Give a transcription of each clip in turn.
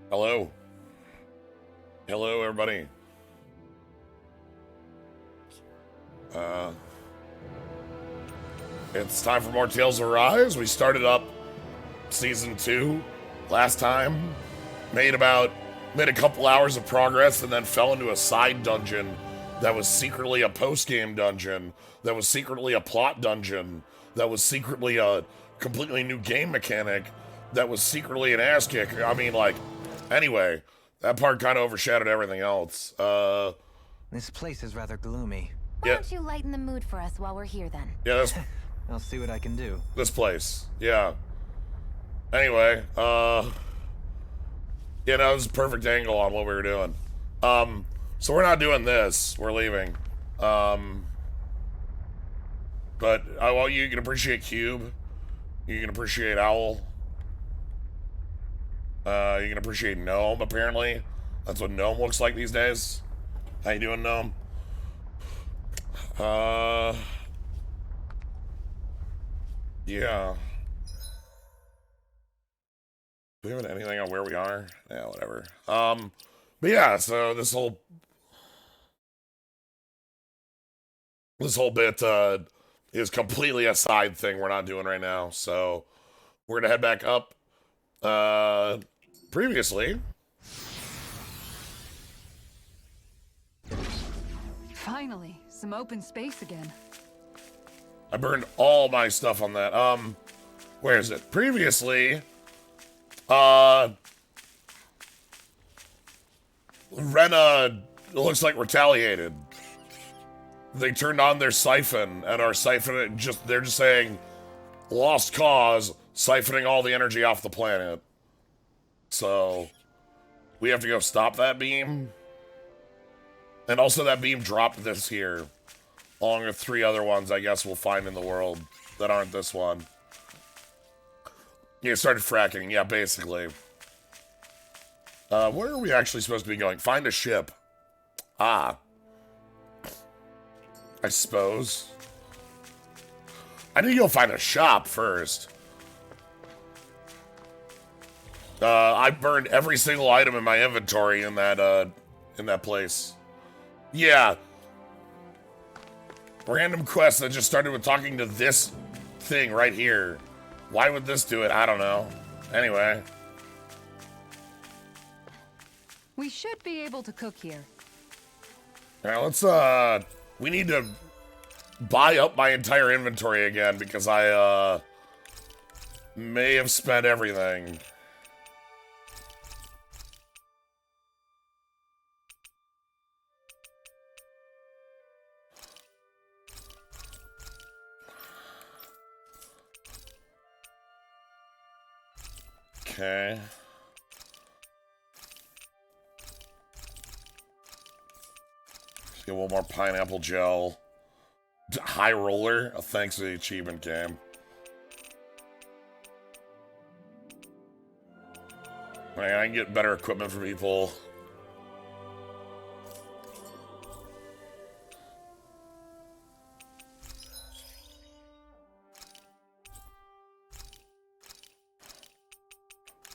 Hello. Hello, everybody. Uh, it's time for more Tales of Arise. We started up Season 2 last time. Made a couple hours of progress and then fell into a side dungeon that was secretly a post-game dungeon, that was secretly a plot dungeon, that was secretly a completely new game mechanic, that was secretly an ass kick. I mean, like, anyway, that part kind of overshadowed everything else. This place is rather gloomy. Why don't you lighten the mood for us while we're here then? Yeah, I'll see what I can do. this place. Yeah. Anyway, it was a perfect angle on what we were doing. So we're not doing this. We're leaving. But well, you can appreciate Cube. You can appreciate Owl. You can appreciate Gnome, apparently. That's what Gnome looks like these days. How you doing, Gnome? Yeah. Do we have anything on where we are? Yeah, whatever. But yeah, so this whole bit is completely a side thing we're not doing right now. So we're gonna head back up. Previously. Finally, some open space again. I burned all my stuff on that. Where is it? Previously, Rena looks like retaliated. They turned on their siphon, and our siphon they're just saying lost cause, siphoning all the energy off the planet. So we have to go stop that beam. And also that beam dropped this here, along with 3 other ones I guess we'll find in the world that aren't this one. Yeah, it started fracking, yeah, basically. Where are we actually supposed to be going? Find a ship. Ah. I suppose. I need to go find a shop first. I burned every single item in my inventory in that place. Yeah. Random quest that just started with talking to this thing right here. Why would this do it? I don't know. Anyway. We should be able to cook here. Alright, let's, we need to buy up my entire inventory again because I, may have spent everything. Okay. Let's get a little more pineapple gel. High roller. Oh, thanks for the achievement game. Man, I can get better equipment for people.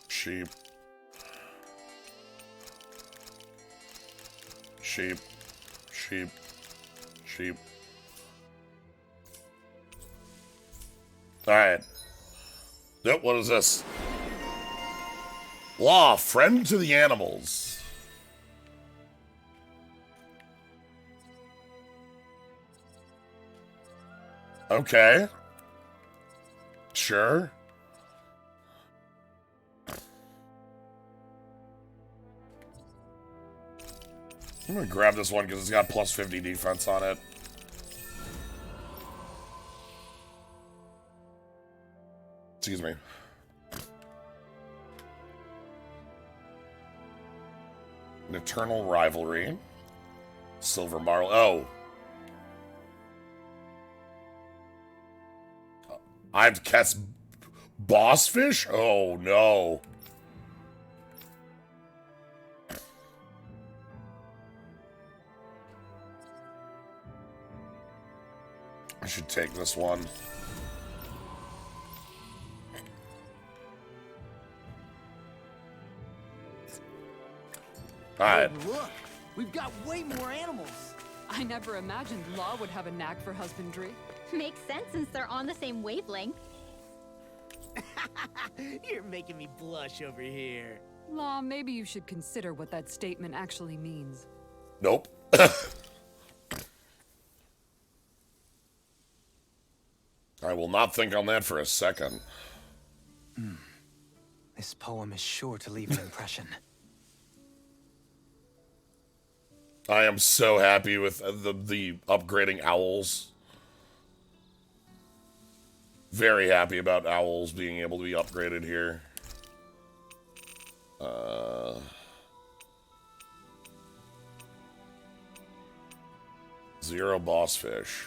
Sheep. Sheep. Sheep. Sheep. Alright. Yep, what is this? Law, friend to the animals. Okay. Sure. I'm gonna grab this one because it's got plus 50 defense on it. Excuse me. An eternal rivalry. Silver marl. Oh. I've cast boss fish? Oh no. I should take this one. Alright. Look, we've got way more animals. I never imagined Law would have a knack for husbandry. Makes sense since they're on the same wavelength. You're making me blush over here. Law, maybe you should consider what that statement actually means. Nope. I will not think on that for a second. This poem is sure to leave an impression. I am so happy with the upgrading owls. Very happy about owls being able to be upgraded here. Zero boss fish.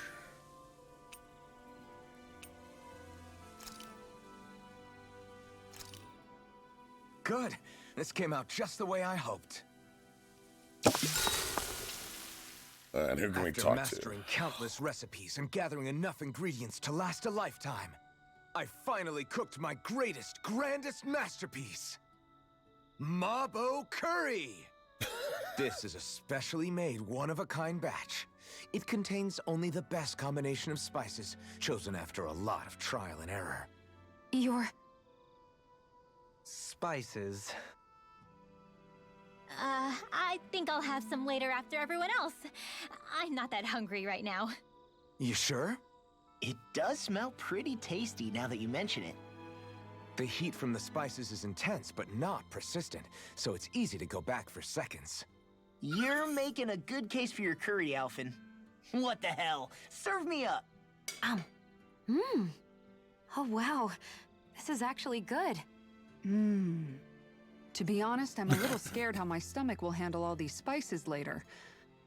Good. This came out just the way I hoped. And who can we After talk mastering countless recipes and gathering enough ingredients to last a lifetime, I finally cooked my greatest, grandest masterpiece. Mabo Curry! This is a specially made, one-of-a-kind batch. It contains only the best combination of spices, chosen after a lot of trial and error. Your... Spices. I think I'll have some later after everyone else. I'm not that hungry right now. You sure? It does smell pretty tasty now that you mention it. The heat from the spices is intense, but not persistent, so it's easy to go back for seconds. You're making a good case for your curry, Alphen. What the hell? Serve me up! Oh, wow. This is actually good. To be honest, I'm a little scared how my stomach will handle all these spices later.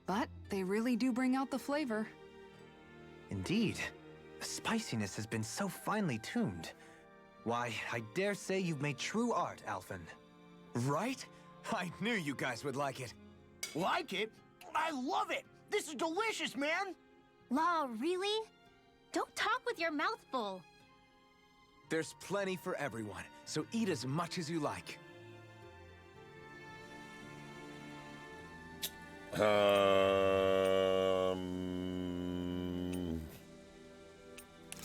But they really do bring out the flavor. Indeed. The spiciness has been so finely tuned. Why, I dare say you've made true art, Alphen. Right? I knew you guys would like it. Like it? I love it! This is delicious, man! Law, really? Don't talk with your mouth full. There's plenty for everyone, so eat as much as you like.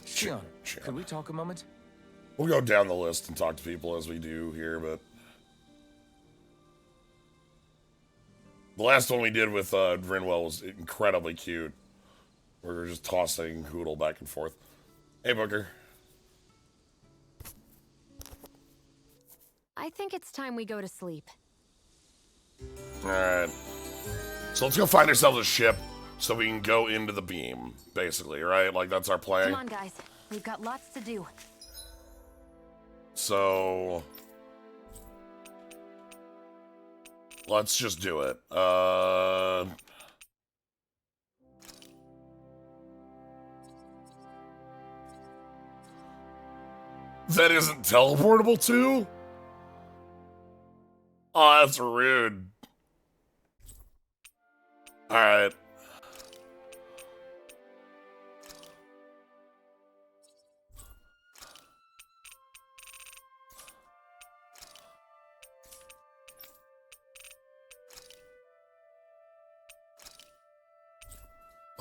Shion, could we talk a moment? We'll go down the list and talk to people as we do here, but... The last one we did with Drinwell was incredibly cute. We were just tossing Hoodle back and forth. Hey, Booker. I think it's time we go to sleep. Alright. So let's go find ourselves a ship so we can go into the beam, basically, right? Like, that's our plan. Come on, guys. We've got lots to do. So... let's just do it. That isn't teleportable too? Oh, that's rude. Alright.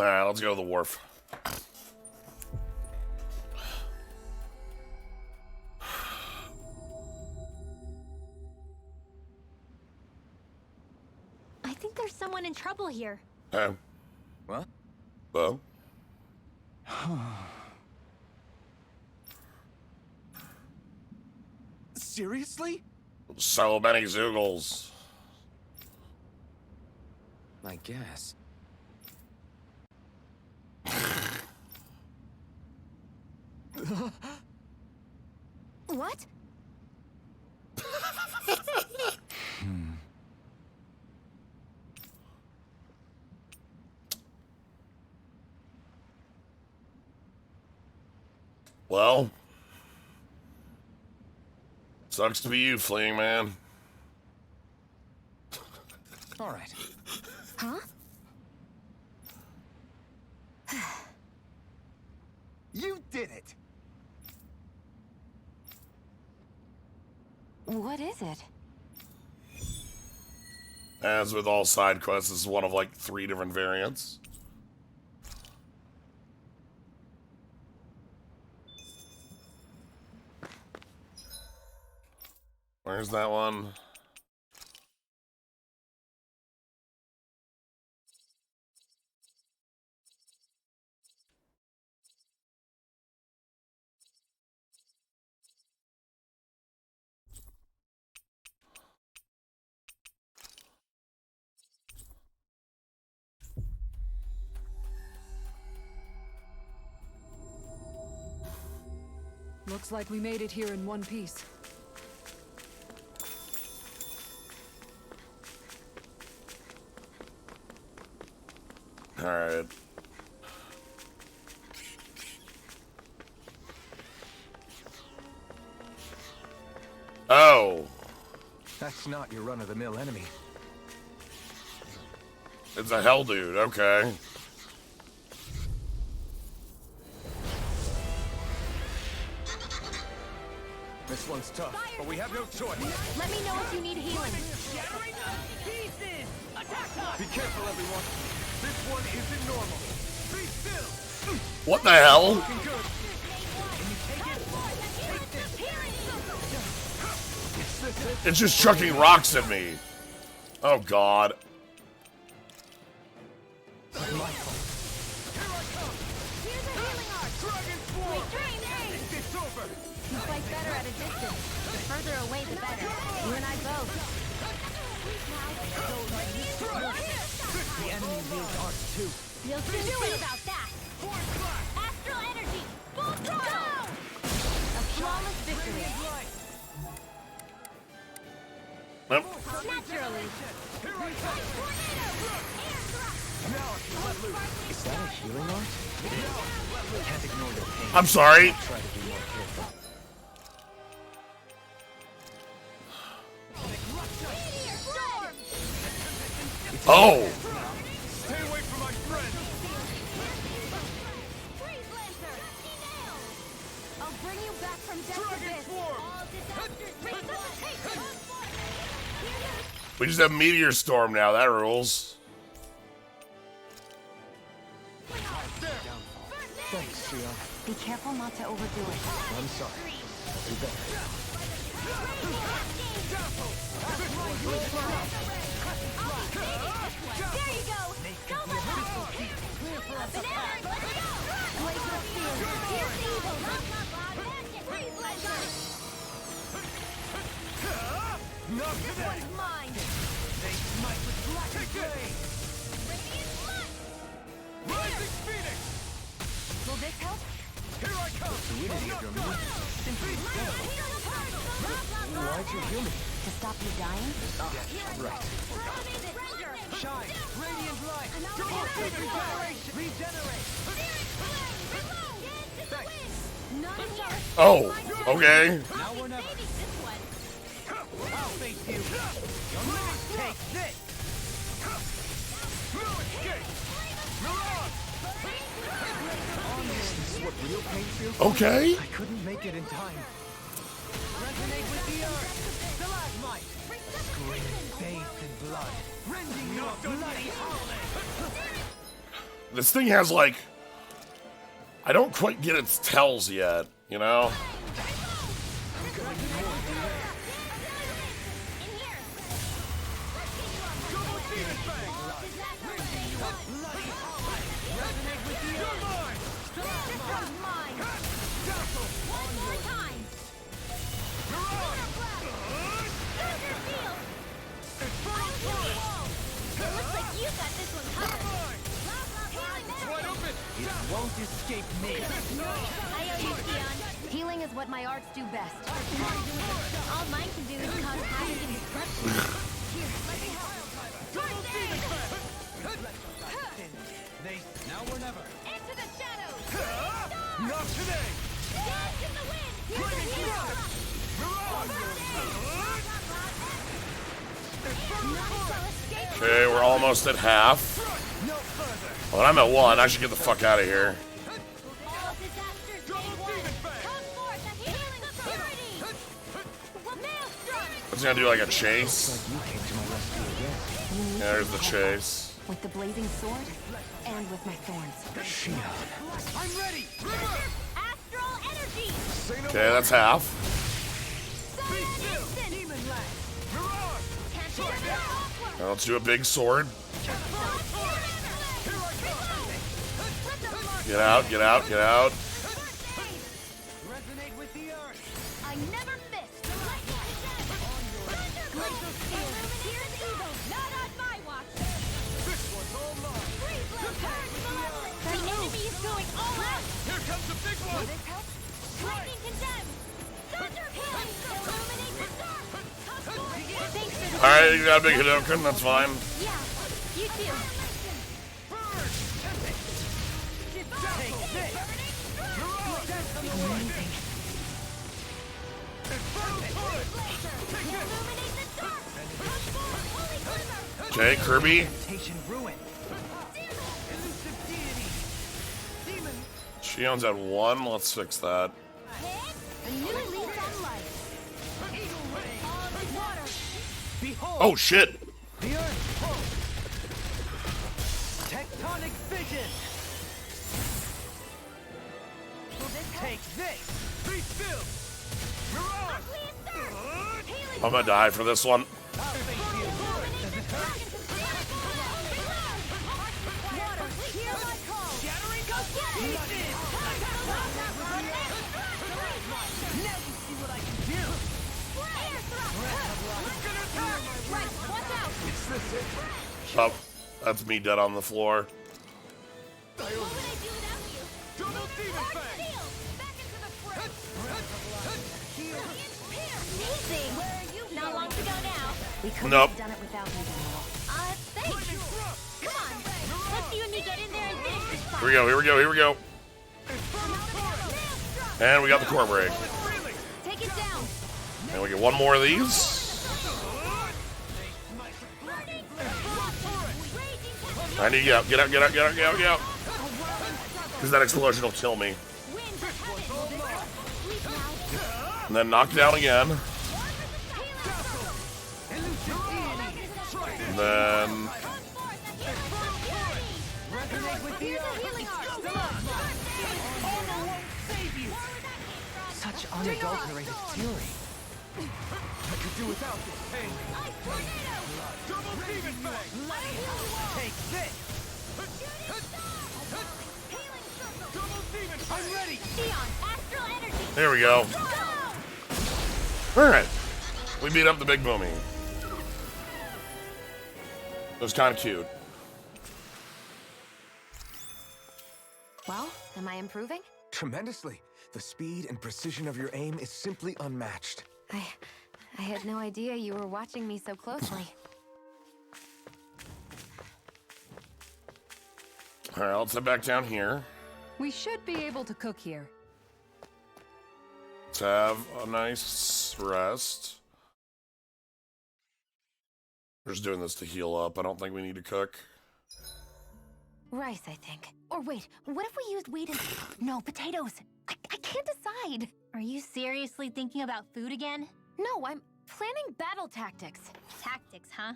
Alright, let's go to the wharf. I think there's someone in trouble here. Hey. What? Well. Seriously? So many Zoogles. I guess. What? Well. Sucks to be you, fleeing man. All right. Huh? You did it! What is it? As with all side quests, this is one of like 3 different variants. Where's that one? Looks like we made it here in one piece. All right. Oh, That's not your run-of-the-mill enemy. it's a hell dude. Okay. This one's tough, but we have no choice. Let me know if you need healing. Be careful, everyone. This one isn't normal. Be still. What the hell? Looking good. It's just chucking rocks at me. Oh God. You fight better at a distance. The further away, the better. You and I both. The enemy wields art too. You'll soon see about that. Astral energy, full throttle. A flawless victory. Yep. Naturally. Is that a healing art? Can't ignore your pain. I'm sorry. Try to be more careful. Oh. Stay away from my friend. Freeze Lancer. I'll bring you back from death to Dragon this. form. All disasters resuscitation. We just have Meteor Storm now. That rules. Thanks, Sion. Be careful not to overdo it. I'm sorry. I'll do better. There you go. Double up and out. Let's go. Blaze of fear. Here's evil. Freeze Lancer. This one's mine. They smite with black flame. Radiant light. Rising Phoenix. Will this help? Here I come. Fluidity of your movement. Why'd you heal me? To stop you dying? Right. Shine. Radiant light. Regeneration. Regenerate. Oh. Okay. Now or never. I'll face you. Your limits take this. No escape. This is what real pain feels? Okay. I couldn't make it in time. Resonate with the earth. Stalagmite. Scream bathed in blood. Rending your bloody howling. This thing has like, I don't quite get its tells yet, you know? It won't escape me. I owe you, Sion. Healing is what my arts do best. All mine can do is cause havoc and destruction. Here, let me help. They now or never. Into the shadows! Not today. Dance in the wind! Here's the hero! None shall escape. Okay, we're almost at half. No further. Well, I'm at 1. I should get the fuck out of here. All disasters may one. Come forth a healing authority! Maelstrom! What's he gonna do, like a chase? You came to my rescue again. There's the chase. With the blazing sword and with my thorns. I'm ready! Astral energy! Okay, that's half. Now let's do a big sword. Get out, get out, get out. Resonate with the earth. I never missed. Here's evil, not on my watch. This one's all mine! The enemy is going all out. Here comes the big one! Lightning condemned. Thunder healing. Illuminate the dark. Thanks for the Alright, you got a big Hadouken, that's fine. Yeah, you too. Amazing. Illuminate the dark. Holy glimmer. Okay, Kirby. Temptation ruined. Elusive deity. Demon. She owns at 1, let's fix that. A new lease on life. All the water. Behold. Oh shit! The earth pulse. Tectonic vision. Take this. Be still! Mirage! I'm gonna die for this one. Oh, that's me dead on the floor. Double demon fang! Not long to go now. We couldn't Nope. have done it without you, General. Thanks. Come on. Let's see when we get in there and finish this fight. Here we go, here we go, here we go. And we got the core break. Take it down. And we get one more of these. I need to get out, get out, get out, get out, get out, get out. Because that explosion will kill me. And then knock down again. And then... Resonate with the earth. Such unadulterated fury. I could do without this pain! Double demon fang! Take this. Double demon fang! I'm ready. Astral energy. There we go. Alright. We beat up the big boomy. It was kind of cute. Well, am I improving? Tremendously. The speed and precision of your aim is simply unmatched. I had no idea you were watching me so closely. Alright, let's head back down here. We should be able to cook here. Let's have a nice rest. We're just doing this to heal up. I don't think we need to cook. Rice, I think. Or wait, what if we used wheat and... No, potatoes. I can't decide. Are you seriously thinking about food again? No, I'm planning battle tactics. Tactics, huh?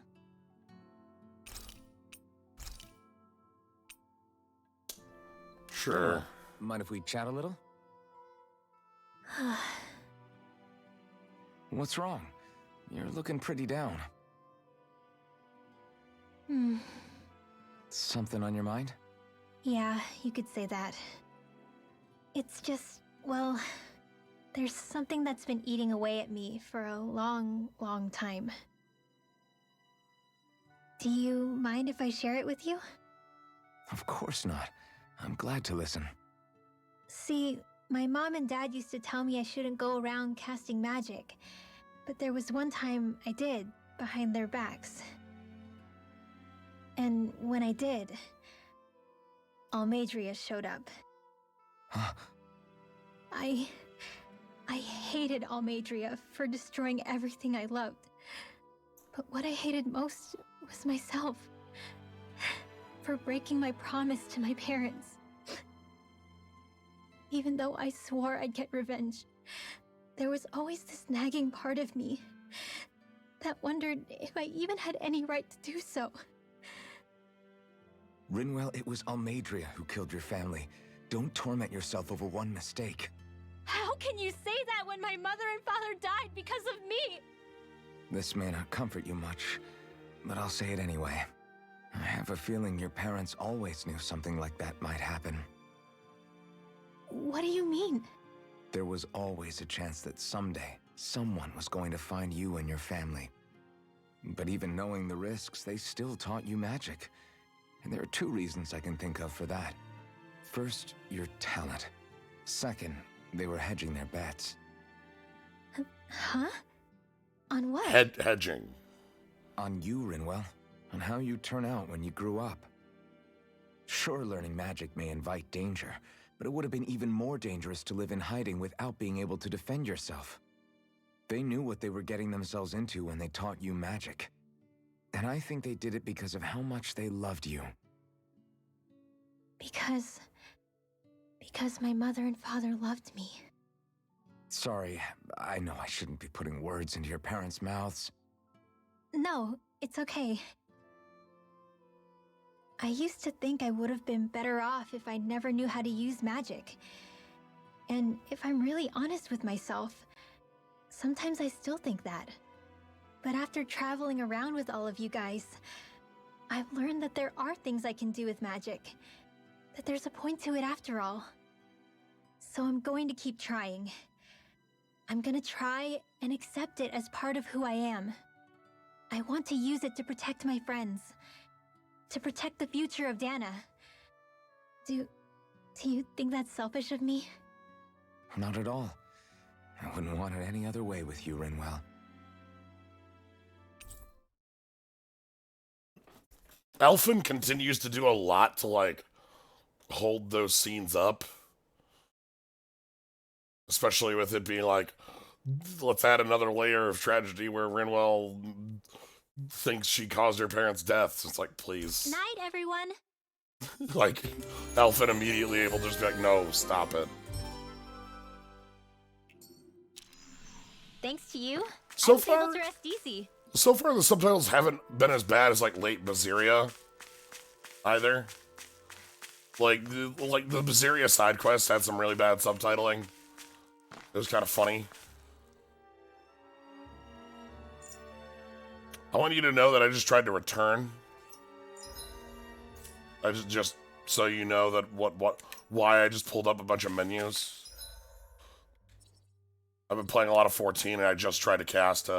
Sure. Mind if we chat a little? What's wrong? You're looking pretty down. Something on your mind? Yeah, you could say that. It's just, well, there's something that's been eating away at me for a long, long time. Do you mind if I share it with you? Of course not. I'm glad to listen. See, my mom and dad used to tell me I shouldn't go around casting magic, but there was one time I did, behind their backs. And when I did, Almadria showed up. Huh? I hated Almadria for destroying everything I loved. But what I hated most was myself. For breaking my promise to my parents. Even though I swore I'd get revenge, there was always this nagging part of me that wondered if I even had any right to do so. Rinwell, it was Almadria who killed your family. Don't torment yourself over one mistake. How can you say that when my mother and father died because of me? This may not comfort you much, but I'll say it anyway. I have a feeling your parents always knew something like that might happen. What do you mean? There was always a chance that someday, someone was going to find you and your family. But even knowing the risks, they still taught you magic. And there are two reasons I can think of for that. First, your talent. Second, they were hedging their bets. Huh? On what? Hedging. On you, Rinwell. On how you turn out when you grew up. Sure, learning magic may invite danger, but it would have been even more dangerous to live in hiding without being able to defend yourself. They knew what they were getting themselves into when they taught you magic. And I think they did it because of how much they loved you. Because my mother and father loved me. Sorry, I know I shouldn't be putting words into your parents' mouths. No, it's okay. I used to think I would have been better off if I never knew how to use magic. And if I'm really honest with myself, sometimes I still think that. But after traveling around with all of you guys, I've learned that there are things I can do with magic. That there's a point to it after all. So I'm going to keep trying. I'm gonna try and accept it as part of who I am. I want to use it to protect my friends. To protect the future of Dana. Do you think that's selfish of me? Not at all. I wouldn't want it any other way with you, Rinwell. Elfin continues to do a lot to, like, hold those scenes up. Especially with it being like, let's add another layer of tragedy where Rinwell thinks she caused her parents' deaths. It's like, please. Night, everyone. Like, Elfin immediately able to just be like, no, stop it. Thanks to you, So I was far, able to rest easy. so far the subtitles haven't been as bad as, like, late Baziria either. Like the Baziria side quest had some really bad subtitling. It was kind of funny. I want you to know that I just tried to return. I just so you know that why I just pulled up a bunch of menus. I've been playing a lot of 14 and I just tried to cast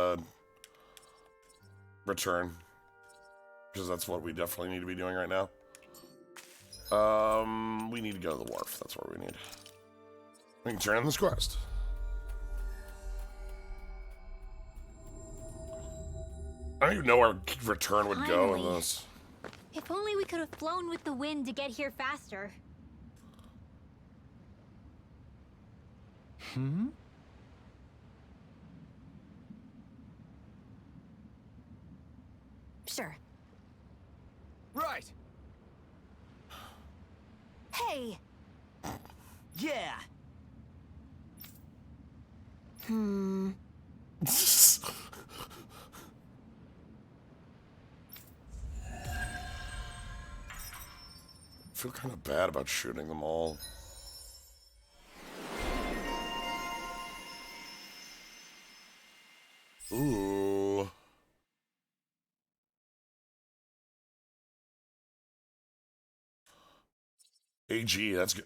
return. Because that's what we definitely need to be doing right now. We need to go to the wharf. That's what we need. We can turn in this quest. I don't even know where return would go in Finally. this. If only we could have flown with the wind to get here faster. Sure. Right. Hey! Yeah. I feel kind of bad about shooting them all. Ooh. AG, that's good.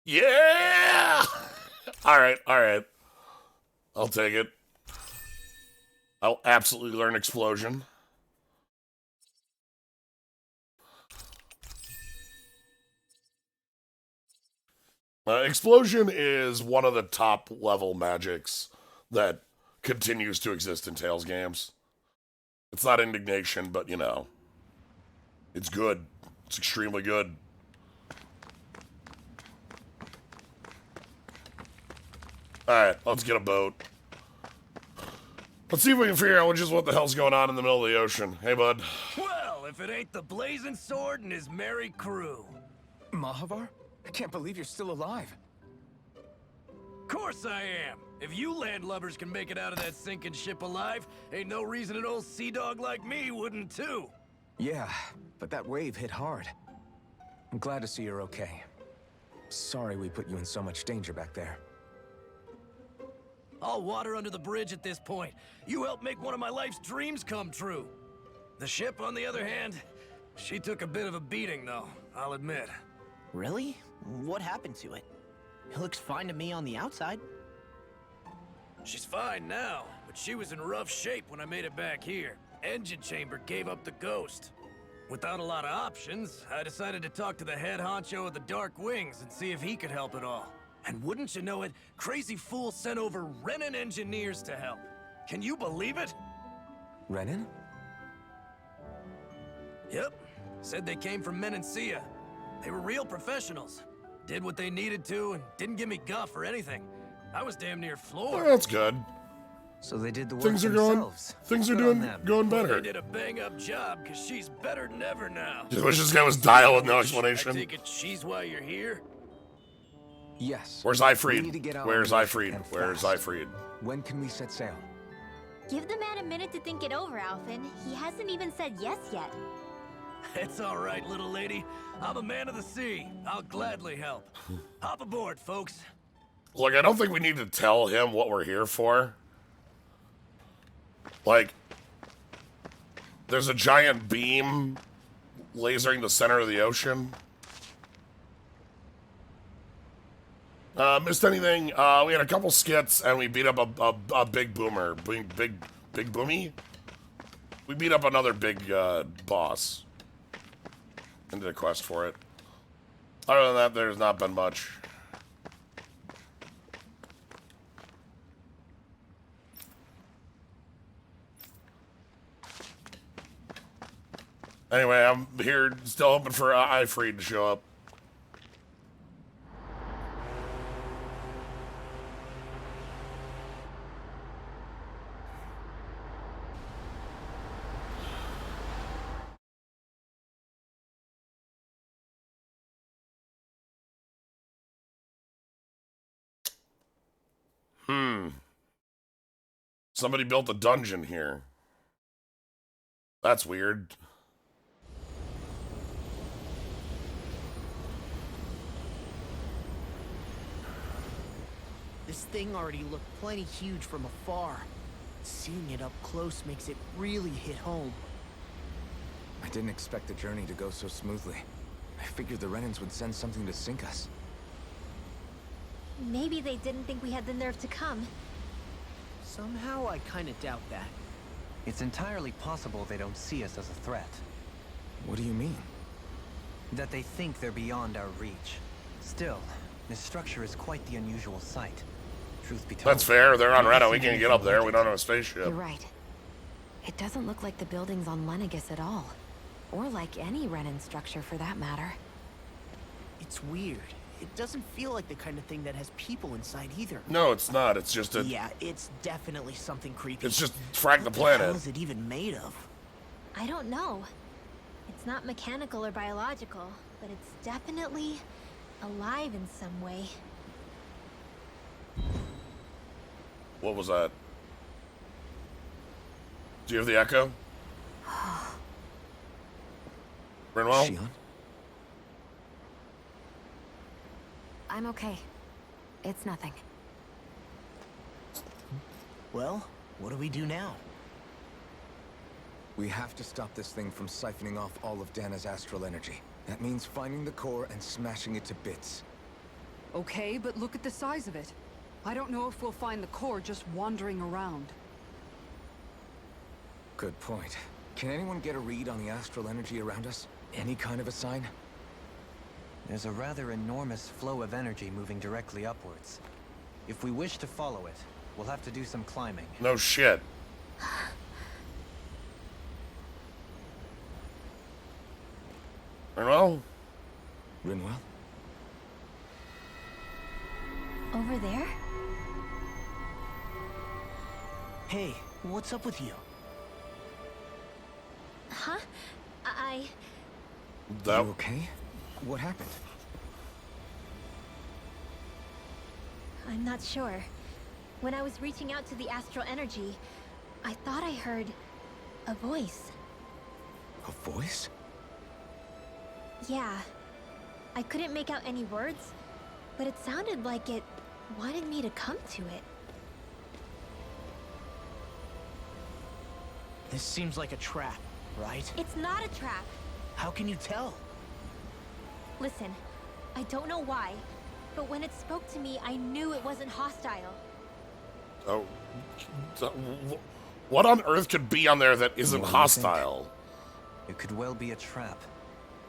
Yeah! Alright, alright. I'll take it. I'll absolutely learn Explosion. Explosion is one of the top level magics that continues to exist in Tales games. It's not Indignation, but you know, it's good. It's extremely good. Alright, let's get a boat. Let's see if we can figure out just what the hell's going on in the middle of the ocean. Hey, bud. Well, if it ain't the Blazing Sword and his merry crew. Mahavar? I can't believe you're still alive. Course I am. If you landlubbers can make it out of that sinking ship alive, ain't no reason an old sea dog like me wouldn't too. Yeah, but that wave hit hard. I'm glad to see you're okay. Sorry we put you in so much danger back there. All water under the bridge at this point. You helped make one of my life's dreams come true. The ship, on the other hand, she took a bit of a beating, though, I'll admit. Really? What happened to it? It looks fine to me on the outside. She's fine now, but she was in rough shape when I made it back here. Engine chamber gave up the ghost. Without a lot of options, I decided to talk to the head honcho of the Dark Wings and see if he could help at all. And wouldn't you know it, Crazy Fool sent over Renin engineers to help. Can you believe it? Renin? Yep. Said they came from Menancia. They were real professionals. Did what they needed to and didn't give me guff or anything. I was damn near floored. Oh, that's good. So they did the work Things are themselves. going They better. did a bang-up job, because she's better than ever now. Just wish this guy was dial with no I explanation. take it she's why you're here? Yes. Where's We need to Ifried? get out Where's on the ship Ifried? and Where's fast. Ifried? When can we set sail? Give the man a minute to think it over, Alphen. He hasn't even said yes yet. It's all right, little lady. I'm a man of the sea. I'll gladly help. Hop aboard, folks. Look, I don't think we need to tell him what we're here for. Like, there's a giant beam lasering the center of the ocean. Missed anything? We had a couple skits and we beat up a big boomer. Big boomy? We beat up another big boss. And did a quest for it. Other than that, there's not been much. Anyway, I'm here still hoping for Ifried to show up. Somebody built a dungeon here. That's weird. This thing already looked plenty huge from afar. Seeing it up close makes it really hit home. I didn't expect the journey to go so smoothly. I figured the Renins would send something to sink us. Maybe they didn't think we had the nerve to come. Somehow I kinda doubt that. It's entirely possible they don't see us as a threat. What do you mean? That they think they're beyond our reach. Still, this structure is quite the unusual sight. Truth be told. That's fair. They're on Reno. We can't get up there. We don't have a spaceship. You're right. It doesn't look like the buildings on Lenegis at all. Or like any Renin structure for that matter. It's weird. It doesn't feel like the kind of thing that has people inside either. No, it's not. It's just a... Yeah, it's definitely something creepy. It's just Frag the What the hell Planet. is it even made of? I don't know. It's not mechanical or biological, but it's definitely alive in some way. What was that? Do you have the echo? Renwell? Shion? I'm okay. It's nothing. Well, what do we do now? We have to stop this thing from siphoning off all of Dana's astral energy. That means finding the core and smashing it to bits. Okay, but look at the size of it. I don't know if we'll find the core just wandering around. Good point. Can anyone get a read on the astral energy around us? Any kind of a sign? There's a rather enormous flow of energy moving directly upwards. If we wish to follow it, we'll have to do some climbing. No shit. Renwell? Rinwell? Over there? Hey, what's up with you? Huh? I... That... You okay? What happened? I'm not sure. When I was reaching out to the astral energy, I thought I heard a voice. A voice? Yeah. I couldn't make out any words, but it sounded like it wanted me to come to it. This seems like a trap, right? It's not a trap. How can you tell? Listen, I don't know why, but when it spoke to me, I knew it wasn't hostile. Oh, what on earth could be on there that isn't What do you hostile? It could well be a trap.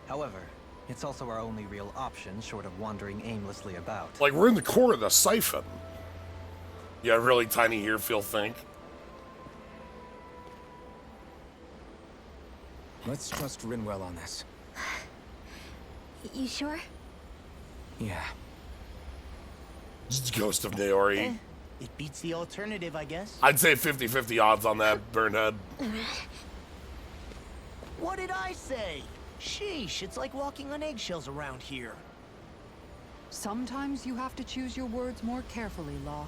However, it's also our only real option short of wandering aimlessly about. Like, we're in the core of the siphon. Yeah, really tiny here, feel think. Let's trust Rinwell on this. You sure? Yeah. Just Ghost of Naori. It beats the alternative, I guess. I'd say 50-50 odds on that, Burnhead. What did I say? Sheesh, it's like walking on eggshells around here. Sometimes you have to choose your words more carefully, Law.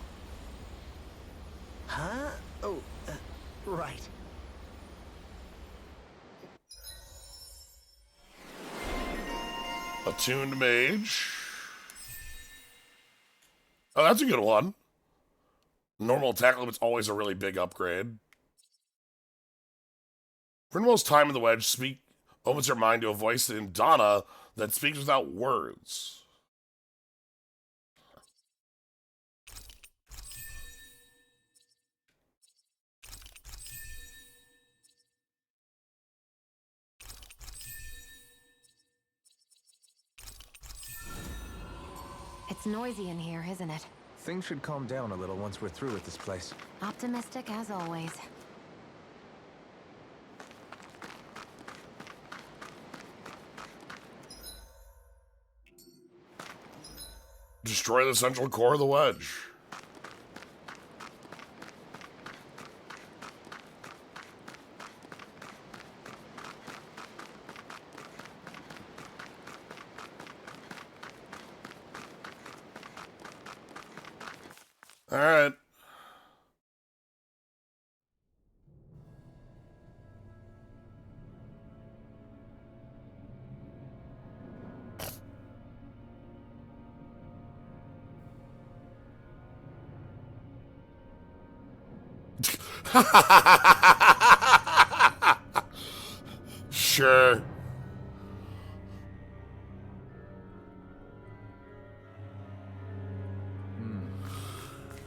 Huh? Oh, right. Attuned Mage. Oh, that's a good one. Normal attack limit's always a really big upgrade. Rinwell's time in the wedge opens your mind to a voice in Donna that speaks without words. It's noisy in here, isn't it? Things should calm down a little once we're through with this place. Optimistic as always. Destroy the central core of the wedge. All right. Sure.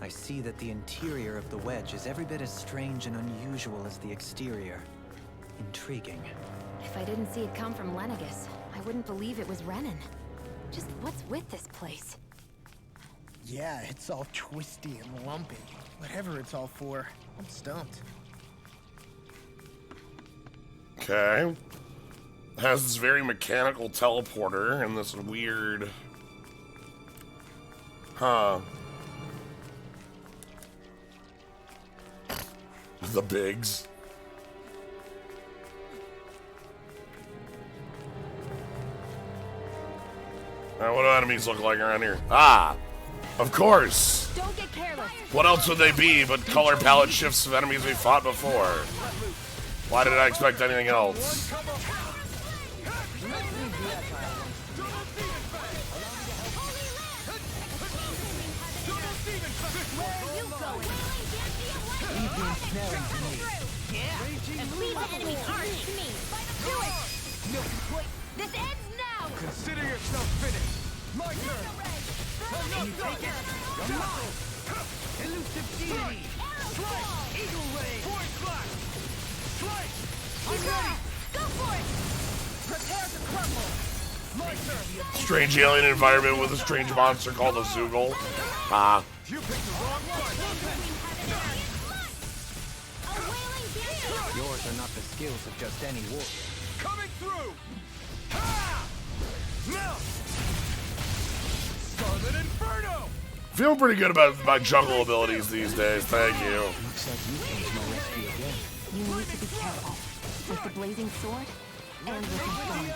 I see that the interior of the wedge is every bit as strange and unusual as the exterior. Intriguing. If I didn't see it come from Lenegis, I wouldn't believe it was Renan. Just what's with this place? Yeah, it's all twisty and lumpy. Whatever it's all for, I'm stumped. Okay. Has this very mechanical teleporter and this weird... Huh. The bigs. Alright, what do enemies look like around here? Ah! Of course! Don't get careless. What else would they be but color palette shifts of enemies we fought before? Why did I expect anything else? And leave the enemy arch to me. Do it! This ends now! Consider yourself finished. My turn. Can you take it? Come on! Elusive deity! Strike! Eagle ray! Force flash! Strike! I'm ready! Go for it! Prepare to crumble! My turn! Strange alien environment with a strange monster called a Zoogle. Ah. You picked the wrong fight. Yours are not the skills of just any warrior. Coming through! Ha! Melt! Scarlet Inferno! Feeling pretty good about my jungle abilities these days, thank you. Looks like you came to my rescue again. You need to be careful. With the blazing sword and with the thorn.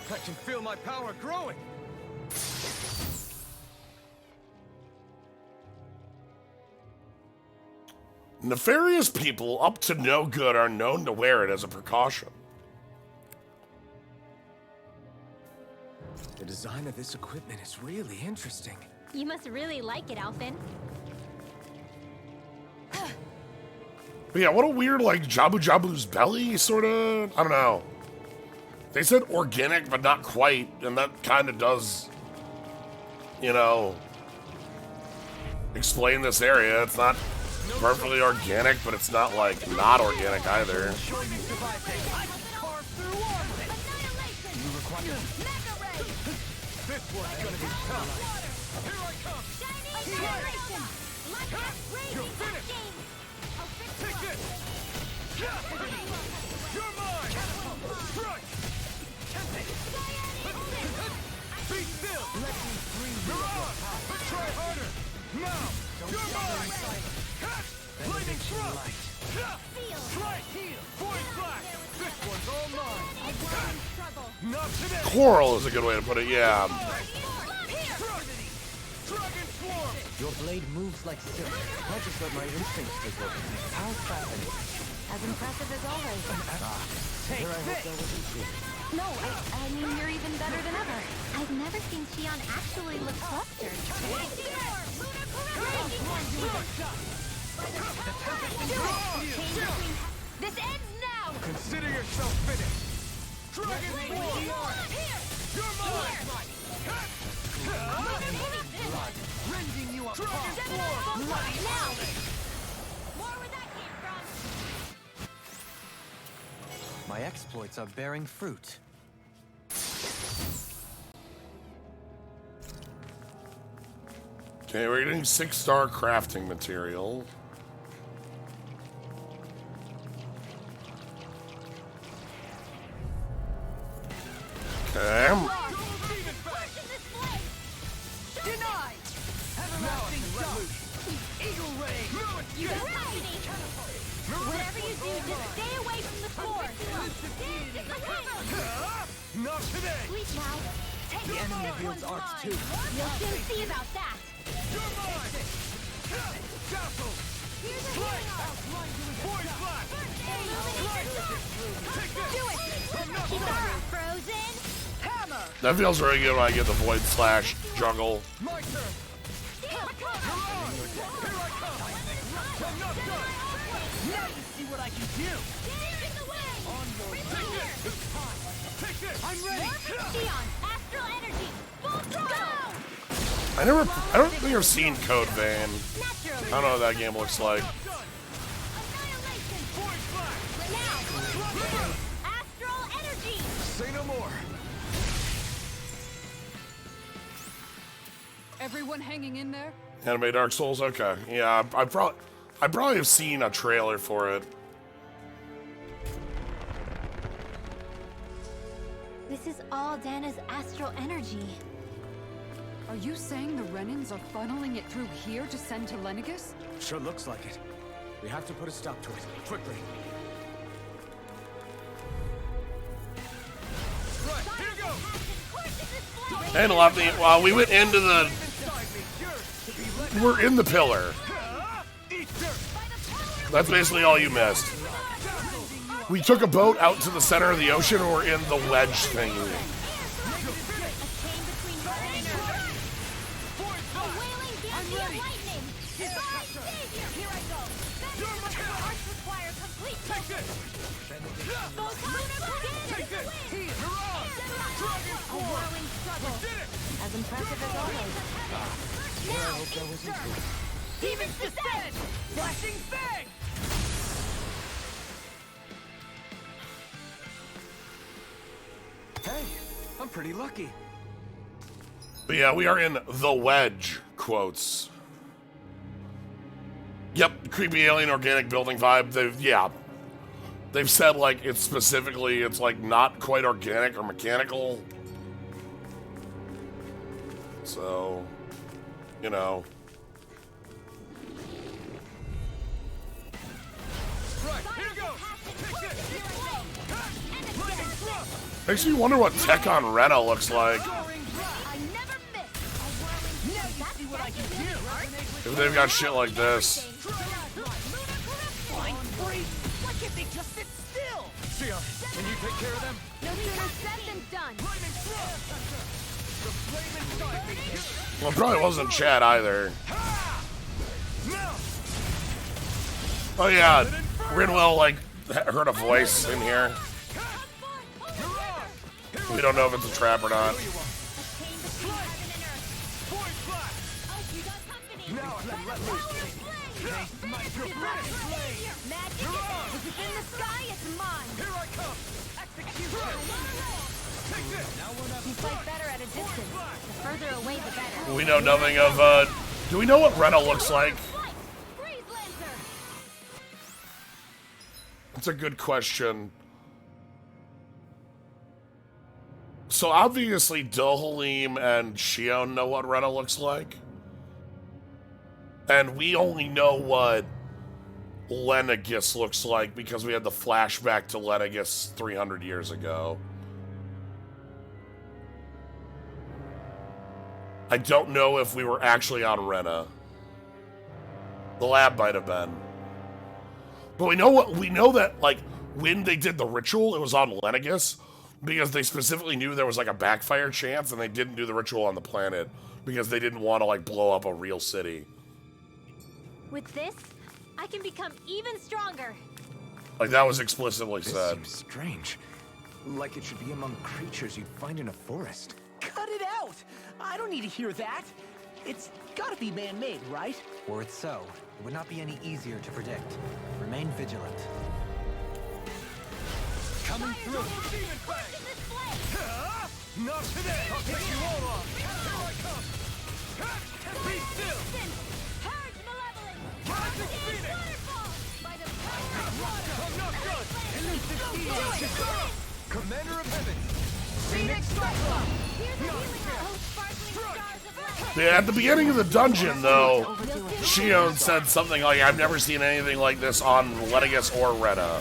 I can feel my power growing! Nefarious people up to no good are known to wear it as a precaution. The design of this equipment is really interesting. You must really like it, Alphen. But yeah, what a weird, like, Jabu Jabu's belly, sort of. I don't know. They said organic, but not quite, and that kind of does, you know, explain this area. It's not perfectly organic, but it's not, like, not organic either. This one's gonna be tough. Here I come. You're finished. Take this. You're mine. Strike. Be still. Let me free you. You're on. But try harder. Now. You're mine. Lightning thrust. Strike. Void flash. This one's all mine. Not today. Coral is a good way to put it, yeah. Dragon swarm. Your blade moves like silk. I just let my instincts take over. How fascinating. As impressive as always. Here I hope that wasn't true. No, I mean, you're even better than ever. I've never seen Xion actually look flustered. This ends now! Consider yourself finished. Dragon swarm. You're mine. Rending you apart. Now! More where that came from! My exploits are bearing fruit. Okay, we're getting 6-star crafting material. Okay. Denied. Everlasting shock. Eagle ray. You got company! Whatever you do, just stay away from the core! Not today. Sleep now! Take The enemy wields arts too. You'll soon see about that! You're mine. Dazzle. Void flash. Take this. Do it! Keep it frozen! Hammer. That feels very good when I get the Void Slash juggle. My turn. You're on. Here I come. I'm not done. Now you see what I can do. On your way. Take this. I'm ready. Xion, astral energy! Full throttle! I don't think I've seen Code Vein. I don't know what that game looks like. Annihilation! Void flash. Now! Astral energy! Say no more. Everyone hanging in there? Anime Dark Souls? Okay. Yeah, I probably have seen a trailer for it. This is all Dana's astral energy. Are you saying the Renans are funneling it through here to send to Lenegis? Sure looks like it. We have to put a stop to it. Quickly. Right. Here goes. And well, we went into the... We're in the pillar. Eat dirt. That's basically all you missed. We took a boat out to the center of the ocean and we're in the wedge thing. As impressive as always. Now, Demons descend. Flashing fang. Hey, I'm pretty lucky. But yeah, we are in the wedge, quotes. Yep, creepy alien organic building vibe. They've said like it's specifically, it's like not quite organic or mechanical. So, you know. Right. Here goes. Take this. Lightning thrust. Makes me wonder what tech on Rena looks like. I never miss. Now you see what I can do. If they've got shit like this. freeze! Why can't they just sit still? Sia, can you take care of them? No sooner said than done. Flaming thrust! The flaming strike! Well, it probably wasn't Chad either. Now! Oh yeah, Rinwell like heard a voice in here. We don't know if it's a trap or not. Now I can let loose. Magic is in the sky, it's mine. Here I come! Execution! Take this! You fight better at a distance. The further away, the better. We know nothing of, do we know what Rena looks like? Freeze Lancer! That's a good question. So obviously Dohalim and Shion know what Rena looks like. And we only know what Lenegis looks like because we had the flashback to Lenegis 300 years ago. I don't know if we were actually on Rena. The lab might have been. But we know that like when they did the ritual, it was on Lenegis because they specifically knew there was like a backfire chance and they didn't do the ritual on the planet because they didn't want to like blow up a real city. With this, I can become even stronger. Like that was explicitly This said. seems strange. Like it should be among creatures you'd find in a forest. Cut it out! I don't need to hear that. It's gotta be man-made, right? Were it so, it would not be any easier to predict. Remain vigilant. Coming through. Not today! I'll take you all on! Here I come! Be still! Purge malevolence! Rising Phoenix! Waterfall! By the power of water! I'm not done! Do it! Commander of Heaven! Phoenix Cyclone! Here's a healing arrow! Sparkling stars of light! Yeah, at the beginning of the dungeon though, Shion said something like, I've never seen anything like this on Lenegis or Rena.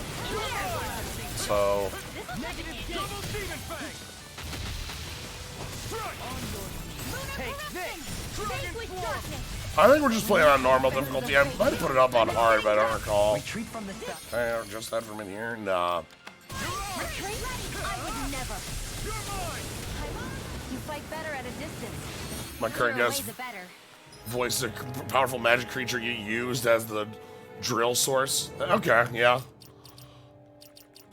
So Double Demon Fang! Take this! Vanquish darkness! I think we're just playing on normal difficulty. I might have put it up on hard, but I don't recall. Retreat from this stuff. I just that from in here? Nah. Retreat? I would never. You fight better at a distance. My current Further guess, away, the better. voice a powerful magic creature you used as the drill source. Okay, yeah.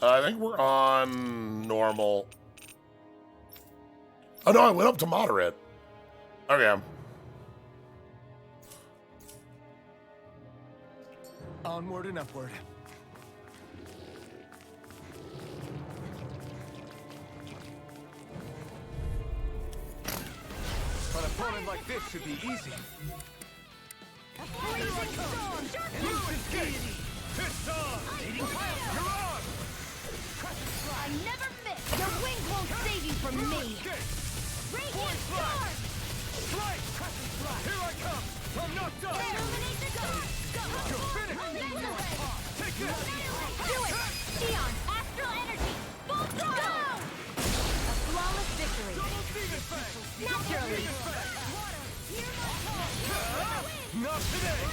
I think we're on normal. Oh no, I went up to moderate. Okay. Onward and upward. An opponent like this should be easy. It's on! You're on! I never miss. Your wings won't save you from me. Radiant Star! Strike! Here I come! I'm not done! Illuminate the dark! Go! Finish! Take this! Do it! Neon, astral energy! Full throttle! A flawless victory. Double Demon Fang! Naturally. Not today!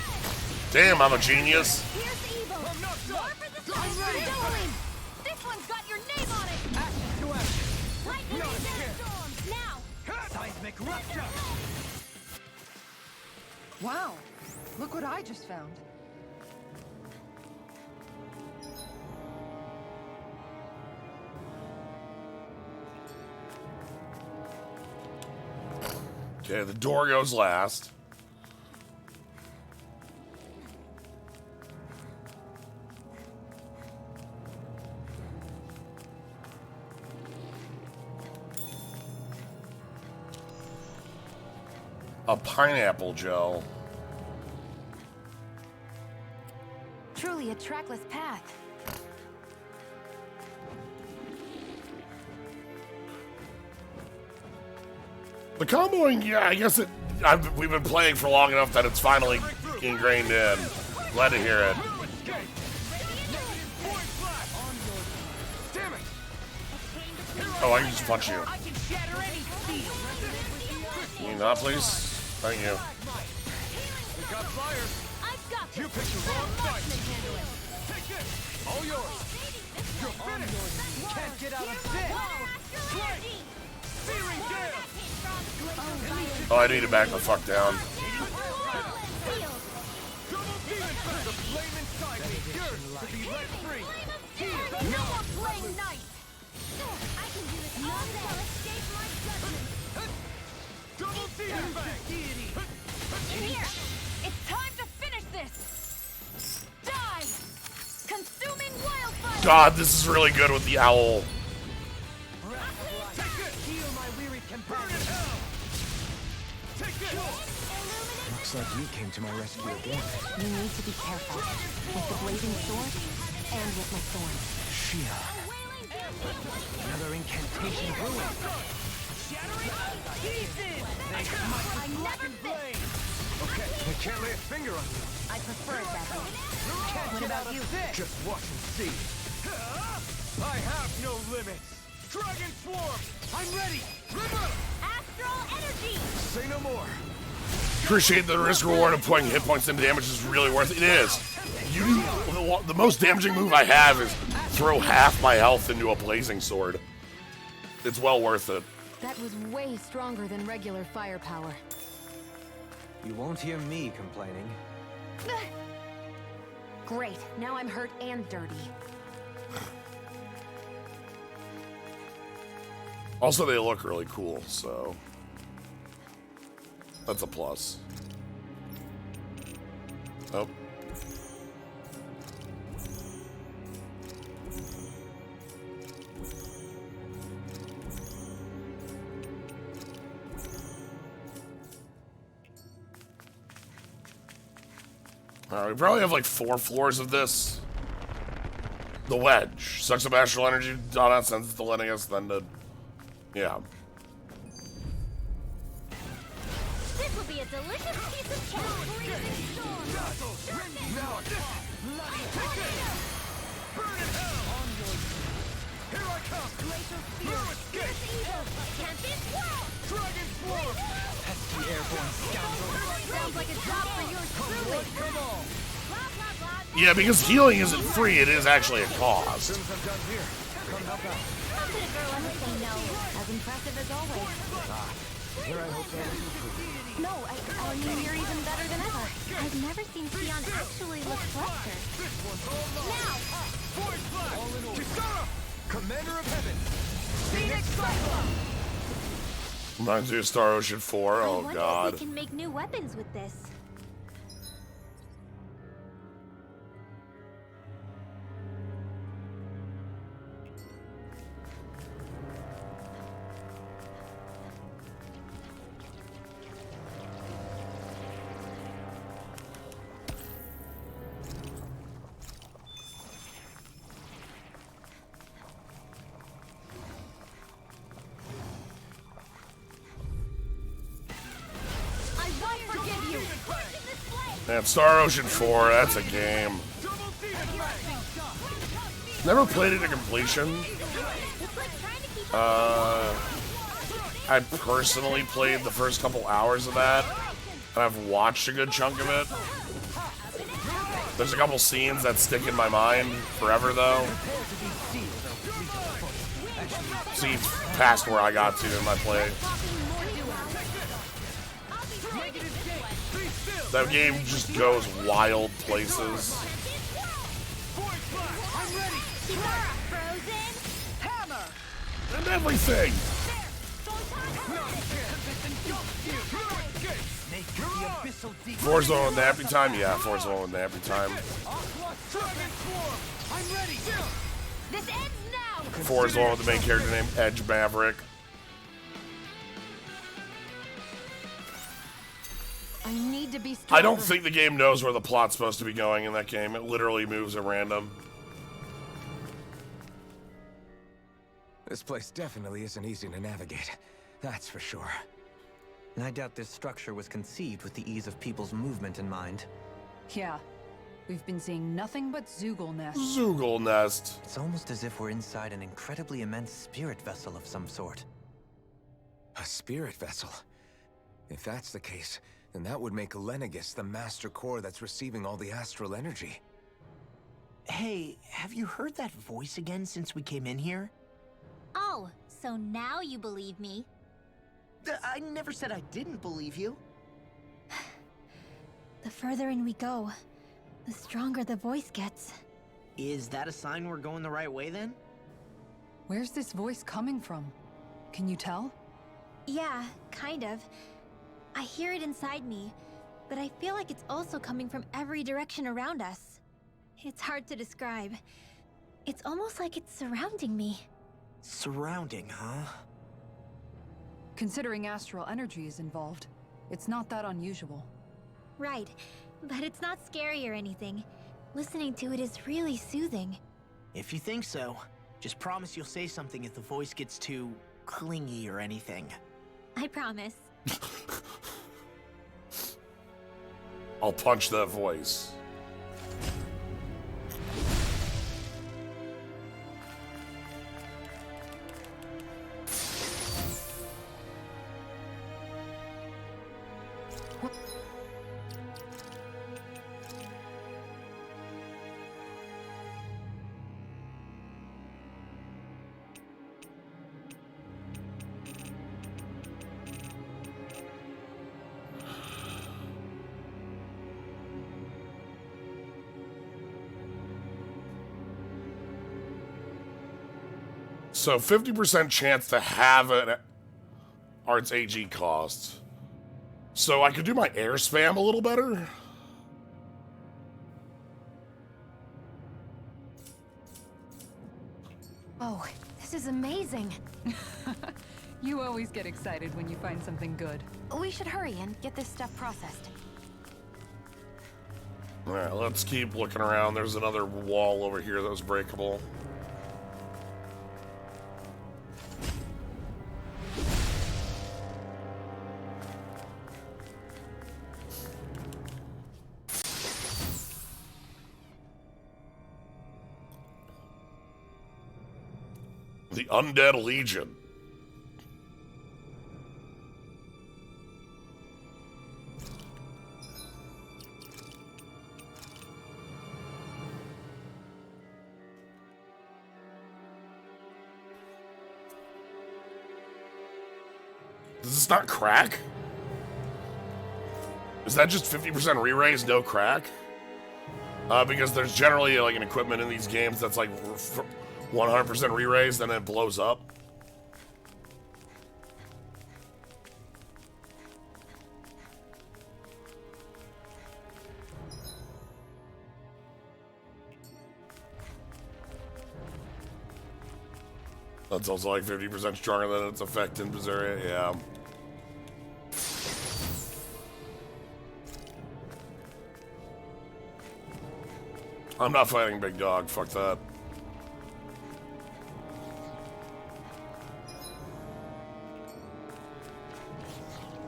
Damn, I'm a genius. Here's evil. I'm not done! More for the Doing. This one's got your name on it. Action to action. Lightning storm. Now. Seismic rupture. Wow, look what I just found. Okay, the door goes last. A pineapple gel. Truly a trackless path. The comboing, yeah, I guess we've been playing for long enough that it's finally ingrained in. Glad to hear it. Damn it! Oh, I can just punch you. I can shatter any steel. Can you not, please? Thank you. We got flyers! I've got You this. picked the wrong fight! Marksman handle it. Take this! All yours! You're finished! Can't get out of this! Strike! Searing gale! Oh, I need to back the fuck down. Double demon fang! The flame inside me yearns to be let free! No more playing nice! I can do this all day. Escape my judgment. Double demon fang! In here! It's time to finish this! Die! Consuming wildfire! God, this is really good with the owl. Take this! Heal my weary Burn companion. in hell! Take this! Looks like you came to my rescue again. You need to be careful. With the blazing sword, and with my thorns. Shia. Another incantation ruined. Shattering pieces! I never miss! Okay, I can't lay a finger on you. I prefer it that way. Can't What get about out you? of this! Just watch and see. I have no limits! Dragon Swarm! I'm ready! River! Astral energy! Say no more. Appreciate the risk reward of putting hit points into damage is really worth it. It is. The most damaging move I have is throw half my health into a blazing sword. It's well worth it. That was way stronger than regular firepower. You won't hear me complaining. Great, now I'm hurt and dirty. Also, they look really cool, so that's a plus. Oh. We probably have like 4 floors of this. The wedge. Sucks up astral energy, not sends it to Lenegis, then to... Yeah. This will be a delicious piece of cake. Now this! Bloody take it! Burn in hell! Here I come! No escape! Can't be swallowed! Dragon Swarm! Pesky airborne scoundrel. Sounds like a job for yours truly. Come on! Blah, blah, blah. Yeah, because healing isn't free, it is actually a cost. Since I'm done here, come help out. How could a girl ever say no? As impressive as always. Here I hope that is true. No, I mean, you're even better than ever. I've never seen Sion actually look flustered. Now! Void Flash! Kisara! Commander of Heaven! Phoenix Cyclone! Reminds me of Star Ocean 4, I oh wonder god. if we can make new weapons with this. I won't forgive you! Man, Star Ocean 4, that's a game. Never played it to completion. I personally played the first couple hours of that, and I've watched a good chunk of it. There's a couple scenes that stick in my mind forever, though. Scenes past where I got to in my play. That game just goes wild places. And everything! Forza on nappy time? Yeah, Forza on nappy time. This ends now! Forza with the main character named Edge Maverick. I need to be stronger. I don't think the game knows where the plot's supposed to be going in that game. It literally moves at random. This place definitely isn't easy to navigate. That's for sure. And I doubt this structure was conceived with the ease of people's movement in mind. Yeah. We've been seeing nothing but Zoogle nests. Zoogle nest. It's almost as if we're inside an incredibly immense spirit vessel of some sort. A spirit vessel? If that's the case, then that would make Lenegis the master core that's receiving all the astral energy. Hey, have you heard that voice again since we came in here? Oh, so now you believe me. I never said I didn't believe you. The further in we go, the stronger the voice gets. Is that a sign we're going the right way then? Where's this voice coming from? Can you tell? Yeah, kind of. I hear it inside me, but I feel like it's also coming from every direction around us. It's hard to describe. It's almost like it's surrounding me. Surrounding, huh? Considering astral energy is involved, it's not that unusual. Right, but it's not scary or anything. Listening to it is really soothing. If you think so, just promise you'll say something if the voice gets too clingy or anything. I promise. I'll punch that voice. So 50% chance to have an arts AG cost. So I could do my air spam a little better. Oh, this is amazing. You always get excited when you find something good. We should hurry and get this stuff processed. All right, let's keep looking around. There's another wall over here that was breakable. The Undead Legion. Does this not crack? Is that just 50% re-raise, no crack? Because there's generally like an equipment in these games that's like 100% re-raised and then it blows up. That's also like 50% stronger than its effect in Berseria, yeah. I'm not fighting Big Dog, fuck that.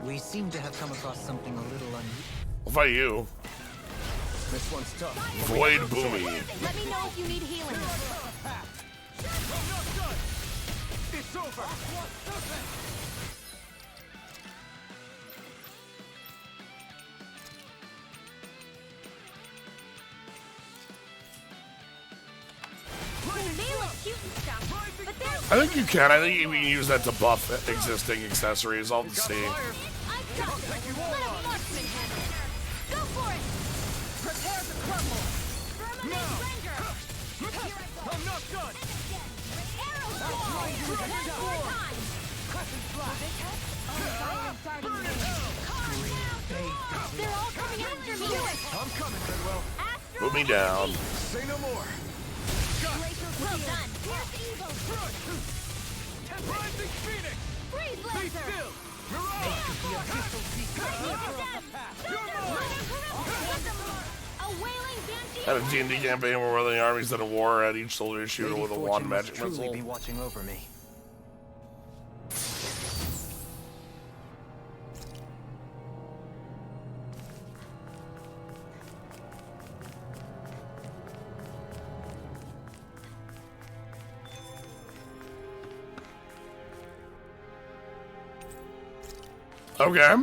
We seem to have come across something a little unusual. I'll fight you. This one's tough. Void Boomy. Let me know if you need healing. I'm not done! It's over! They may look cute and stuff, but they're... I think you can. I think you can use that to buff existing accessories. I'll see. I've got it. Let a marksman handle it. Go for it! Prepare to crumble! Verminate Ranger! I'm not done! Arrow Squall! One more time! Burn in hell! They're all coming after me! I'm coming, Bidwell. Astral Put me down. Say no more. Well done! Pierce Eagle! Rising Phoenix! Freeze Be Lancer! still! Mirage! A wailing banshee! At a D&D campaign where one of the armies that are war at each soldier shooter with a Lady wand Fortune magic must truly missile. be watching over me. Okay.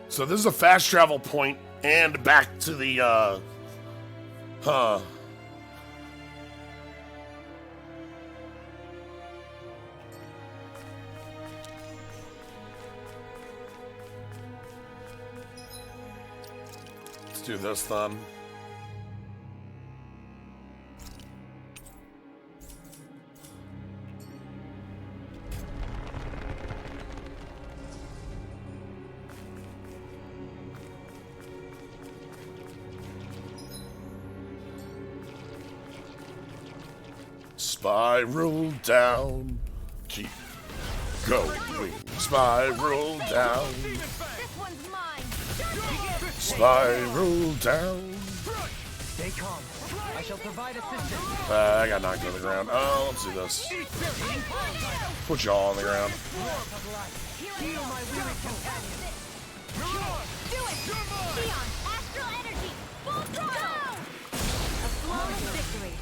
So this is a fast travel point And back to the, Let's do this then. Spiral down, keep going. Spiral down, This one's mine. spiral down. Stay calm. I shall provide assistance. I got knocked to the ground. Oh, let's do this. Put y'all on the ground. Heal my weary companion. Do it! Theon, astral energy! Full throttle! A flawless victory.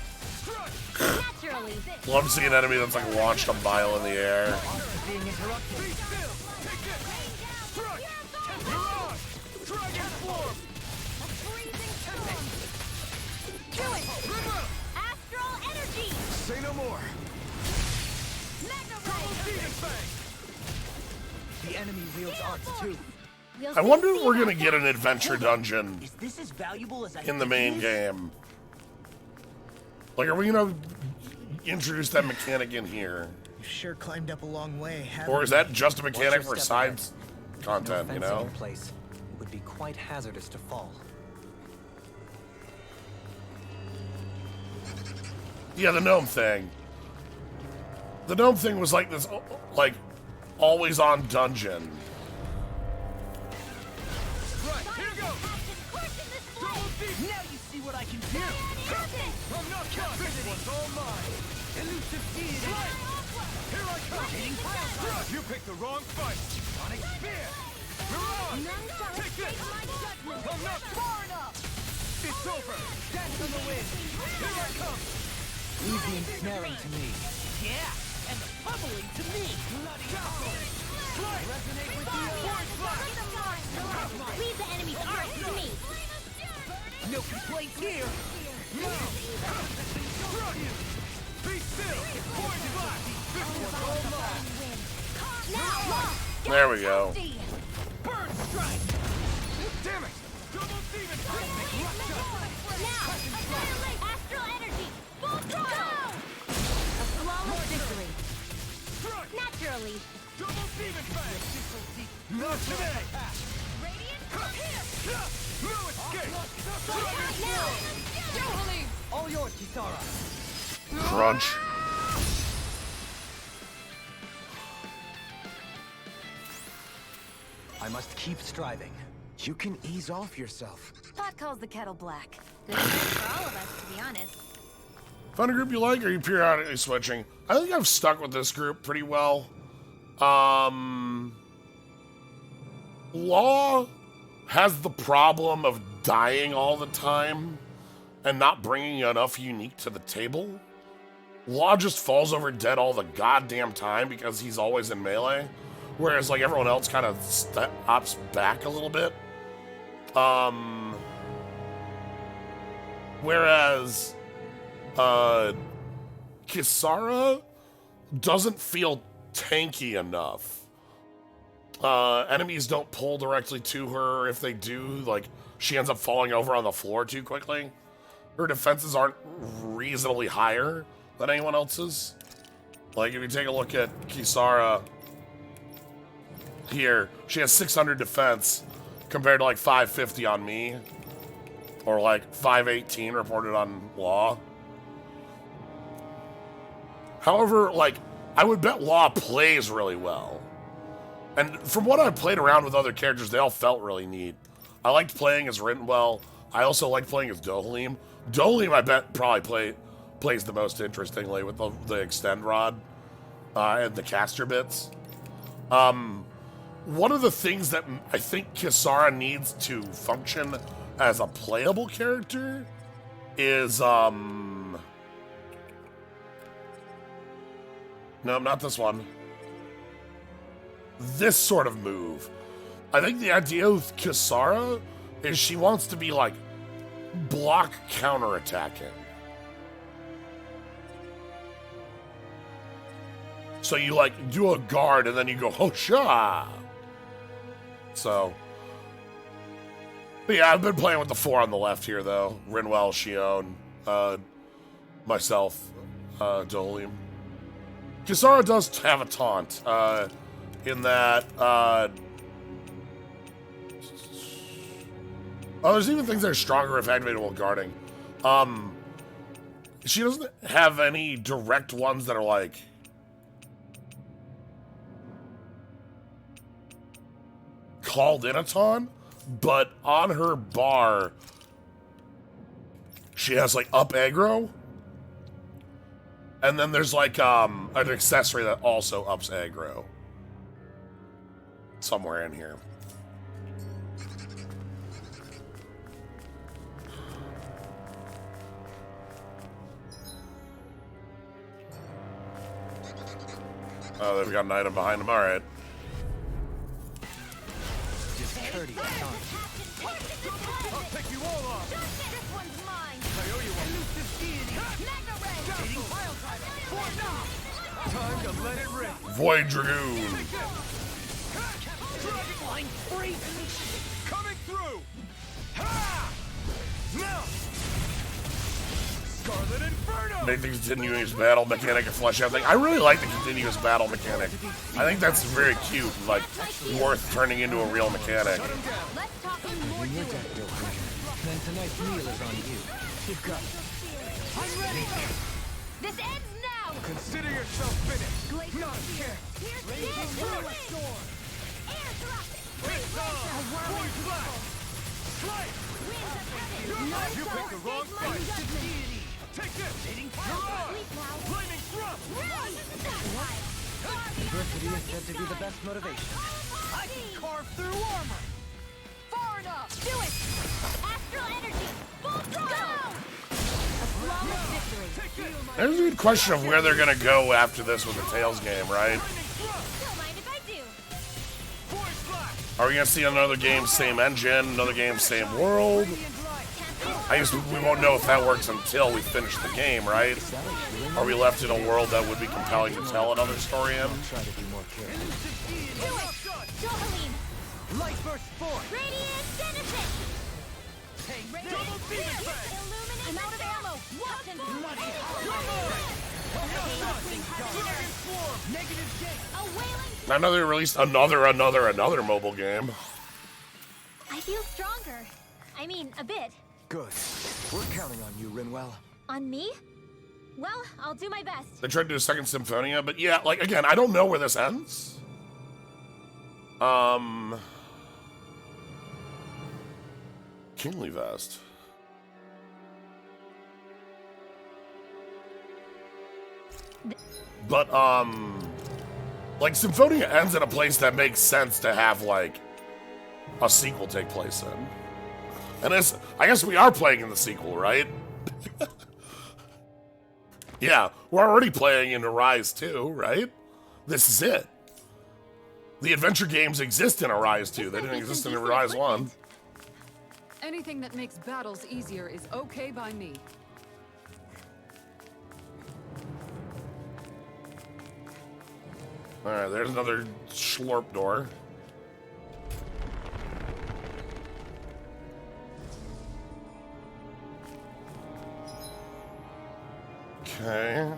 Naturally. Love seeing an enemy that's like launched a vial in the air. Being interrupted. A freezing storm. Do it! Astral energy! Say no more. Magna Ray! The enemy wields arts too. We'll I wonder see if we're gonna how get an adventure dungeon Is this as valuable as I in the think main it is? game. Like, are we gonna introduce that mechanic in here? You've sure climbed up a long way, haven't Or is that just a mechanic for step side ahead. content, No you fencing know? in place. It would be quite hazardous to fall. Yeah, the gnome thing. The gnome thing was like this, like, always on dungeon. Right, here goes! Now you see what I can do! I'm not caught! This one's all mine! Elusive deity! Here I come! You picked the wrong fight! Sonic Spear! Mirage! None shall Take escape this! my judgment. I'm not far enough! It's over! Dance on the wind! Here I come! Leave the ensnaring to me. Yeah! And the pummeling to me! Bloody hell! Resonate with Leave the enemy's art to me. No complaints here! Be still! Point black! This one's all mine! Now, There we go. Bird strike! Damn it! Double demon now, astral energy, full throttle. A flawless victory. strike! Naturally. Double demon fang! Not today! No escape! Now. All yours, Kisara. Crunch. I must keep striving. You can ease off yourself. Pot calls the kettle black. Good news for all of us, to be honest. Find a group you like, or are you periodically switching? I think I've stuck with this group pretty well. Law has the problem of dying all the time and not bringing enough unique to the table. Law just falls over dead all the goddamn time because he's always in melee, whereas like everyone else kind of steps back a little bit. Whereas Kisara doesn't feel tanky enough. Enemies don't pull directly to her. If they do, like, she ends up falling over on the floor too quickly. Her defenses aren't reasonably higher than anyone else's. Like, if you take a look at Kisara here, she has 600 defense compared to like 550 on me, or like 518 reported on Law. However, like, I would bet Law plays really well. And from what I've played around with other characters, they all felt really neat. I liked playing as Rinwell. I also liked playing as Dohalim. Dohalim, I bet, probably plays the most interestingly with the extend rod and the caster bits. One of the things that I think Kisara needs to function as a playable character is, no, not this one. This sort of move. I think the idea with Kisara is she wants to be like block counterattacking. So you like do a guard and then you go Hosha. So, but yeah, I've been playing with the 4 on the left here though. Rinwell, Shion, myself, Dolim. Kisara does have a taunt, in that, oh, there's even things that are stronger if activated while guarding. She doesn't have any direct ones that are like, called in a taunt, but on her bar, she has like up aggro. And then there's like an accessory that also ups aggro. Somewhere in here. Oh, they've got an item behind them. All right. Discourteous taunt. I'll take you all off. This one's mine. I owe you one. Elusive deity. Mega Ray. Time to let it rip. Void Dragoon. Dragonline freezing. Coming through. Ha! Now. Scarlet Inferno. Make the continuous battle mechanic a flesh out thing. I really like the continuous battle mechanic. I think that's very cute, like worth turning into a real mechanic. Let's talk more When you're to dead, it. Doppelganger, then tonight's meal is on you. You've got it. I'm ready. This ends now. Consider yourself finished. Glacier Not Spear. here. Here's the Raging end. through a storm. Air thrust. It's on. Point flash. Strike. Winds of heaven. You picked the wrong fight. Take this. You're on. Sleep now. Flaming thrust. Run. Adversity is said to be the best motivation. I can carve through armor. Far enough. Do it. Astral energy. Full throttle. A flawless victory. Take this. There's a good question of where they're gonna go after this with the Tails game, right? Don't mind if I do. Voice flash. Are we gonna see another game, same engine, another game, same world? I guess we won't know if that works until we finish the game, right? Are we left in a world that would be compelling to tell another story in? Try to be more careful. Do it. Johaline. Light burst forth. Radiant Genesis. Double demon bang. Illuminate. I'm out of ammo. Walk and Dragon swarm. Negative gate. I know they released another mobile game. I feel stronger. I mean, a bit. Good. We're counting on you, Rinwell. On me? Well, I'll do my best. They tried to do a second Symphonia, but yeah, like again, I don't know where this ends. Kingly Vest. But like Symphonia ends in a place that makes sense to have like a sequel take place in. And it's, I guess we are playing in the sequel, right? Yeah, we're already playing into Rise 2, right? This is it. The adventure games exist in Rise 2. They didn't exist in Rise 1. Anything that makes battles easier is okay by me. Alright, there's another Schlorp door. Okay.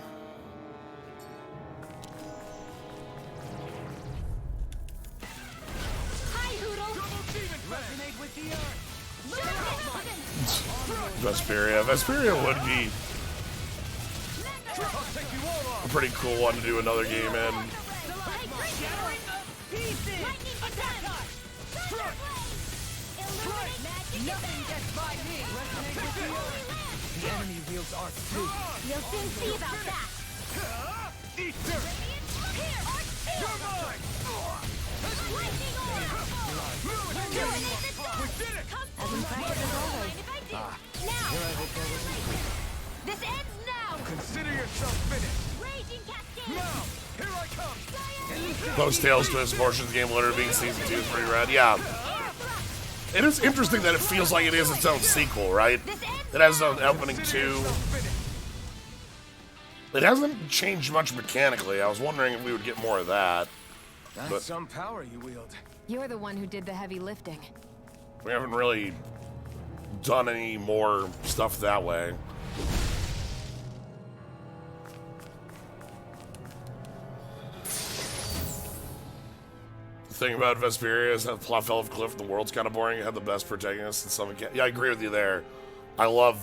Hi, Hoodle. Resonate with the earth. Vesperia. Vesperia would be I'll take you all off. a pretty cool one to do another game in. Lightning attack. Illuminate magic. Nothing gets by me. The enemy wields art too. You'll soon see about that. Eat dirt. Here, You're mine. lightning aura. Illuminate the dark. We did it. As impressive as always. Mind if I do? Now. This ends now. Consider yourself finished. Raging cascade. Now, here I come. Those Tales to His Portions game literally being Season 2 is pretty rad. Yeah. It is interesting that it feels like it is its own sequel, right? It has its own opening too. It hasn't changed much mechanically. I was wondering if we would get more of that. That's some power you wield. You're the one who did the heavy lifting. We haven't really done any more stuff that way. The thing about Vesperia is that the plot fell off a cliff and the world's kind of boring. It had the best protagonists and some. Yeah, I agree with you there. I love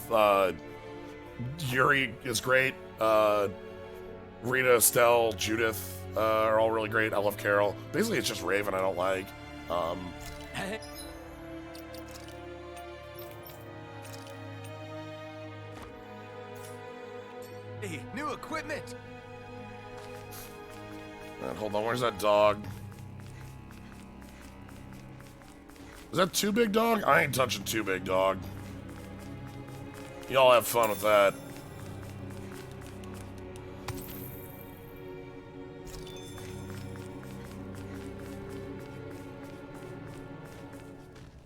Yuri is great. Rita, Estelle, Judith are all really great. I love Carol. Basically, it's just Raven I don't like. Hey, new equipment. Hold on, where's that dog? Is that Too Big Dog? I ain't touching Too Big Dog. Y'all have fun with that.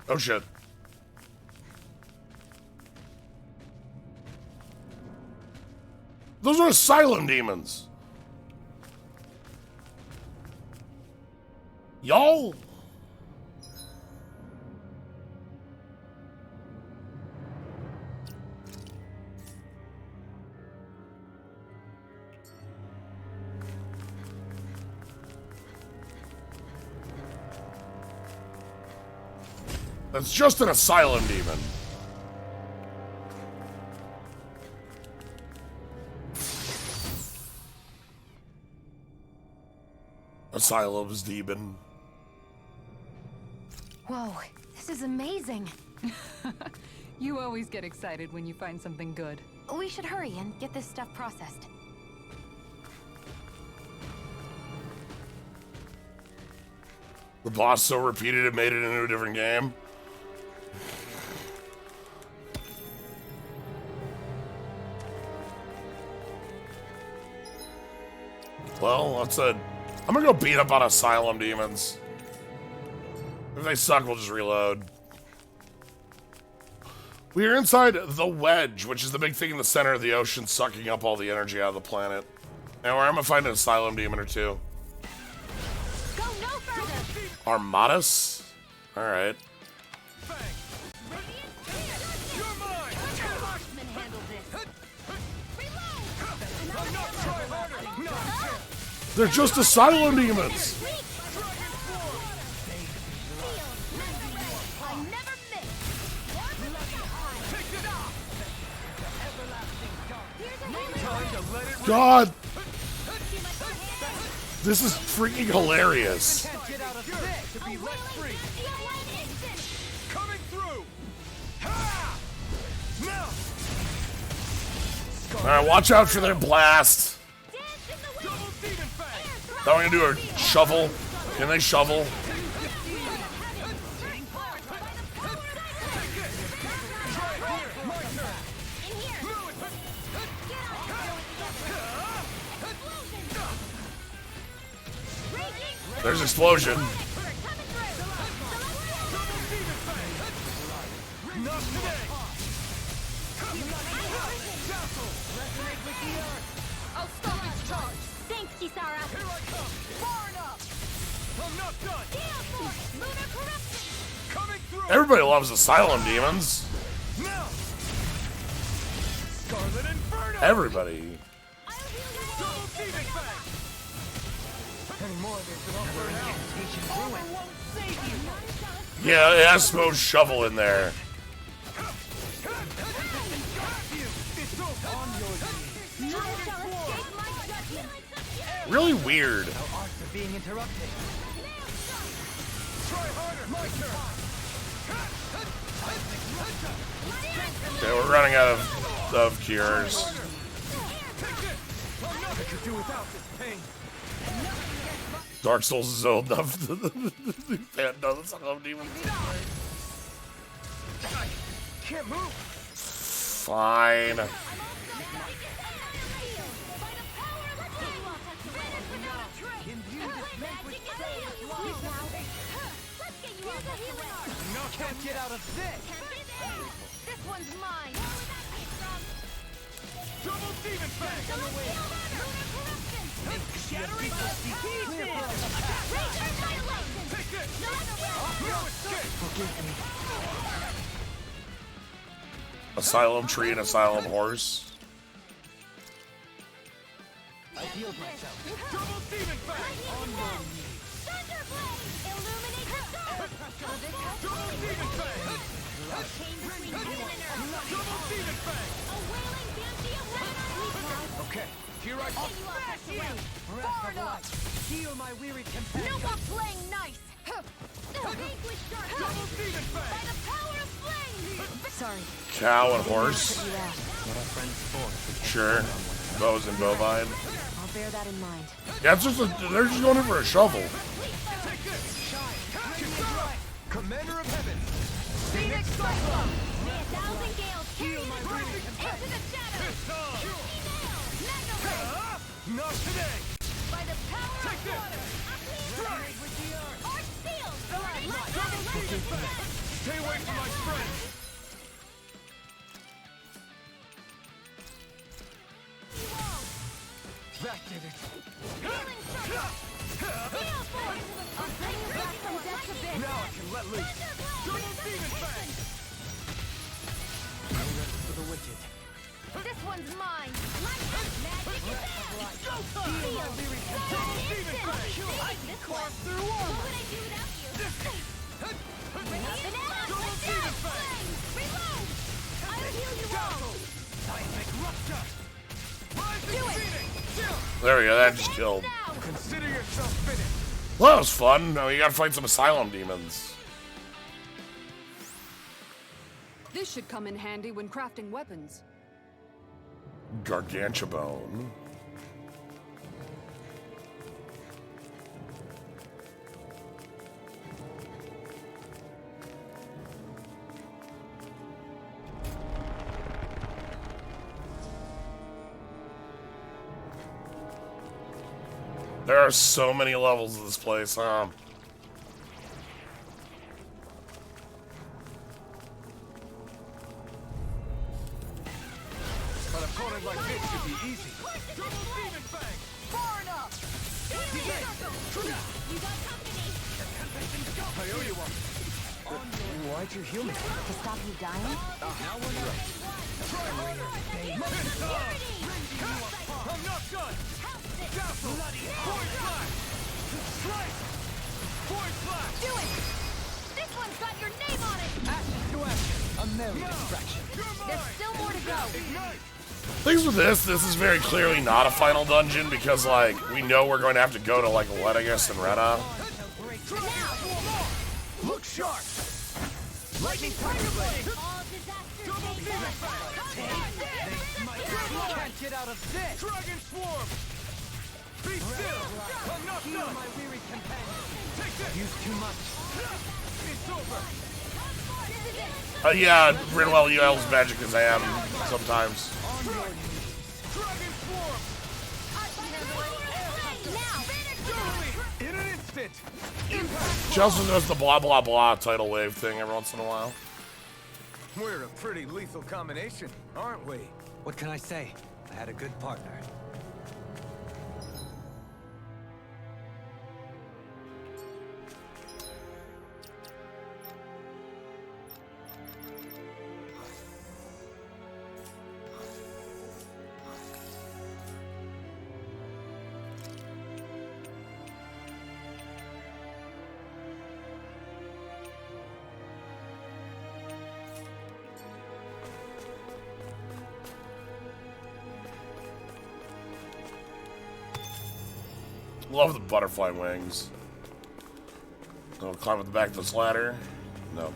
Oh shit. Those are asylum demons. Y'all. That's just an asylum demon. Asylum's demon. Whoa, this is amazing. You always get excited when you find something good. We should hurry and get this stuff processed. The boss so repeated it made it into a different game. Well, that's it. I'm gonna go beat up on asylum demons. If they suck, we'll just reload. We are inside the wedge, which is the big thing in the center of the ocean, sucking up all the energy out of the planet. And I'm gonna find an asylum demon or two. Go no further. Armadas? Alright. They're just asylum demons! God! This is freaking hilarious. Alright, watch out for their blast. Now we're gonna do a shovel. Can they shovel? There's explosion. Thanks, Kisara. Here I come. Far enough. I'm not done. Lunar corruption. Coming through. Everybody loves asylum demons. Now. Scarlet Inferno. Everybody. Double demon fang. Any more of this won't burn out. Armor won't save you. Yeah, it has Smo's shovel in there. Really weird. Being interrupted. Try harder. My turn. Okay, we're running out of cures. I could do without this pain. Dark Souls is old enough to no, that's not demons. Can't move. Fine. Can't get out of this! This one's mine. Double Demon Fang! Lunar corruption. Shattering the pieces! Razor annihilation. Take this! No escape! Asylum tree and asylum horse. I healed myself. Double Demon Fang! Thunderblade. Illuminate the soul. Double Demon Fang! Chain between heaven and earth. Double Demon Fang! A wailing banshee of Lenegis. Okay, here I I'll come. smash you. Breath of life. Heal my weary companion. No more playing nice. Vanquish your Double Demon by Fang! the power of flame. Sorry. Cow and horse. What our friends for. Sure. Bows and bovine. I'll bear that in mind. Yeah, it's just they're just going in for a shovel. Take this! Commander of Heaven! Phoenix Cyclone. May 1,000 gales carry the burden into the shadows. Mega ray. Not today! By the power Take of this. water. Strike! Arch field. Double Demon Fang! Stay away from my friends! That did it! Healing circle. Heal force. I'll bring you back from death's abyss. Now I can let loose! Double Demon Fang! No rest for the wicked. This one's mine. Magic is out. Go for it. Double Demon Fang! I can cross through armor. What would I do without you? Bring up an ass. Double Demon Fang! Reload. I'll heal you all. Seismic Rupture! Rising Phoenix! There we go. That just killed. Now. Consider yourself finished! Well, that was fun. Now we gotta fight some asylum demons. This should come in handy when crafting weapons. Gargantuan. There are so many levels of this place, huh? An opponent like this should be easy. Double Demon Fang! Far enough. You got company. I owe you one. Why'd you heal me? To stop you dying? Now we're not. I'm not done! Dazzle! Void Flash! Strike! Void Flash! Do it. This one's got your name on it. Ashes to ashes. A merry Now! distraction. You're mine! There's still more to go. Ignite! Things with this is very clearly not a final dungeon because, like, we know we're going to have to go to, like, Lenegis and Rena. Look sharp! Lightning Tiger Blade! All disasters Double take Demon back. Fang! Can't get out of this. Dragon Swarm! Be still! I'm not Heal done! my weary companion. Take this! Used too much. It's over! Yeah, Rinwell UL's magic as I am sometimes. Dragon Swarm! In an instant! Impact! She also does the blah blah blah tidal wave thing every once in a while. We're a pretty lethal combination, aren't we? What can I say? I had a good partner. Love the butterfly wings. I'll climb at the back of this ladder. No.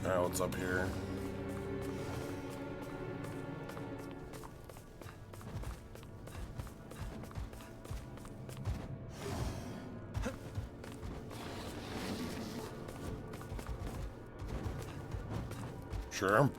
Alright, what's up here? Sure.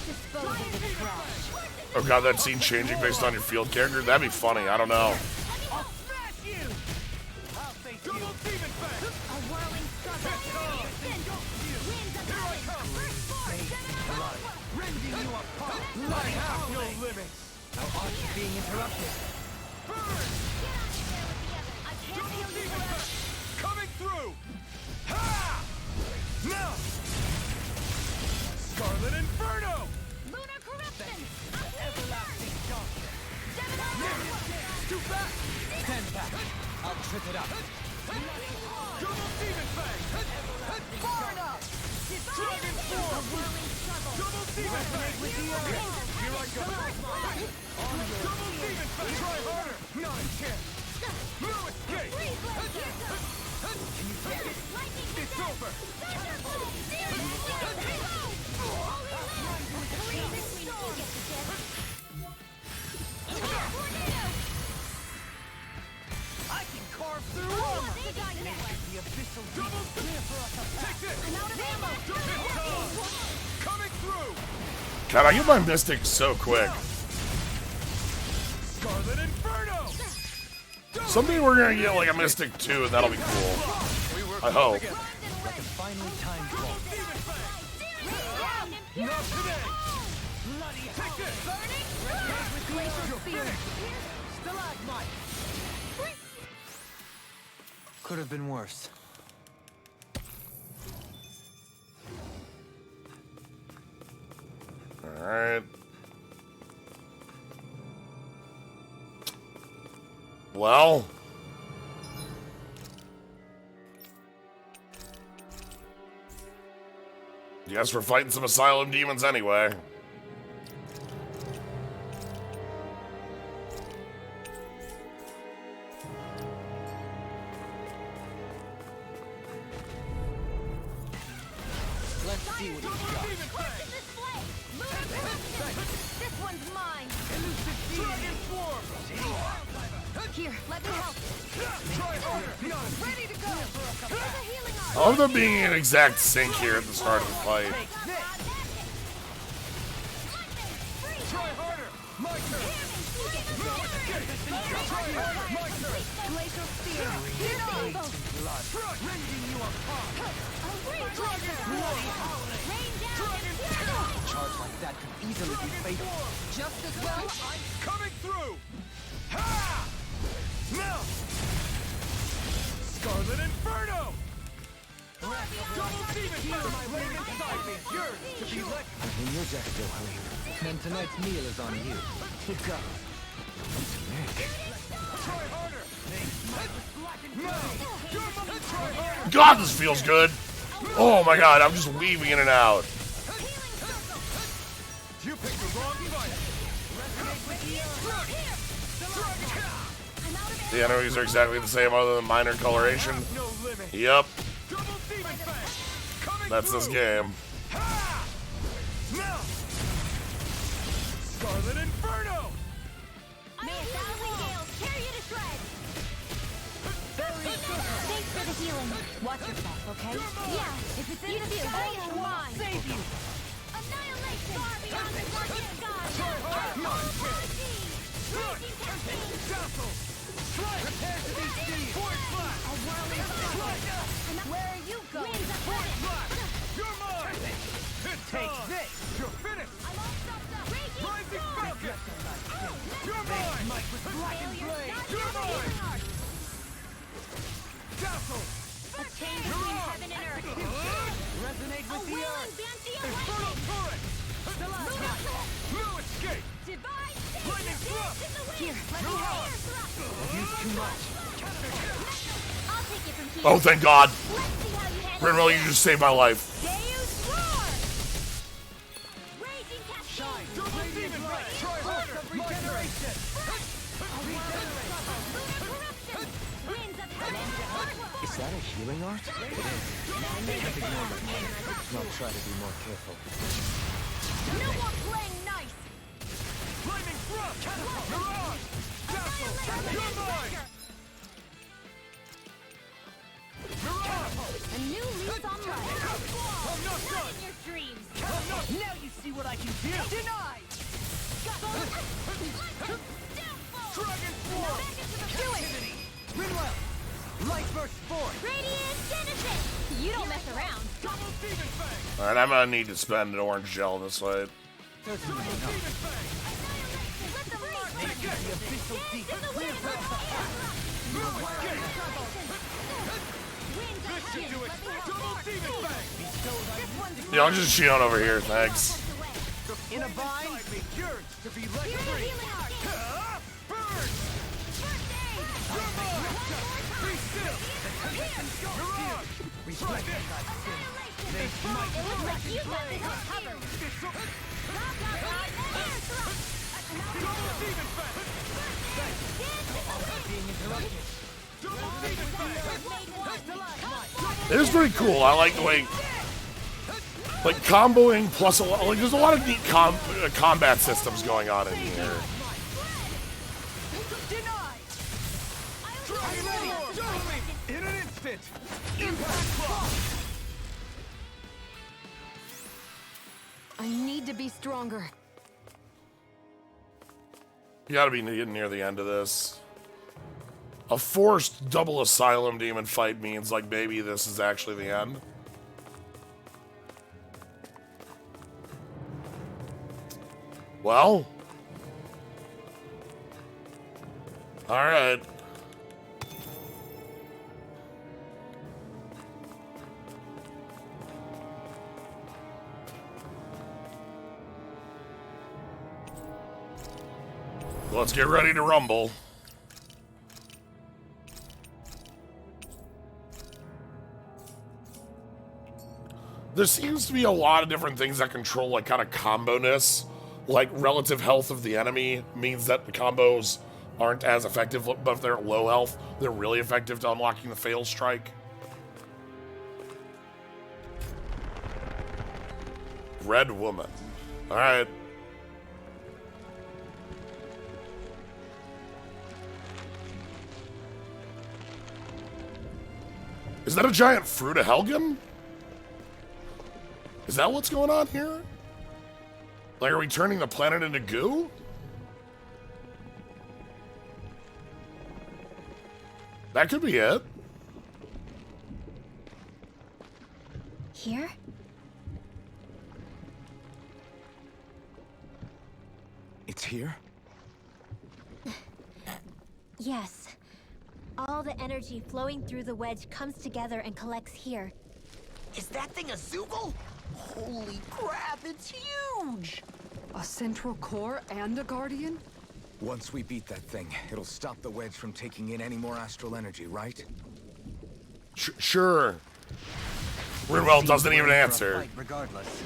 dispose of this trash. Oh god, that scene changing based on your field character? That'd be funny, I don't know. I'll smash you! I'll face you. Double demon fang! A whirling struggle. Winds of heaven. First force. Rending you apart! I have no limits! Our arts are being interrupted. Burn! I can't heal you. Coming through! Ha! Now! Scarlet Inferno! Lunar corruption. Everlasting Johnson! Too fast! Stand back. I'll trip it up. Double demon fang! Burn up! Dragon form! Double demon fang! Here I go! Double demon fang! Try harder! Not a chance! No escape! Can you take it? It's over! I can carve through armor! The abyssal double clear for us to take this! I'm out of ammo. It's coming through! God, I get my mystic so quick. Scarlet Inferno! Someday we're gonna get like a mystic too, and that'll be cool. I hope. Like a finely timed ball. Not today! Bloody take this! Glacial spear. Stalagmite! Could have been worse. Alright. Well. Guess we're fighting some asylum demons anyway. Let's see what he's got. This one's mine. Dragon Swarm! Here, let me help. Try harder! Ready to go. Here's a healing arm. I love them being in exact sync here at the start of the fight. Try harder! My turn! No escape! Try harder! My turn! Glacial spear. Blood! Rending you apart! Dragon Swarm! Rain down. Charge like that could easily be fatal. Just as well. Coming through! Ha! Now! Scarlet Inferno! Double demon fang! Lay inside me! Yours to be let I'm in your deck, Johanny. And tonight's meal is on you. Pick up. try harder! No! Try harder! God, this feels good. Oh my god, I'm just weaving in and out. You picked the wrong fight! The enemies are exactly the same other than minor coloration. No limit! Yep, Double demon fang! Coming that's this through! game. Ha! Now! Scarlet Inferno! May 1,000 gales tear you to shreds. Thanks for the healing. Watch yourself, okay? Yeah, if it's in the sky, it's mine. Save you! Annihilation! Far beyond the darkest sky! Dazzle! Strike! Prepare to be seized! Forward flash! A whirling strike! Where are you going? Winds of Forward heaven! flash! You're mine! Take this! You're finished! I'm all stuffed up. Raging Rising storm! Falcon! You're mine! Failure, not You're your mine! healing art. Dazzle! A chain between heaven and earth. Resonate A with the whirling earth! banshee of Infernal lightning. turret! No escape! Divine Lightning thrust! Here, let me help. Too much. I'll take it from here. Oh, thank God. Let's see how you handle Brinwell, you just saved my life. Deus roar! Raging cascade! Double demon blade! Try harder! Regeneration! Winds of heaven! Is that a healing art? It is. Can't ignore that one. I'll try to be more careful. No more playing nice! Lightning thrust! Mirage! Dazzle! You're mine! Mirage! A new lease on life! I'm not done! In your dreams! I'm not Now you see what I can do. Denied. Dragon Form. Do it! Rinwell. Light burst forth. Radiant Genesis! You don't mess around. Double Demon Fang. Alright, I'm gonna need to spend an orange gel this way. Double Demon Fang. Let them mark The abyssal deep. Clear path of This should do it. Double Demon Fang. Yeah, I'll just shield over here, thanks. In a bind. Me yearns to be let free. Burn. Be still. Mirage. Try this. It looks like you got this all covered. Double Demon Fang. Double Demon Fang. It is pretty cool. I like the way, like, comboing plus a lot. Like, there's a lot of neat combat systems going on in here. In an instant. Impact block. I need to be stronger. You gotta be getting near the end of this. A forced double asylum demon fight means, like, maybe this is actually the end. Well. Alright. Let's get ready to rumble. There seems to be a lot of different things that control, like, kind of combo-ness. Like, relative health of the enemy means that the combos aren't as effective, but if they're at low health, they're really effective to unlocking the fail strike. Red woman. Alright. Is that a giant fruit of Helgen? Is that what's going on here? Like, are we turning the planet into goo? That could be it. Here? It's here? Yes. All the energy flowing through the wedge comes together and collects here. Is that thing a Zoogle? Holy crap, it's huge! A central core and a guardian? Once we beat that thing, it'll stop the wedge from taking in any more astral energy, right? Sure. Rinwell doesn't even answer. Regardless.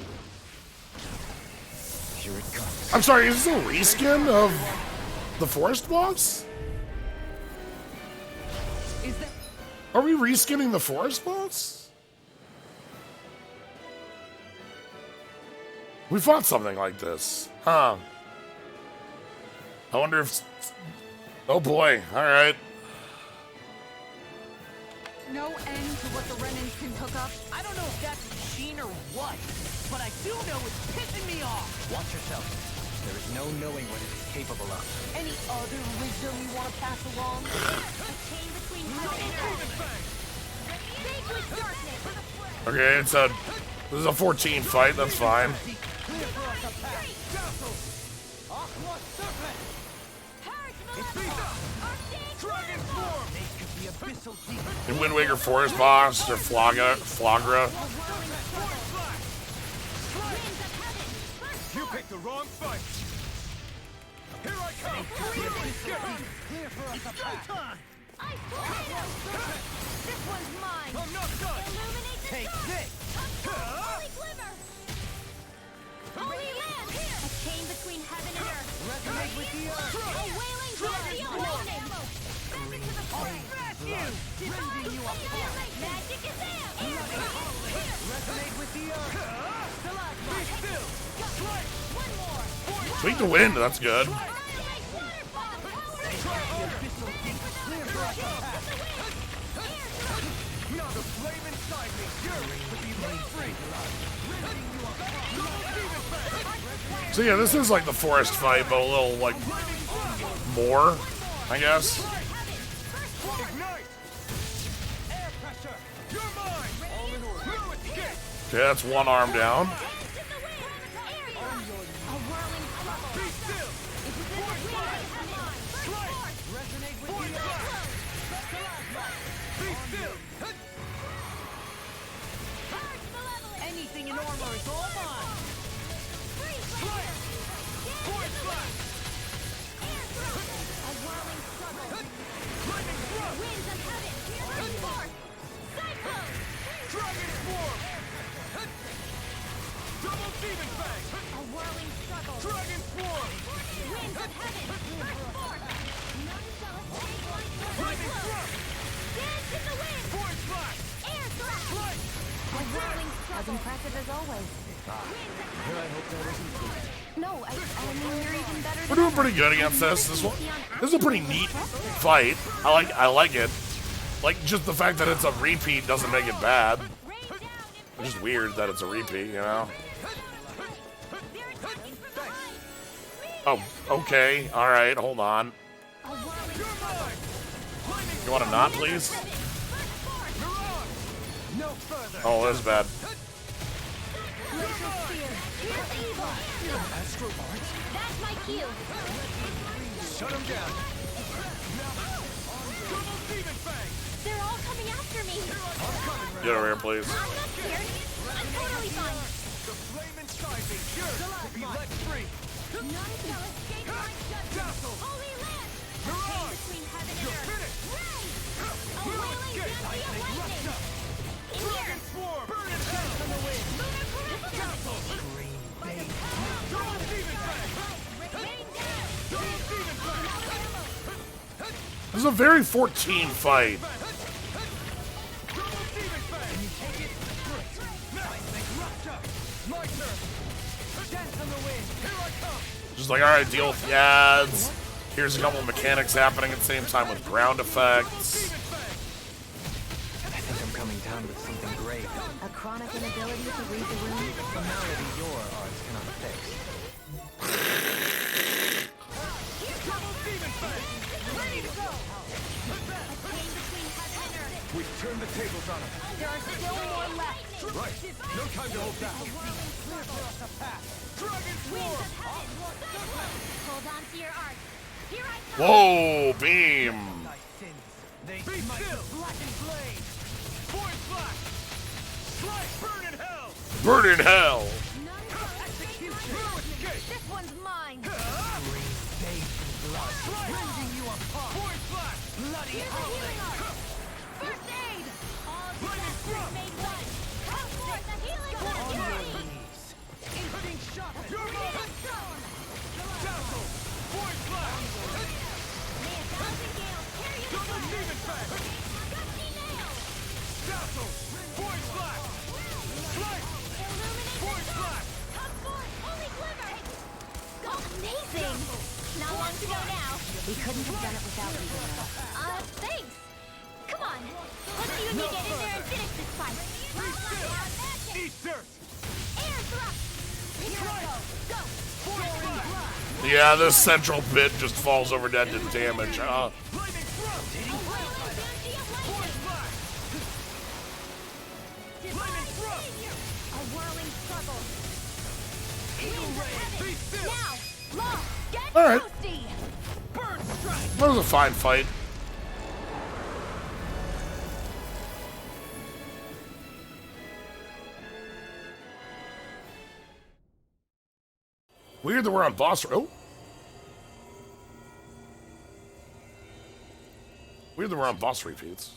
Here it comes. I'm sorry, is this a reskin of the forest boss? Is that... Are we reskinning the forest boss? We fought something like this. Huh. I wonder if... Oh boy, alright. No end to what the Renans can cook up? I don't know if that's a machine or what, but I do know it's pissing me off! Watch yourself. There is no knowing what it is capable of. Any other wisdom you want to pass along? A chain between heaven and earth. Fade with darkness. Okay, it's a... This is a 14 fight, that's fine. Clear for us a path. Dazzle. Aqua Serpent. Dragon Form. The abyssal deep. In Wind Waker Forest Boss or Flagra. You picked the wrong fight. Here I come. Clear for us a path. This one's mine. I'm not done. Illuminate the Take dark. this! Holy glimmer. Holy land. A chain between heaven and earth. Resonate with the earth. A wailing dragon lightning. Back into the fray. Rending you apart. Magic is in. Resonate with the earth. Be still. Strike. One more. Tweak the wind, that's good. Now the flame inside me yearns to be let free. So yeah, this is like the forest fight, but a little like more, I guess. Ignite! Air pressure! You're mine! All in order. No escape! Okay, that's one arm down. Be still! Be still! Anything in armor is all mine. Void flash! Lightning thrust! Dragon swarm! Double demon fang! Dragon swarm! Lightning thrust! Void flash! Slice! As impressive as always. No, I mean you're even better We're than doing pretty good against this. This is a pretty neat fight. I like it. Like just the fact that it's a repeat doesn't make it bad. It's just weird that it's a repeat, you know? Oh, okay. Alright, hold on. You want to not, please? No further! Oh, that's bad. Astro Arts? That's my cue. Shut him down! Double demon fang! They're all coming after me. Get over here, please. I'm not scared. I'm totally fine. The flame inside me yearns to be let free! None shall escape my judgment. Dazzle! Holy land. Mirage! Between heaven and You're earth. finished! Ray. A We'll wailing escape! density of lightning. In here. Dragon swarm! Burn in hell! Lunar curriculum. Double demon fang! Rain down. Double demon fang! This is a very 14 fight. Double demon fang! Can you take it? Great! Now, Rupture! My turn! Dance on the wind! Here I come! Just like, alright, deal with the ads. Here's a couple of mechanics happening at the same time with ground effects. I think I'm coming down with something grave. A chronic inability to read the room. A malady your arts cannot fix. Double demon fang! Ready to go. A chain between heaven and earth. We've turned the tables on him. There are still more left. Right! No time to hold back! Dragon swarm! Hold on to your art. Here I come. Whoa, beam. Be still! Black and blade! Void flash! Slice! Burn in hell! Burn in hell. None shall escape my judgment. This one's mine. Rending you apart! Void flash! Bloody healing art. First aid. All disasters made one. Come forth the healing art. Instinct shot! You're mine! Dazzle! Void flash! May a thousand gales carry you Double to demon fang! Gusty nails. Dazzle! Void flash! Slice! Illuminate Void the flash! Come forth, holy glimmer. Amazing. Not long to go now. We couldn't have done it without you. Thanks. Come on. Let's see if we get in there and finish this fight. Be still! Eat dirt! Air thrust. Here I go. Go. Void flash! Yeah, this central bit just falls over dead to damage. Lightning thrust! Whirling density of Void lightning. flash! Lightning thrust! A whirling struggle. Eagle ray! Be still! Now, law, get All right. toasty. Bird strike! That was a fine fight. Weird that we're on boss. Oh. Weird that we're on boss repeats.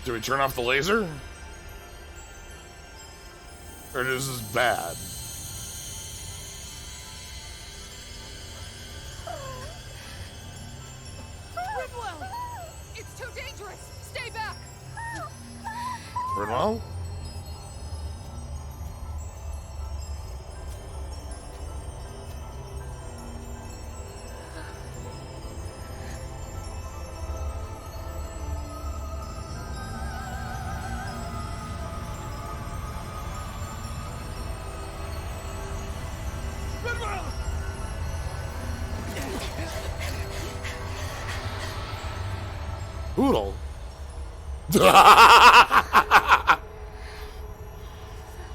Do we turn off the laser? Or is this bad? Ridwell! It's too dangerous! Stay back! Ridwell? Hoodle.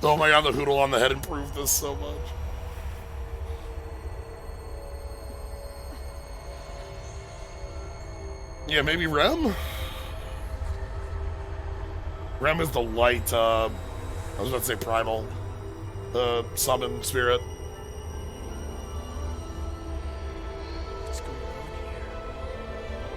Oh my god, the Hoodle on the head improved this so much. Yeah, maybe Rem? Rem is the light, I was about to say primal, summon spirit. What's going on here?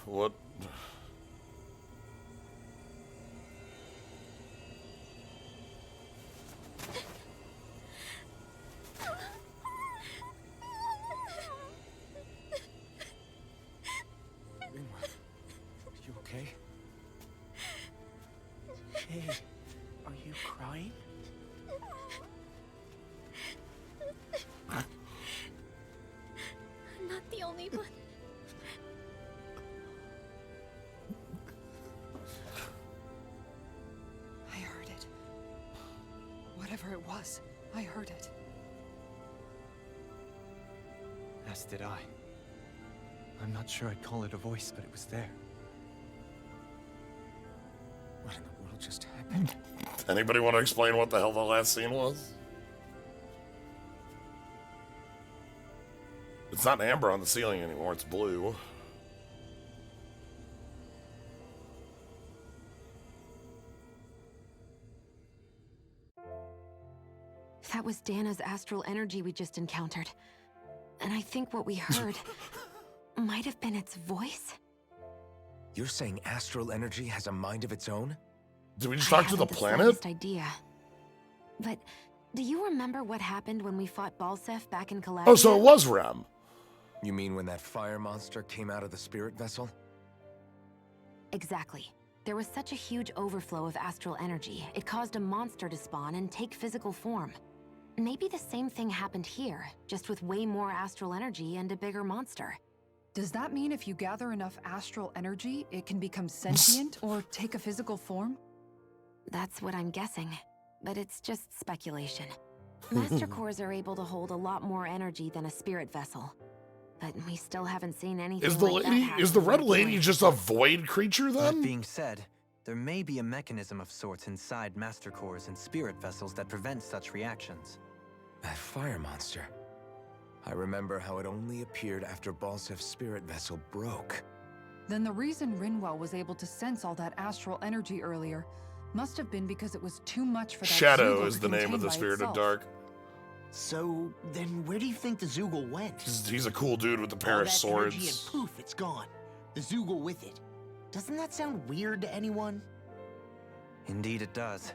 What? You okay? Hey, are you crying? I'm not the only one. I heard it. Whatever it was, I heard it. As did I. I'm not sure I'd call it a voice, but it was there. What in the world just happened? Anybody want to explain what the hell the last scene was? It's not amber on the ceiling anymore, it's blue. That was Dana's astral energy we just encountered. And I think what we heard might have been its voice. You're saying astral energy has a mind of its own? Did we just talk to the planet? Slightest idea. But do you remember what happened when we fought Balsef back in Caladia? Oh, so it was Rem. You mean when that fire monster came out of the spirit vessel? Exactly. There was such a huge overflow of astral energy, it caused a monster to spawn and take physical form. Maybe the same thing happened here, just with way more astral energy and a bigger monster. Does that mean if you gather enough astral energy, it can become sentient or take a physical form? That's what I'm guessing, but it's just speculation. Master cores are able to hold a lot more energy than a spirit vessel, but we still haven't seen anything Is the like that lady, happen is the in red our lady doing. just a void creature That then? being said, there may be a mechanism of sorts inside master cores and spirit vessels that prevent such reactions. That fire monster. I remember how it only appeared after Balsef's spirit vessel broke. Then the reason Rinwell was able to sense all that astral energy earlier must have been because it was too much for that Shadow Zoogle is to the name contain of the by spirit itself. of dark. So, then where do you think the Zoogle went? He's a cool dude with a pair All of that swords. energy and poof, it's gone. The Zoogle with it. Doesn't that sound weird to anyone? Indeed it does.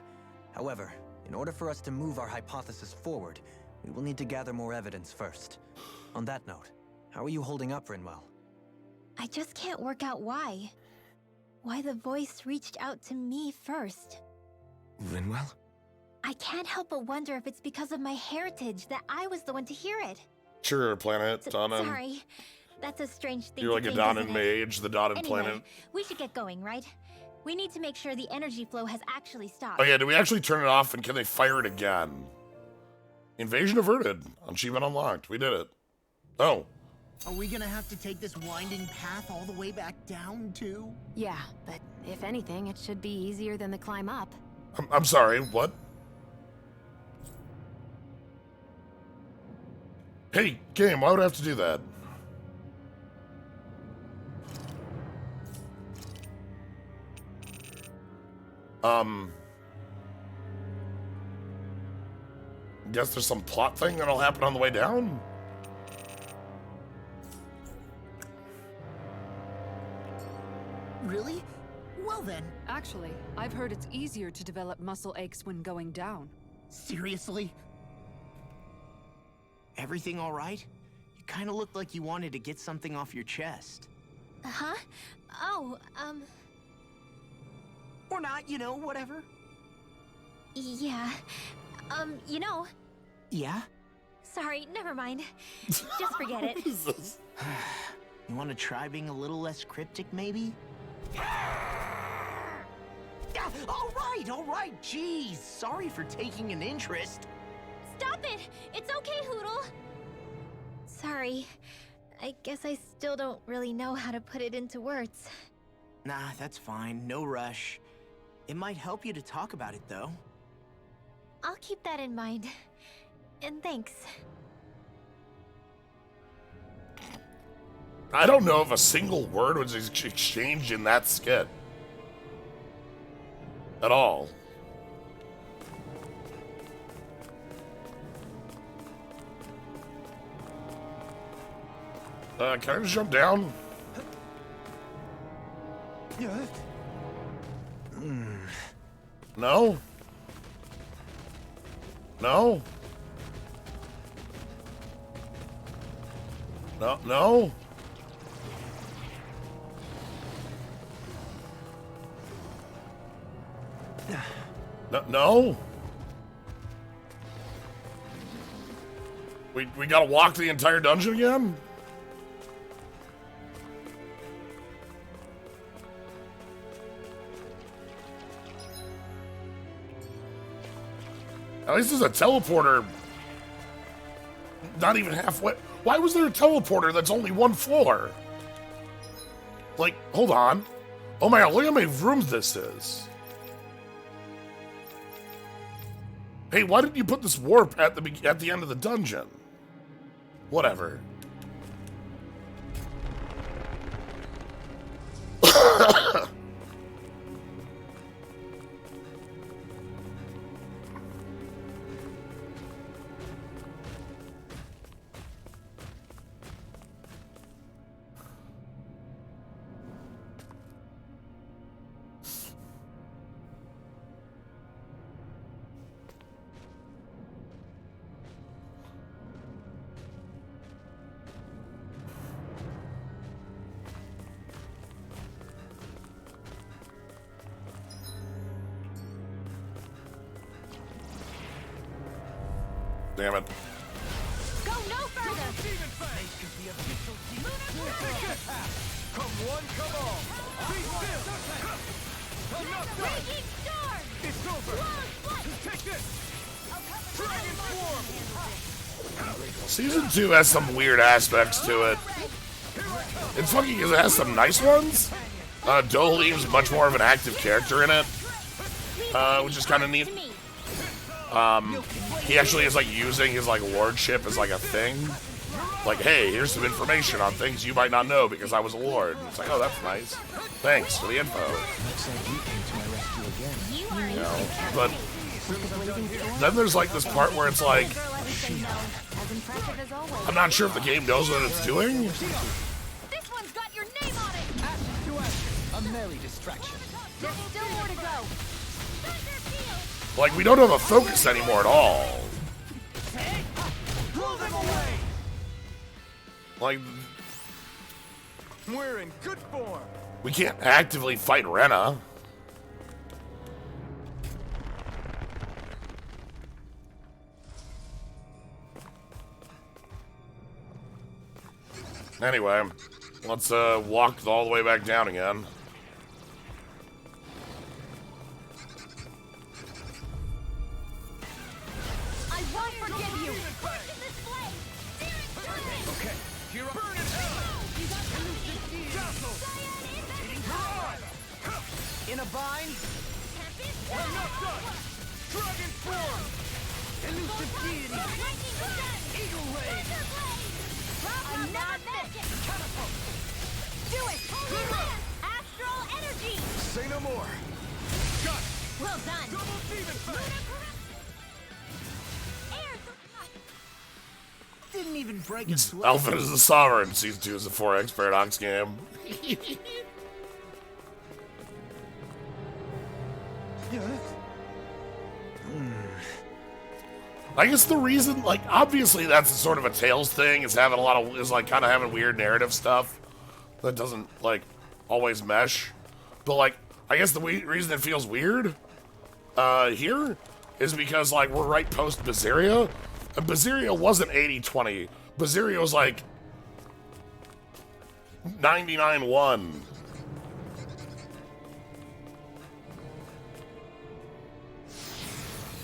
However, in order for us to move our hypothesis forward, we will need to gather more evidence first. On that note, how are you holding up, Rinwell? I just can't work out why. Why the voice reached out to me first. Rinwell? I can't help but wonder if it's because of my heritage that I was the one to hear it. Sure, planet, Donna. Sorry, that's a strange thing You're to like a think, Donnan isn't it? mage, the dotted Anyway, planet. we should get going, right? We need to make sure the energy flow has actually stopped. Oh yeah, do we actually turn it off and can they fire it again? Invasion averted. Achievement unlocked. We did it. Oh. Are we gonna have to take this winding path all the way back down, too? Yeah, but if anything, it should be easier than the climb up. I'm sorry, what? Hey, game, why would I have to do that? Guess there's some plot thing that'll happen on the way down? Really? Well then, Actually, I've heard it's easier to develop muscle aches when going down. seriously? Everything all right? You kind of looked like you wanted to get something off your chest. Huh? Oh, Or not, you know, whatever. yeah. You know, Yeah? sorry, never mind. Just forget it. What is this? You want to try being a little less cryptic, maybe? All right, jeez. Sorry for taking an interest. Stop it! It's okay, Hoodle! Sorry. I guess I still don't really know how to put it into words. Nah, that's fine. No rush. It might help you to talk about it, though. I'll keep that in mind. And thanks. I don't know if a single word was exchanged in that skit. At all. Can I just jump down? No? No? No? No? No? We gotta walk the entire dungeon again? At least there's a teleporter. Not even halfway. Why was there a teleporter that's only one floor? Like, hold on. Oh my god, look how many rooms this is. Hey, why didn't you put this warp at the end of the dungeon? Whatever. Damn it. Go no further! Come one, come all. Be still. Enough done. Raging storm! It's over. Take this. Dragon form. Season 2 has some weird aspects to it. It's funky because it has some nice ones. Doleem's much more of an active character in it, which is kind of neat. He actually is like using his like lordship as like a thing. Like, hey, here's some information on things you might not know because I was a lord. And it's like, oh, that's nice. Thanks for the info. You know, but then there's like this part where it's like, I'm not sure if the game knows what it's doing. This one's got your name on it! A merry distraction. There's still more to go. Like, we don't have a focus anymore at all. Like, we're in good form. We can't actively fight Rena. Anyway, let's walk all the way back down again. I won't forgive you. Okay, here I burn it. In a bind? Enough done. Dragon form. Elusive deity. Eagle ray. I'm not magic. Catapult. Do it. Astral energy. Say no more. Got it. Well done. Double demon fang. Didn't even break a sweat. Alpha is the Sovereign. Season 2 is a 4X Paradox game. I guess the reason, like, obviously that's sort of a Tales thing, is having a lot of, is like kind of having weird narrative stuff that doesn't, like, always mesh. But, like, I guess the reason it feels weird here is because, like, we're right post Bazeria, and Bazeria wasn't 80-20. Bazeria was like, 99-1.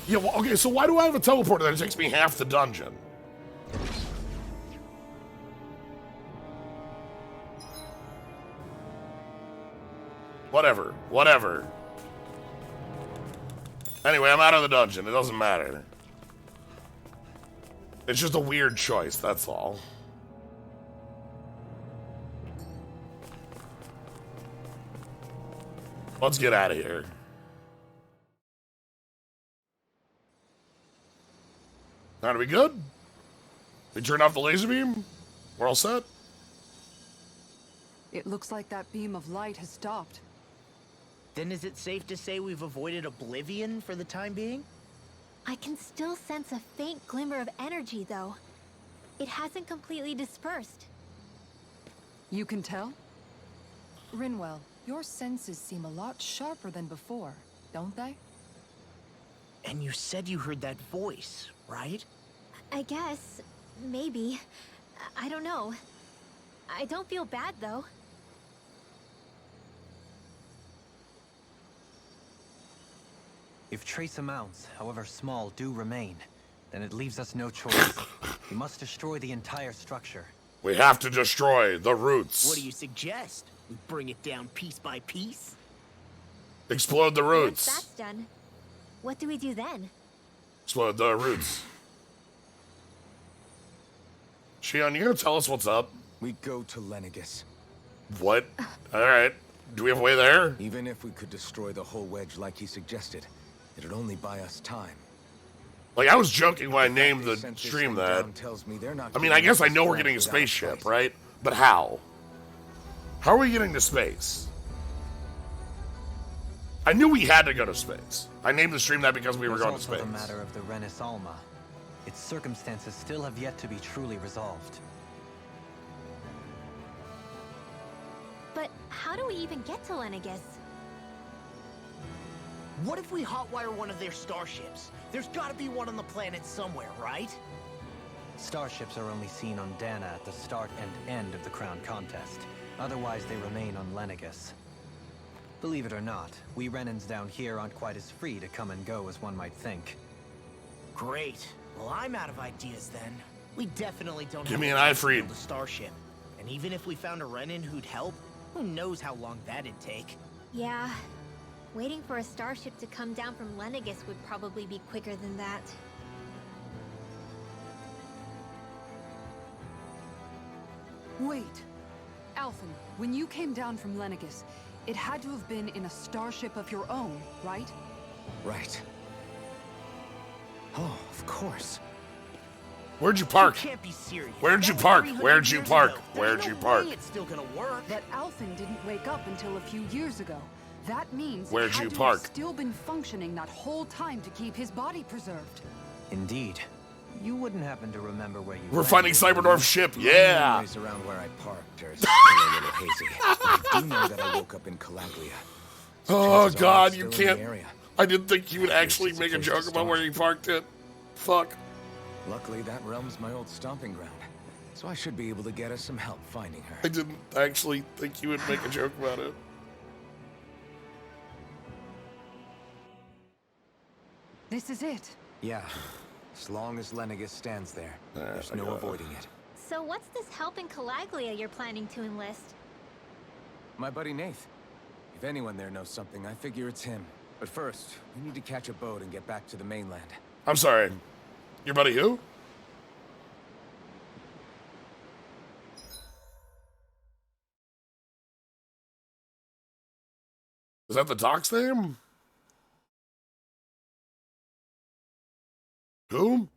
Yeah, well, okay, so why do I have a teleporter that takes me half the dungeon? Whatever, whatever. Anyway, I'm out of the dungeon. It doesn't matter. It's just a weird choice, that's all. Let's get out of here. Are we good? We turned off the laser beam? We're all set? It looks like that beam of light has stopped. Then is it safe to say we've avoided oblivion for the time being? I can still sense a faint glimmer of energy, though. It hasn't completely dispersed. You can tell? Rinwell, your senses seem a lot sharper than before, don't they? And you said you heard that voice, right? I guess. Maybe. I don't know. I don't feel bad, though. If trace amounts, however small, do remain, then it leaves us no choice. We must destroy the entire structure. We have to destroy the roots. What do you suggest? We bring it down piece by piece? Explode the Once roots. that's done, what do we do then? Explode the roots. Shion, you gonna tell us what's up? We go to Lenegis. What? Alright. Do we have a way there? Even if we could destroy the whole wedge like he suggested, it'd only buy us time. Like, I was joking when I named the Since this stream thing that. down tells me they're not I mean, I giving guess us I know we're threat getting a without spaceship, fight. right? But how? How are we getting to space? I knew we had to go to space. I named the stream that because we were There's going to also space. the matter of the Renis Alma. Its circumstances still have yet to be truly resolved. But how do we even get to Lenegis? What if we hotwire one of their starships? There's gotta be one on the planet somewhere, right? Starships are only seen on Dana at the start and end of the Crown Contest. Otherwise, they remain on Lenegis. Believe it or not, we Renans down here aren't quite as free to come and go as one might think. Great. Well, I'm out of ideas then. We definitely don't Give have me the an chance to Ifrit. build a starship. And even if we found a Renan who'd help, who knows how long that'd take. Yeah. Waiting for a starship to come down from Lenegis would probably be quicker than that. Wait. Alphen, when you came down from Lenegis, it had to have been in a starship of your own, right? Right. Oh, of course. Where'd you park? You can't be serious. Where'd you That was park? 300 Where'd you years park? ago. There's Where'd no you park? way it's still gonna work. But Alphen didn't wake up until a few years ago. That means Where'd it had you to park? have still been functioning that whole time to keep his body preserved. Indeed. You wouldn't happen to remember where you We're landed, finding would Cyberdorf's you? ship, yeah! Memories around where I parked are still a little hazy. But I do know that I woke up in Calaglia. So Oh chances are god, it's you still in can't. the area. I didn't think you would At least actually it's a make a place to joke about where start. you parked it. Fuck. Luckily, that realm's my old stomping ground. So I should be able to get us some help finding her. I didn't actually think you would make a joke about it. This is it. Yeah. As long as Lenegis stands there, there's I no got it. avoiding it. So what's this help in Calaglia you're planning to enlist? My buddy Nath. If anyone there knows something, I figure it's him. But first, we need to catch a boat and get back to the mainland. I'm sorry. Your buddy who? Is that the doc's name? Who?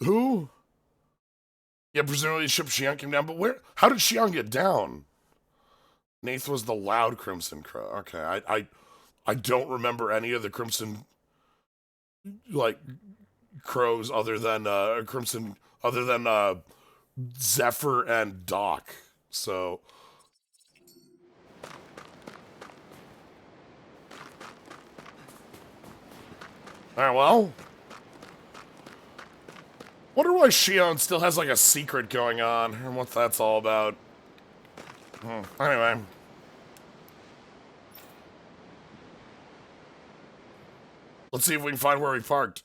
Who? Yeah, presumably the ship Xion came down, but where? How did Xion get down? Nath was the loud Crimson Crow. Okay, I don't remember any of the Crimson, like, crows other than Crimson, other than Zephyr and Doc. So. Alright, well. Wonder why Shion still has like a secret going on and what that's all about. Anyway. Let's see if we can find where we parked.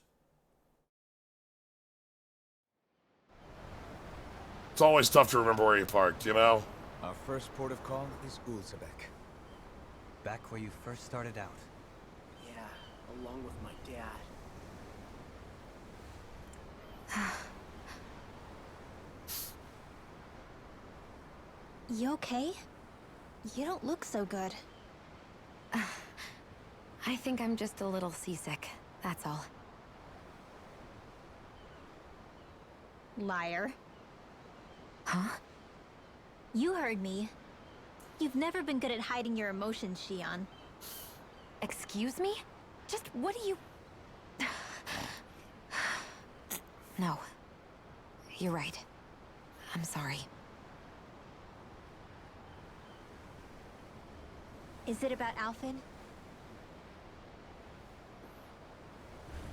It's always tough to remember where you parked, you know? Our first port of call is Ulzebek. Back where you first started out. Yeah, along with my dad. You okay? You don't look so good. I think I'm just a little seasick, that's all. Liar. Huh? You heard me. You've never been good at hiding your emotions, Shion. Excuse me? Just what do you... No. You're right. I'm sorry. Is it about Alphen?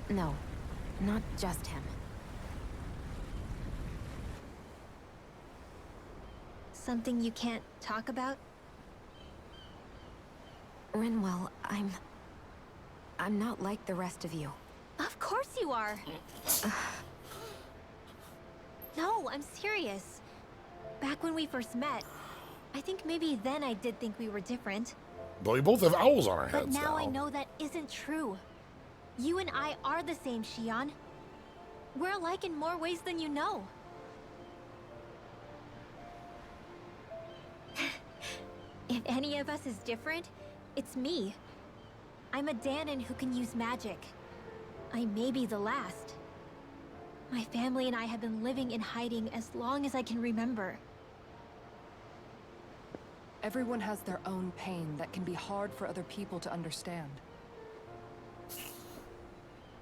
No. Not just him. Something you can't talk about? Rinwell, I'm not like the rest of you. Of course you are! No, I'm serious. Back when we first met, I think maybe then I did think we were different. But we both have owls on our But heads now I know that isn't true. You and I are the same, Shion. We're alike in more ways than you know. If any of us is different, it's me. I'm a Danon who can use magic. I may be the last. My family and I have been living in hiding as long as I can remember. Everyone has their own pain that can be hard for other people to understand.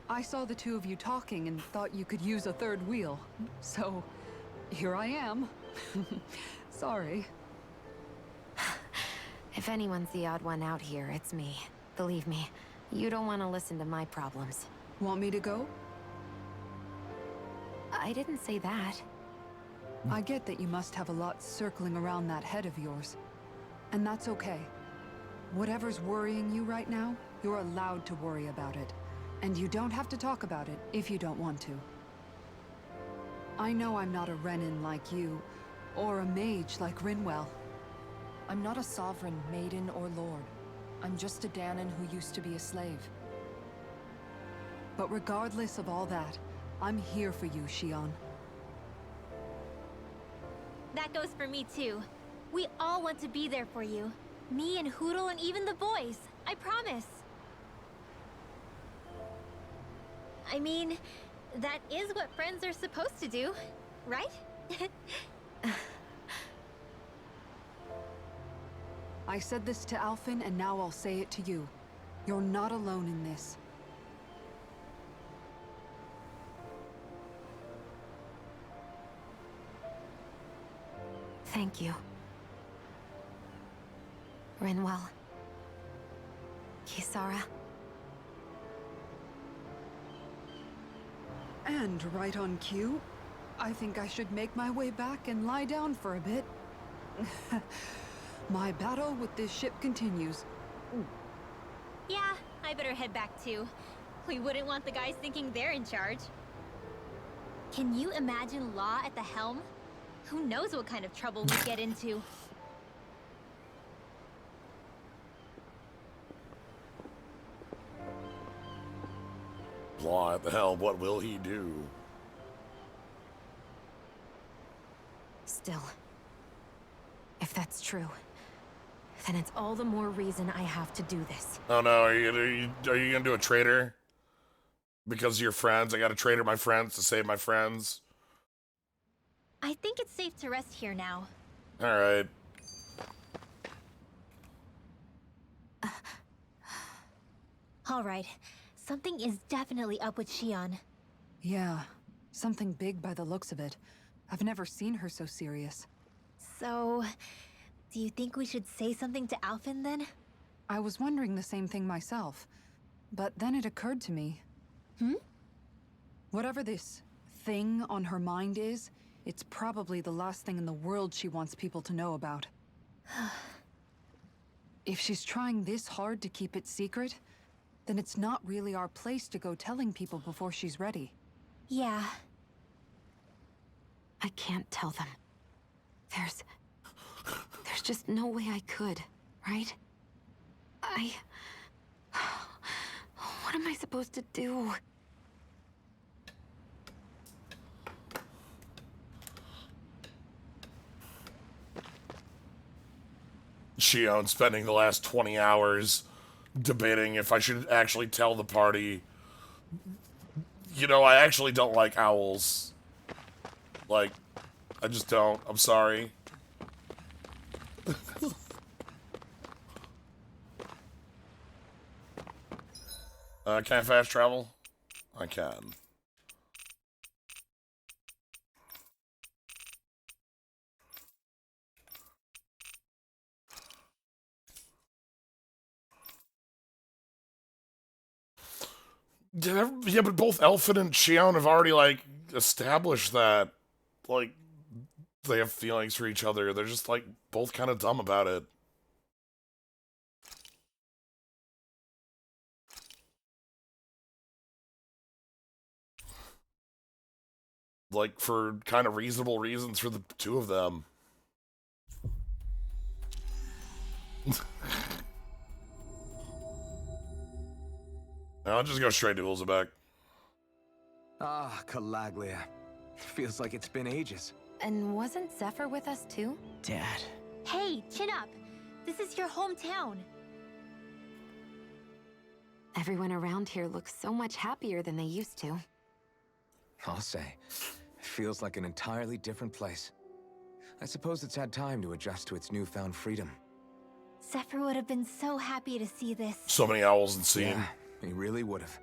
I saw the two of you talking and thought you could use a third wheel. So, here I am. Sorry. If anyone's the odd one out here, it's me. Believe me, you don't want to listen to my problems. Want me to go? I didn't say that. I get that you must have a lot circling around that head of yours. And that's okay. Whatever's worrying you right now, you're allowed to worry about it. And you don't have to talk about it if you don't want to. I know I'm not a Renin like you, or a mage like Rinwell. I'm not a sovereign, maiden, or lord. I'm just a Danon who used to be a slave. But regardless of all that, I'm here for you, Shion. That goes for me too. We all want to be there for you. Me and Hoodle and even the boys. I promise. I mean, that is what friends are supposed to do, right? I said this to Alphen, and now I'll say it to you. You're not alone in this. Thank you. Rinwell. Kisara. And right on cue, I think I should make my way back and lie down for a bit. My battle with this ship continues. Yeah, I better head back too. We wouldn't want the guys thinking they're in charge. Can you imagine Law at the helm? Who knows what kind of trouble we'd get into? Law at the helm, what will he do? Still, if that's true, then it's all the more reason I have to do this. Oh no, are you gonna do a traitor? Because of your friends? I gotta traitor my friends to save my friends. I think it's safe to rest here now. Alright. Alright, something is definitely up with Shion. Yeah, something big by the looks of it. I've never seen her so serious. So, do you think we should say something to Alphen then? I was wondering the same thing myself, but then it occurred to me. Hmm? Whatever this thing on her mind is, it's probably the last thing in the world she wants people to know about. If she's trying this hard to keep it secret, then it's not really our place to go telling people before she's ready. Yeah. I can't tell them. There's just no way I could, right? What am I supposed to do? Shion spending the last 20 hours debating if I should actually tell the party. You know, I actually don't like owls. Like, I just don't. I'm sorry. Can I fast travel? I can. Yeah, but both Elfin and Xion have already, like, established that, like, they have feelings for each other. They're just, like, both kind of dumb about it. Like, for kind of reasonable reasons for the two of them. I'll just go straight to Elizabeth. Ah, Calaglia. Feels like it's been ages. And wasn't Zephyr with us too? Dad. Hey, chin up. This is your hometown. Everyone around here looks so much happier than they used to. I'll say. Feels like an entirely different place. I suppose it's had time to adjust to its newfound freedom. Zephyr would have been so happy to see this. So many owls in scene. Yeah, he really would have.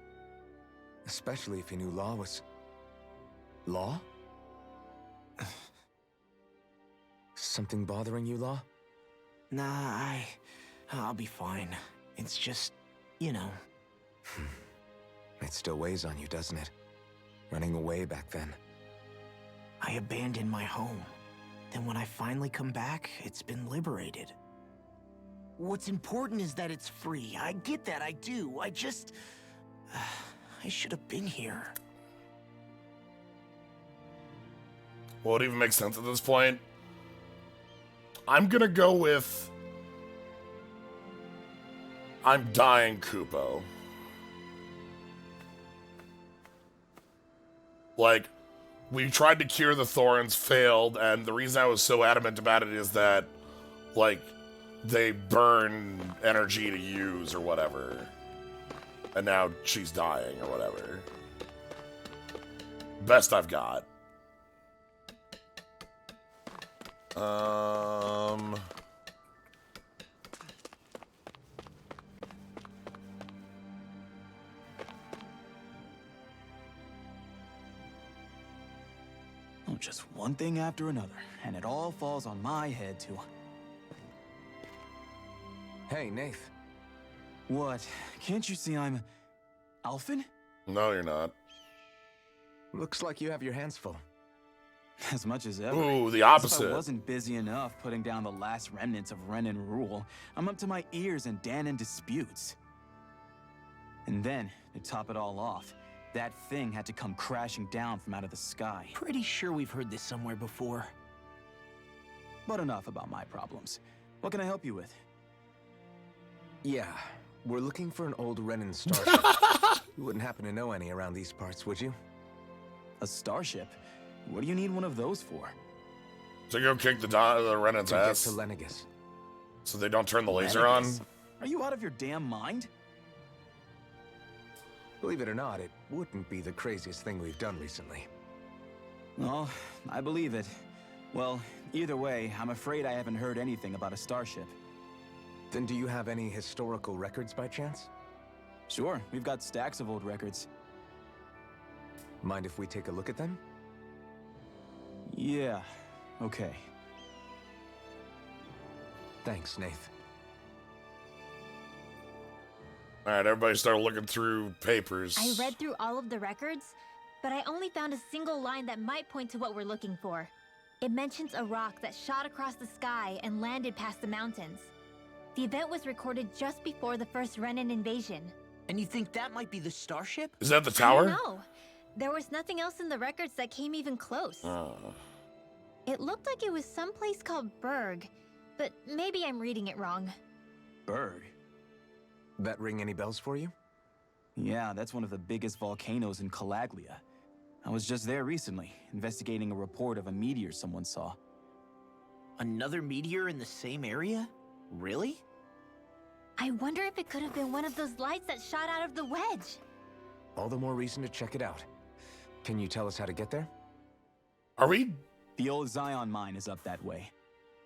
Especially if he knew Law was... Law? Something bothering you, Law? Nah, I'll be fine. It's just, you know. It still weighs on you, doesn't it? Running away back then. I abandoned my home. Then when I finally come back, it's been liberated. What's important is that it's free. I get that, I do. I just... I should have been here. Well, it even makes sense at this point. I'm gonna go with... I'm dying Kupo. Like, we tried to cure the thorns, failed, and the reason I was so adamant about it is that, like, they burn energy to use or whatever. And now she's dying or whatever. Best I've got. Oh, just one thing after another, and it all falls on my head too. Hey, Nath. What? Can't you see I'm... Alphen? No, you're not. Looks like you have your hands full. As much as ever. Ooh, the As if opposite. I wasn't busy enough putting down the last remnants of Renan rule. I'm up to my ears in Danan disputes. And then, to top it all off, that thing had to come crashing down from out of the sky. Pretty sure we've heard this somewhere before. But enough about my problems. What can I help you with? Yeah, we're looking for an old Renan starship. You wouldn't happen to know any around these parts, would you? A starship? What do you need one of those for? To go kick the Renan's To get ass. to Lenegis. So they don't turn the laser on? Lenegis? Are you out of your damn mind? Believe it or not, it wouldn't be the craziest thing we've done recently. Well, I believe it. Well, either way, I'm afraid I haven't heard anything about a starship. Then do you have any historical records by chance? Sure, we've got stacks of old records. Mind if we take a look at them? Yeah, okay. Thanks, Nath. Alright, everybody start looking through papers. I read through all of the records. but I only found a single line that might point to what we're looking for. It mentions a rock that shot across the sky and landed past the mountains. The event was recorded just before the first Renin invasion. And you think that might be the starship? Is that the I tower? don't know. There was nothing else in the records that came even close. It looked like it was someplace called Berg, but maybe I'm reading it wrong. Berg? That ring any bells for you? Yeah, that's one of the biggest volcanoes in Calaglia. I was just there recently, investigating a report of a meteor someone saw. Another meteor in the same area? Really? I wonder if it could have been one of those lights that shot out of the wedge. All the more reason to check it out. Can you tell us how to get there? Are we? The old Zion mine is up that way.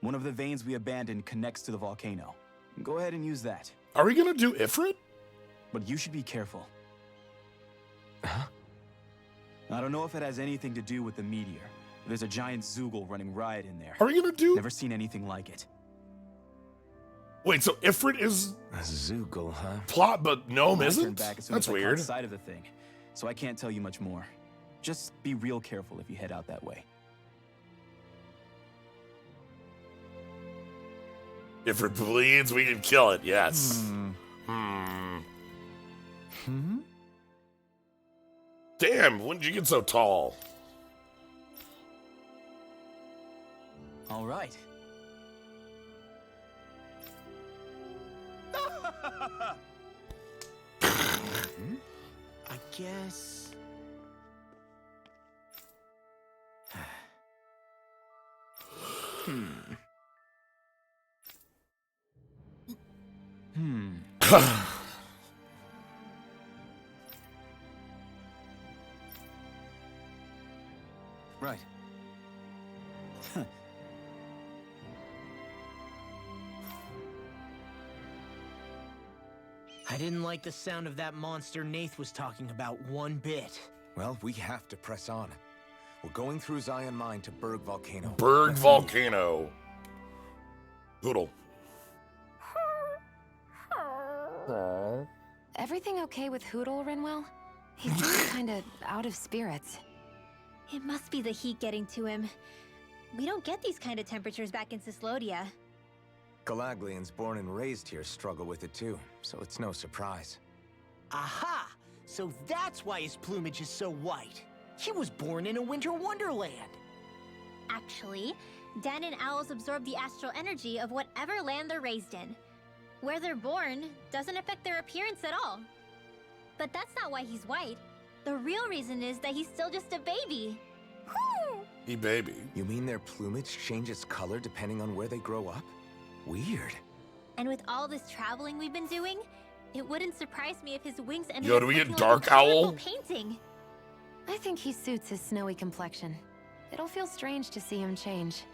One of the veins we abandoned connects to the volcano. Go ahead and use that. Are we gonna do Ifrit? But you should be careful. Huh? I don't know if it has anything to do with the meteor. There's a giant Zoogle running riot in there. Are we gonna do? Never seen anything like it. Wait, so Ifrit is A Zoogle, huh? plot, but Gnome I turned isn't? back as soon That's as I weird. caught sight of the thing, so I can't tell you much more. Just be real careful if you head out that way. Ifrit bleeds, we can kill it. Yes. Damn, when did you get so tall? All right. I guess... Right. I didn't like the sound of that monster Nath was talking about one bit. Well, we have to press on. We're going through Zion Mine to Berg Volcano. Berg Let's Volcano. Hoodle. Everything okay with Hootle, Rinwell? He seems kinda out of spirits. It must be the heat getting to him. We don't get these kind of temperatures back in Cislodia. Galaglians born and raised here struggle with it too, so it's no surprise. Aha! So that's why his plumage is so white. He was born in a winter wonderland. Actually, Dan and owls absorb the astral energy of whatever land they're raised in. Where they're born doesn't affect their appearance at all. But that's not why he's white. The real reason is that he's still just a baby. He baby. You mean their plumage changes color depending on where they grow up? Weird. And with all this traveling we've been doing, it wouldn't surprise me if his wings ended Yo, up do we get looking like Dark a colorful Owl? painting. I think he suits his snowy complexion. It'll feel strange to see him change.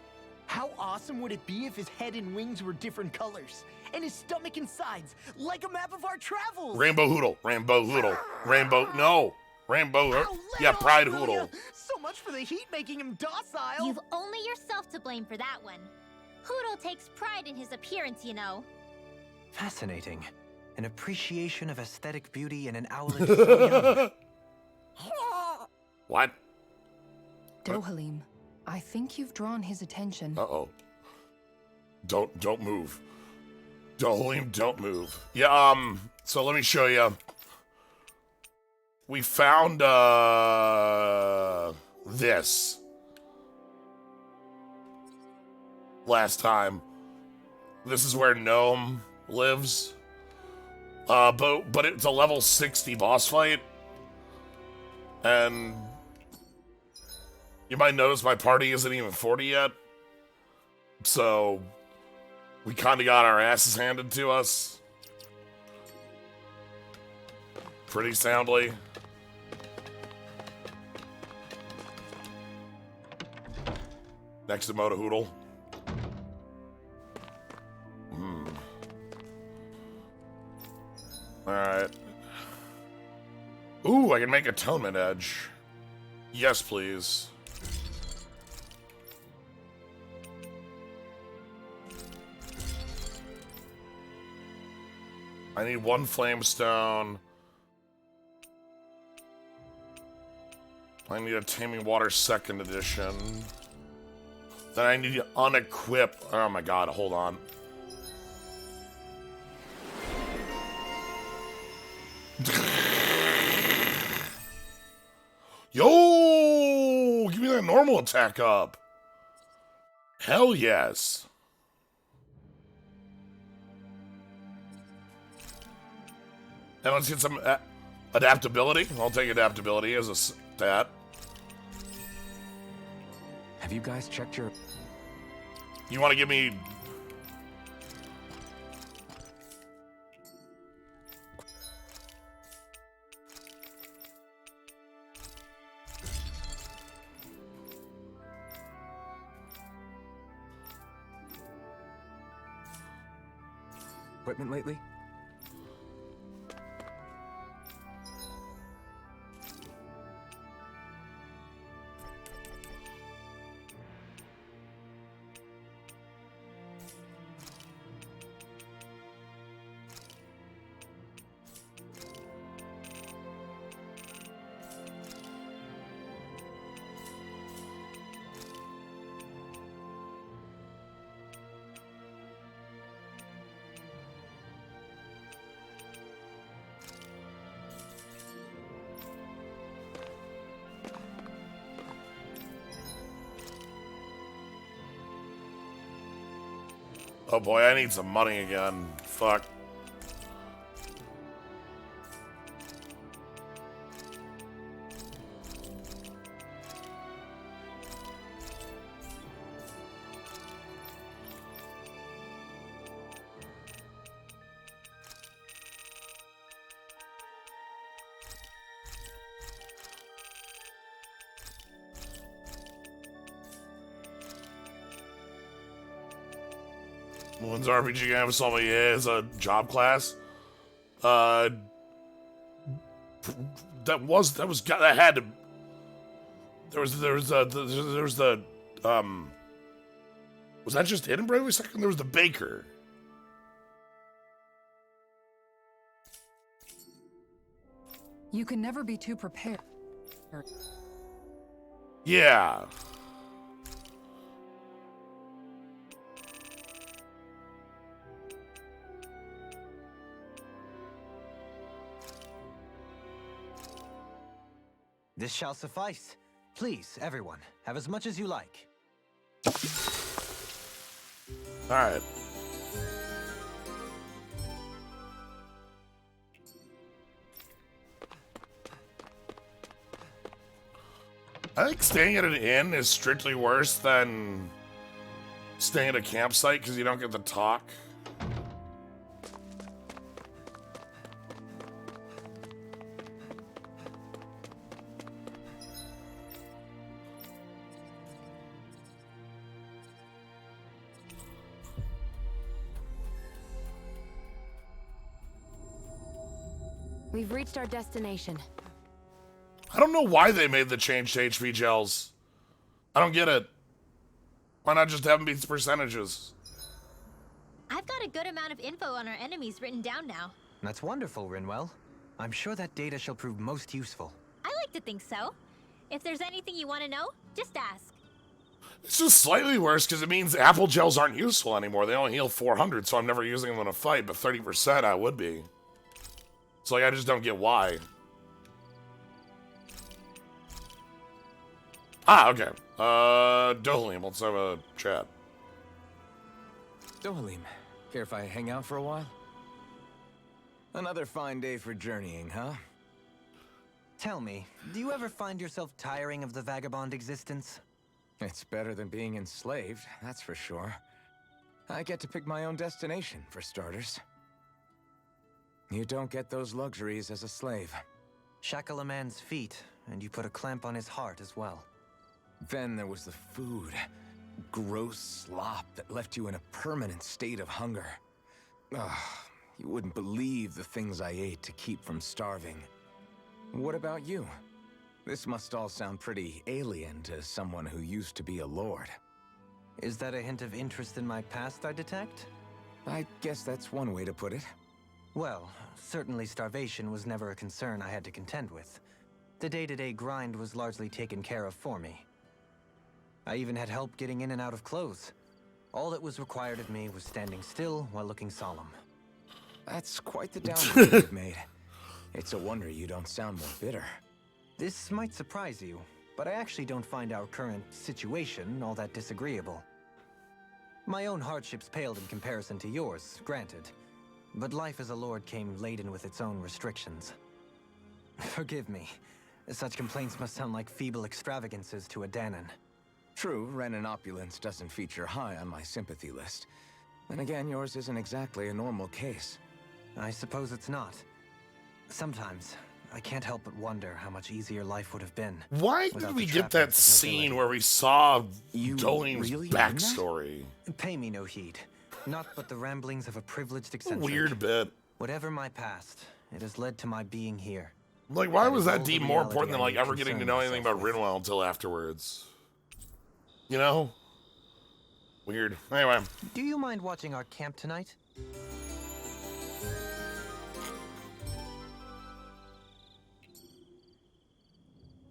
How awesome would it be if his head and wings were different colors? And his stomach and sides, like a map of our travels! Rainbow Hoodle. Rainbow Hoodle. Rainbow. No. Rainbow. Ow, let Yeah, off, Pride will Hoodle. ya? So much for the heat making him docile! You've only yourself to blame for that one. Hootle takes pride in his appearance, you know. Fascinating. An appreciation of aesthetic beauty in an owlet so young. What? Dohalim, I think you've drawn his attention. Uh-oh. Don't move. Dohalim, don't move. Yeah, so let me show you. We found, this. Last time. This is where Gnome lives. But it's a level 60 boss fight. And you might notice my party isn't even 40 yet. So we kind of got our asses handed to us. Pretty soundly. Next to Motohoodle. Alright. Ooh, I can make Atonement Edge. Yes, please. I need one Flamestone. I need a Taming Water 2nd edition. Then I need to unequip. Oh my god, hold on. Yo! Give me that normal attack up. Hell yes. And let's get some adaptability. I'll take adaptability as a stat. Have you guys checked your... You want to give me... equipment lately? Oh boy, I need some money again. Fuck. When's RPG gonna have something as a job class? That had to. Was that just it in Bravely Second? There was the baker. You can never be too prepared. Yeah. This shall suffice. Please, everyone, have as much as you like. All right. I think staying at an inn is strictly worse than staying at a campsite because you don't get to talk. We've reached our destination. I don't know why they made the change to HP gels. I don't get it. Why not just have them be percentages? I've got a good amount of info on our enemies written down now. That's wonderful, Rinwell. I'm sure that data shall prove most useful. I like to think so. If there's anything you want to know, just ask. It's just slightly worse because it means apple gels aren't useful anymore. They only heal 400, so I'm never using them in a fight, but 30% I would be. So like, I just don't get why. Ah, okay. Dohalim, let's have a chat. Dohalim, care if I hang out for a while? Another fine day for journeying, huh? Tell me, do you ever find yourself tiring of the vagabond existence? It's better than being enslaved, that's for sure. I get to pick my own destination, for starters. You don't get those luxuries as a slave. Shackle a man's feet, and you put a clamp on his heart as well. Then there was the food. Gross slop that left you in a permanent state of hunger. Ugh, you wouldn't believe the things I ate to keep from starving. What about you? This must all sound pretty alien to someone who used to be a lord. Is that a hint of interest in my past I detect? I guess that's one way to put it. Well, certainly starvation was never a concern I had to contend with. The day-to-day grind was largely taken care of for me. I even had help getting in and out of clothes. All that was required of me was standing still while looking solemn. That's quite the downgrade you've made. It's a wonder you don't sound more bitter. This might surprise you, but I actually don't find our current situation all that disagreeable. My own hardships paled in comparison to yours, granted. But life as a lord came laden with its own restrictions. Forgive me. Such complaints must sound like feeble extravagances to a Danon. True, Renin opulence doesn't feature high on my sympathy list. Then again, yours isn't exactly a normal case. I suppose it's not. Sometimes, I can't help but wonder how much easier life would have been. Why did we get that scene where we saw Doleem's backstory? Pay me no heed. Not but the ramblings of a privileged eccentric. Weird bit. Whatever my past, it has led to my being here. Like, why was that deemed more important than, like, ever getting to know anything about Rinwell until afterwards? You know? Weird. Anyway. Do you mind watching our camp tonight?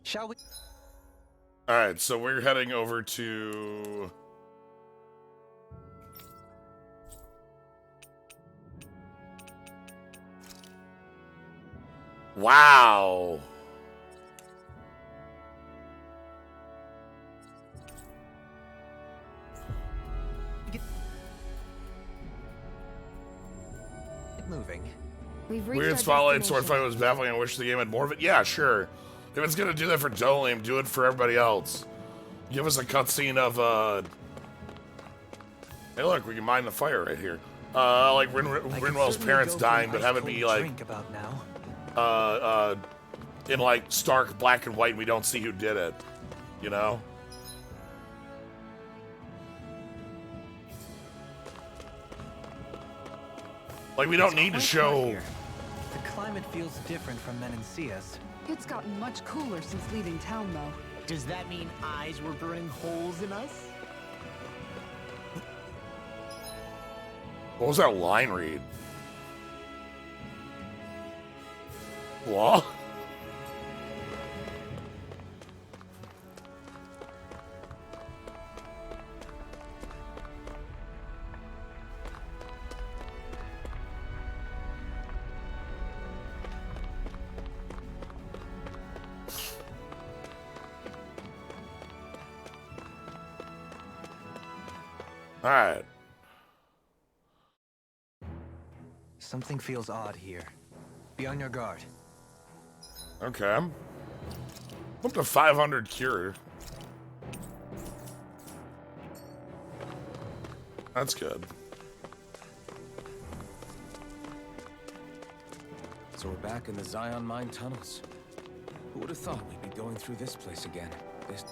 Shall we? Alright, so we're heading over to... Wow. Get moving. Weird spotlight sword fight was baffling. I wish the game had more of it. Yeah, sure. If it's gonna do that for Doleem, do it for everybody else. Give us a cutscene of hey, look, we can mine the fire right here. Like Rinwell's parents dying, but have it be like in like stark black and white, and we don't see who did it. You know? Like, we don't need to show. The climate feels different from Menancia's. It's gotten much cooler since leaving town, though. Does that mean eyes were burning holes in us? What was that line read? What? All right. Something feels odd here. Be on your guard. Okay. I'm up to 500 cure. That's good. So we're back in the Zion Mine tunnels. Who would have thought we'd be going through this place again? This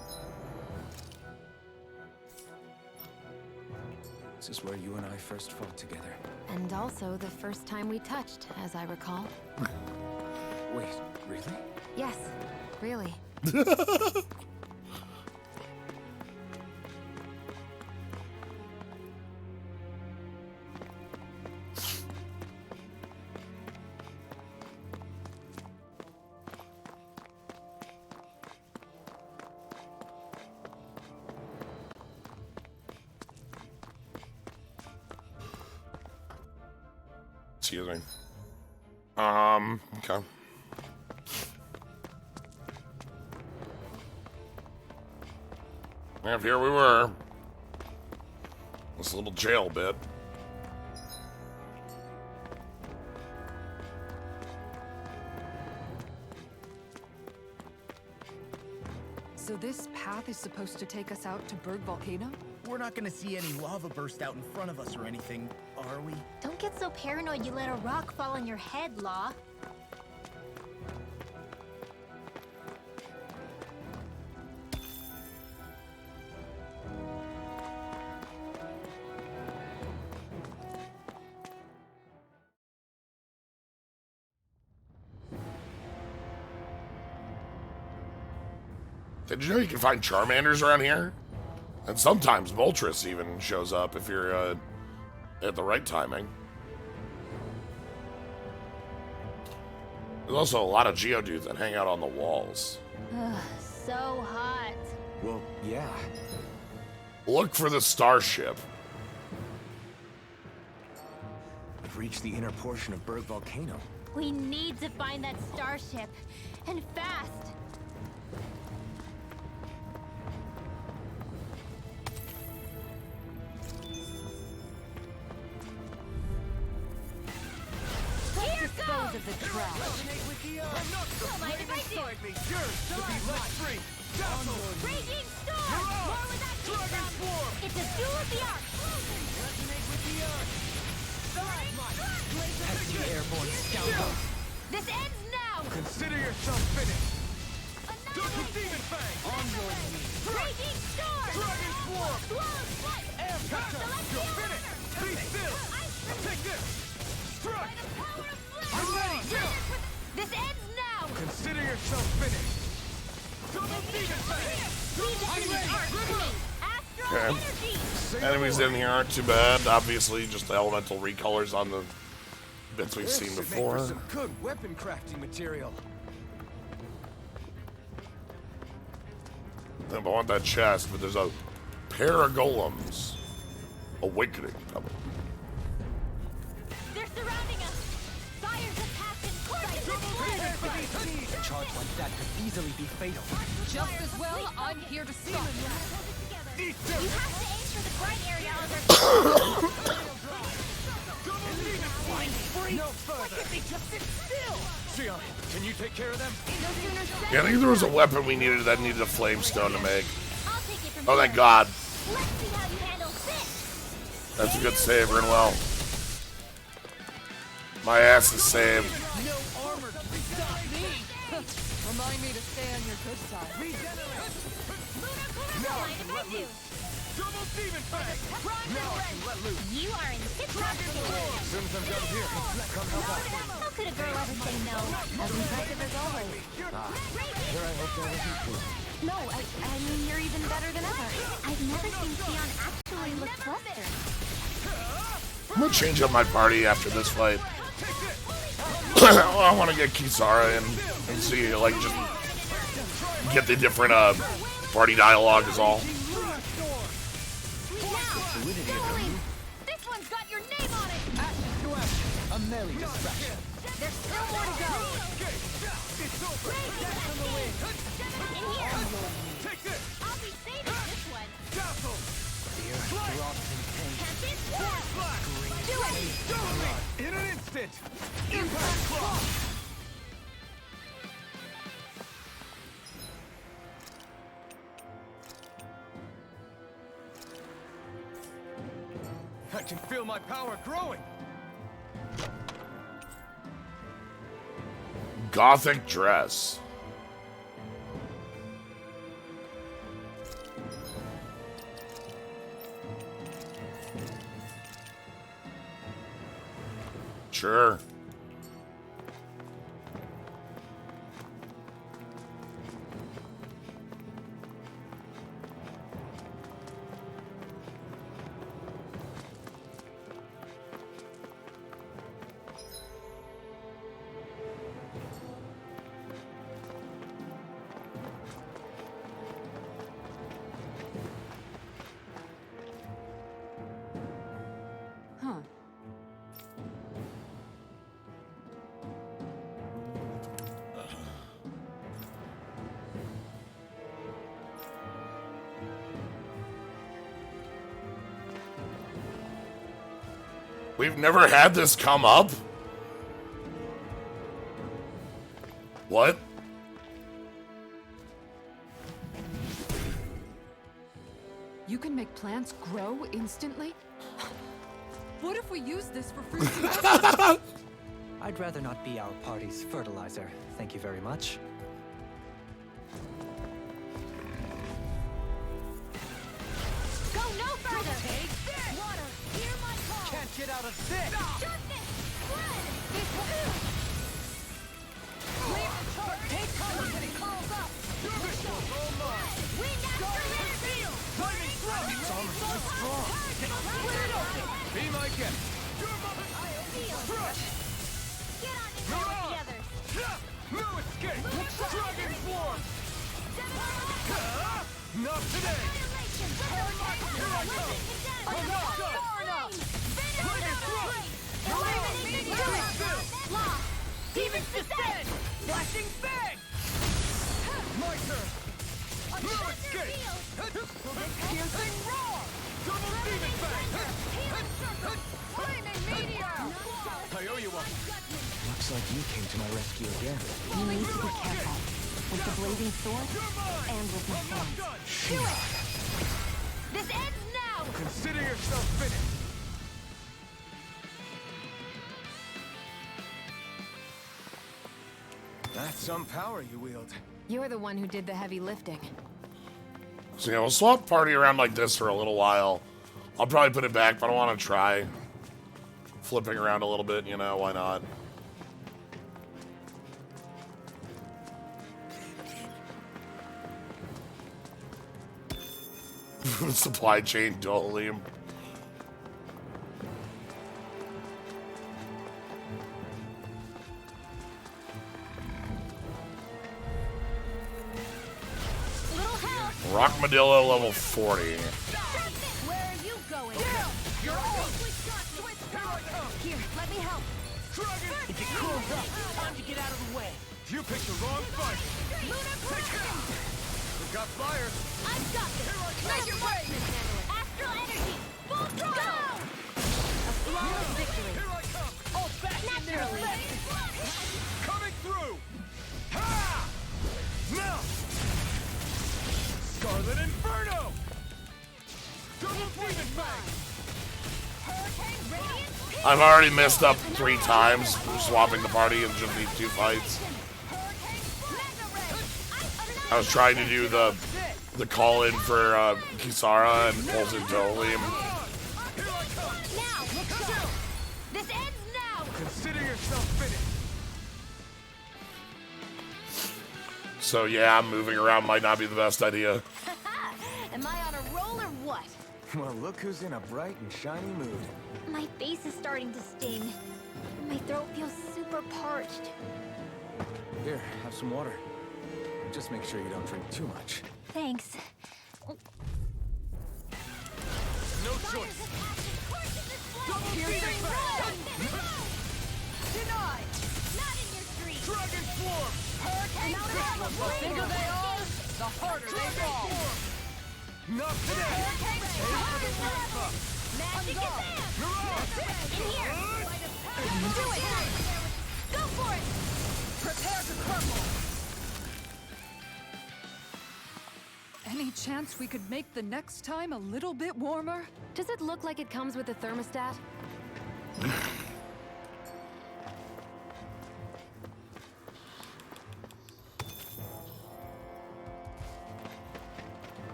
is where you and I first fought together. And also the first time we touched, as I recall. Wait, really? Yes, really. Excuse me. Okay. And here we were. This little jail bit. So this path is supposed to take us out to Berg Volcano? We're not gonna see any lava burst out in front of us or anything, are we? Don't get so paranoid you let a rock fall on your head, Law. Did you know you can find Charmanders around here? And sometimes Moltres even shows up if you're at the right timing. There's also a lot of Geodudes that hang out on the walls. Ugh, so hot. Well, yeah. Look for the starship. We've reached the inner portion of Berg Volcano. We need to find that starship. And fast. Here goes! Of the trash. Don't mind if I do. Free. Raging storm! More where that came from! It's a duel of the arc! Pesky airborne scoundrel. This ends now! Consider yourself finished. Double Demon Fang. On your knees. Raging storm! Dragon Swarm. Blows what? Air Petal. You're finished. Be still. Take this. Strike. I'm ready. This ends now! Consider yourself finished. Double Demon Fang. Leave the arc to me! Astral Okay. energy! Enemies in here aren't too bad. Obviously, just the elemental recolors on the bits we've This seen should make before. for some good weapon crafting material. I want that chest, but there's a pair of golems awakening coming. They're surrounding us! Fires of passion coursing the blood! A charge like that could easily be fatal. Just as well, I'm here to stop. You have to aim for the bright area on their No further. Sion, can you take care of them? No sooner said Yeah, I think there was a weapon we needed that needed a flamestone to make. I'll take it from Oh, here. thank God. Let's see how you handle this! That's a good save, Rinwell. My ass is saved. No armor can stop me. Remind me to stay on your good side. Now I can let loose. Double Demon Fang. Now I can let loose. You are in tip-top shape. As soon as I'm done here, come help out. How could a girl ever say no? As impressive as always. Here I hope that wasn't true. No, I mean, you're even better than ever. I've never seen Sion actually look flustered. I'm gonna change up my party after this fight. I want to get Kisara in and see, like, just get the different party dialogue is all. This one's got your name on it! Ashes to ashes. A merry distraction. There's still more to go! In here! I'll be saving this one! The earth throbs in pain. Can't this do it! In an instant. Impact Clock. I can feel my power growing. Gothic dress. Sure. Huh. We've never had this come up? What? You can make plants grow instantly? What if we use this for fruits? I'd rather not be our party's fertilizer. Thank you very much. Go no further! Water, hear my call! Can't get out of this! Darkness! Blood! Leave the chart! Take cover when it calls up! Wind after energy! Lightning Thrust. Its armor is too strong. Be my guest. Feel! Get on in there with the others! No escape! Dragon Swarm! Not today! Here I come! I'm not done! Lightning thrust! Demons descend! Flashing bang! My turn! No escape! Piercing roar! Double demon bang! Flaming meteor! I owe you one. Looks like you came to my rescue again. You need to be careful. With the blazing sword, and with my hands. Do it! This ends now! Consider yourself finished. That's some power you wield. You're the one who did the heavy lifting. So, yeah, we'll swap party around like this for a little while. I'll probably put it back, but I want to try flipping around a little bit, you know, why not? Supply chain dualism. Rockmadillo level 40. Where are you going? You're old! Here, let me help. If it cools up, time to get out of the way. You picked the wrong fight. We've got flyers. I've got this. Let your marksman handle it. Astral energy. Full throttle. A flawless victory. Here I come. Oh, naturally. Coming through. Ha! Now. Scarlet Inferno. Double demon bang. Hurricane Radiant. I've already messed up 3 times swapping the party in just these 2 fights. I was trying to do the call-in for Kisara and Pulsing Dualism. Now, this ends now. Consider yourself finished. So yeah, moving around might not be the best idea. Am I on a roll or what? Well, look who's in a bright and shiny mood. My face is starting to sting. My throat feels super parched. Here, have some water. Just make sure you don't drink too much. Thanks. No choice. Double demon bang. Denied. Not in your street. Dragon Swarm. Hurricane Radiant. The bigger they are, the harder they fall. Not today. Magic advance. In here. Do it. Go for it. Prepare to crumble. Any chance we could make the next time a little bit warmer? Does it look like it comes with a thermostat?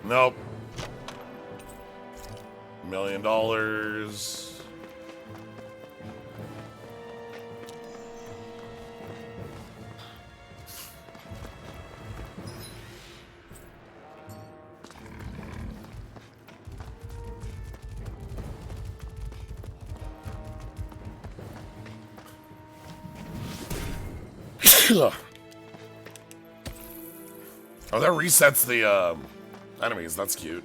Nope. $1 million. Oh, that resets the enemies. That's cute.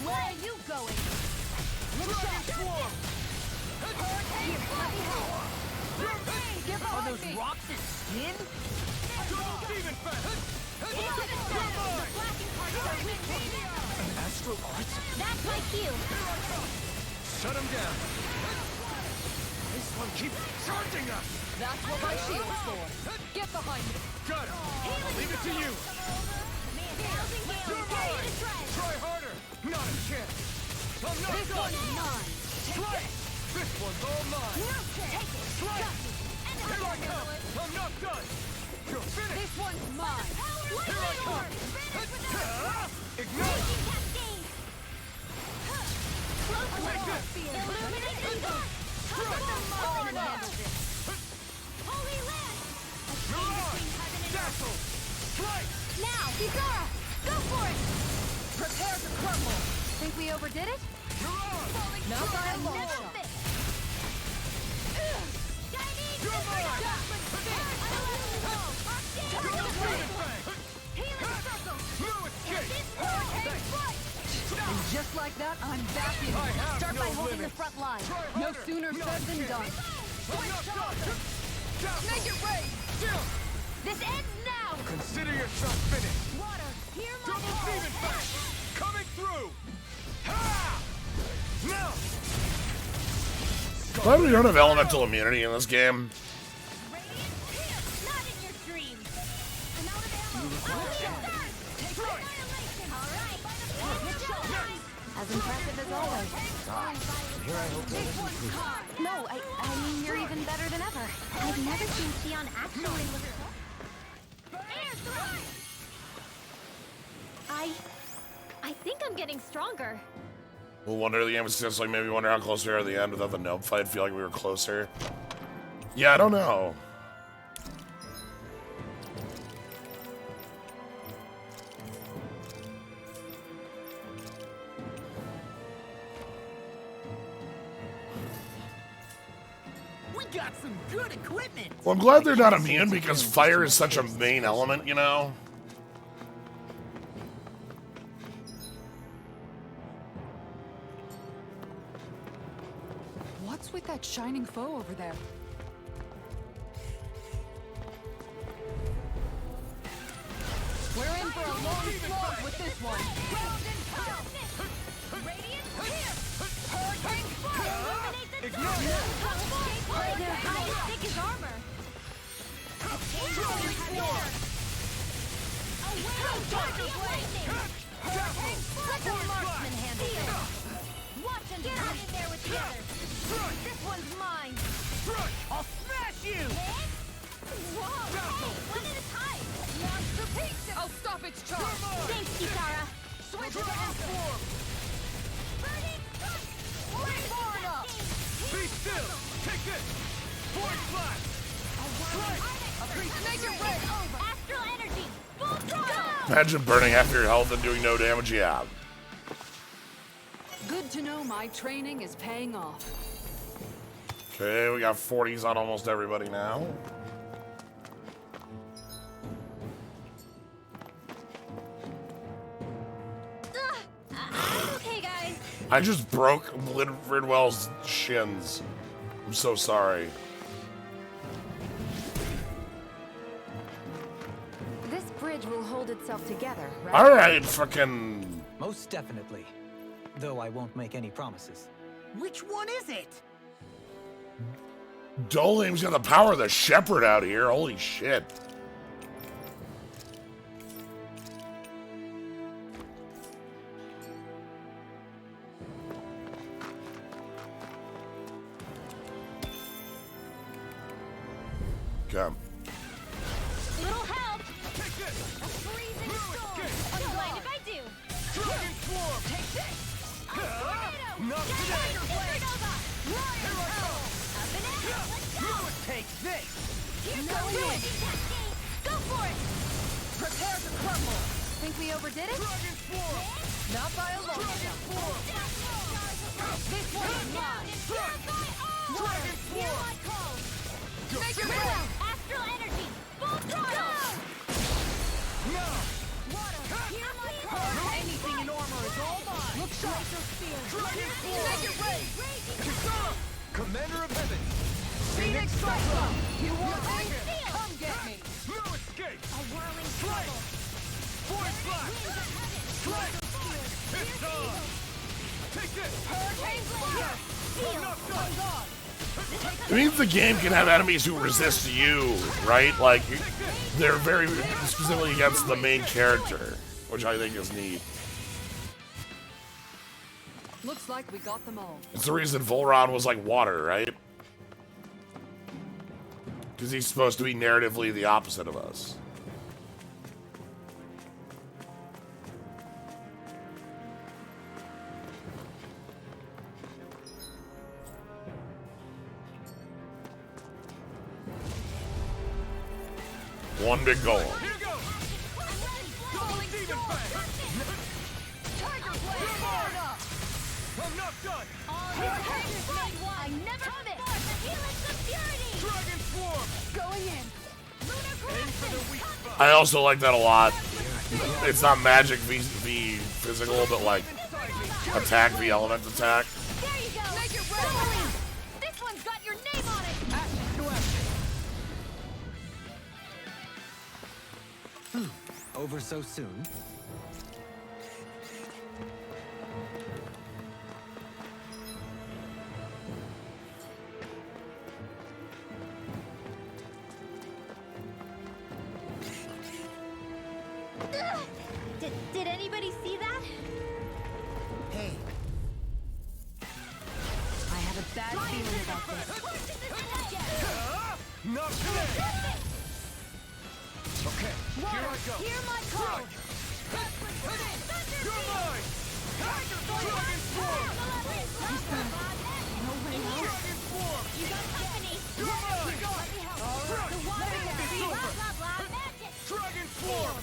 Where are you going? Are those rocks and skin? An astral arts? That's my cue. Shut him down. This one keeps charging us. That's what my shield's for. Get behind me. Got it. I'll leave it to you. Try harder. Not a chance. I'm not This done. one's mine. Strike. This one's all mine. Take it. Strike. Here I come. I'm not done. You're finished. This one's mine. Here I come. Ignite. Cascade. Take this. Kisara! Go for it! Prepare to crumble! Think we overdid it? Not by a long shot. And just like that, I'm back in. Start by holding the front line. No sooner said than done. Make it rain! This ends now! Consider yourself finished. Water, hear my Double call! demon flash! Coming through! Ha! Now! Glad we don't have elemental immunity in this game. Radiant here! Not in your dreams! I'm out of ammo! Take annihilation! Alright! As impressive as always. Here I hope that doesn't prove. No, I mean, you're even better than ever. I've never seen Xion actually look so... There's the light! I think I'm getting stronger. We'll wonder the game was just like maybe wonder how close we are at the end without the nope fight. Feel like we were closer. Yeah, I don't know. We got some good equipment. Well, I'm glad they're not immune because fire is such a main element, you know? What's with that shining foe over there? We're in for a long slog with this one. Radiant here! Hurricane fire! Eliminate the Ignore dark! it. They're high as thick as armor! Hurricane fire! Away! Charge of lightning! Hurricane fire! Let the marksman handle this! Watch and get in there with the others! This one's mine! I'll smash you! Whoa! Hey! One at a time! Monster pizza! I'll stop its charge. Thanks, Kisara! Switch to S4. Burning strike! Wait far enough. Be still! Take this! Force flash! Make it rain. Astral energy! Full throttle! Imagine burning half your health and doing no damage. Yeah. Good to know my training is paying off. Okay, we got 40s on almost everybody now. I'm okay, guys. I just broke Ridwell's shins. I'm so sorry. This bridge will hold itself together, right? All right, fucking. Most definitely. Though I won't make any promises. Which one is it? Doleem's got the power of the shepherd out here. Holy shit. Come. Little help! A freezing storm! Don't mind if I do! Dragon Swarm! Take this! Tornado! Not Get today! Supernova! Lion Hell! A banana! Let's go! Take this! Here's the lightning cascade! Go for it! Prepare to crumble. Think we overdid it? Dragon Swarm! Not by a long shot. This one's mine. Water! Hear my call! Make it rain. Astral energy! Full throttle! No! Water! Hear my call! Anything in armor is all mine. Look sharp. Dragon Swarm! Make it rain. Kisara! Commander of Heaven! Phoenix Cyclone. You want me? Come get me. No escape! A whirling struggle! Force flash! Strike! It's on! Take this! Hurricane blade! Seal! Enough done! It means the game can have enemies who resist you, right? Like, they're very specifically against the main character, which I think is neat. Looks like we got them all. It's the reason Volron was like water, right? Because he's supposed to be narratively the opposite of us. One big goal. Here goes! done. All your characters made one. I never miss. The helix of purity. Dragon swarm. Going in. Lunar Aim for the weak corruption. spot. I also like that a lot. It's not magic v physical, but like attack v element attack. There you go. Make it rain. This one's got your name on it. Over so soon? Did anybody see that? Hey, I have a bad feeling about this. Not today. Okay, here I go. Hear my call. You're mine. Dragon swarm. Dragon swarm. You got company. You're mine. The water energy. Blah, blah, blah. Magic. Dragon swarm.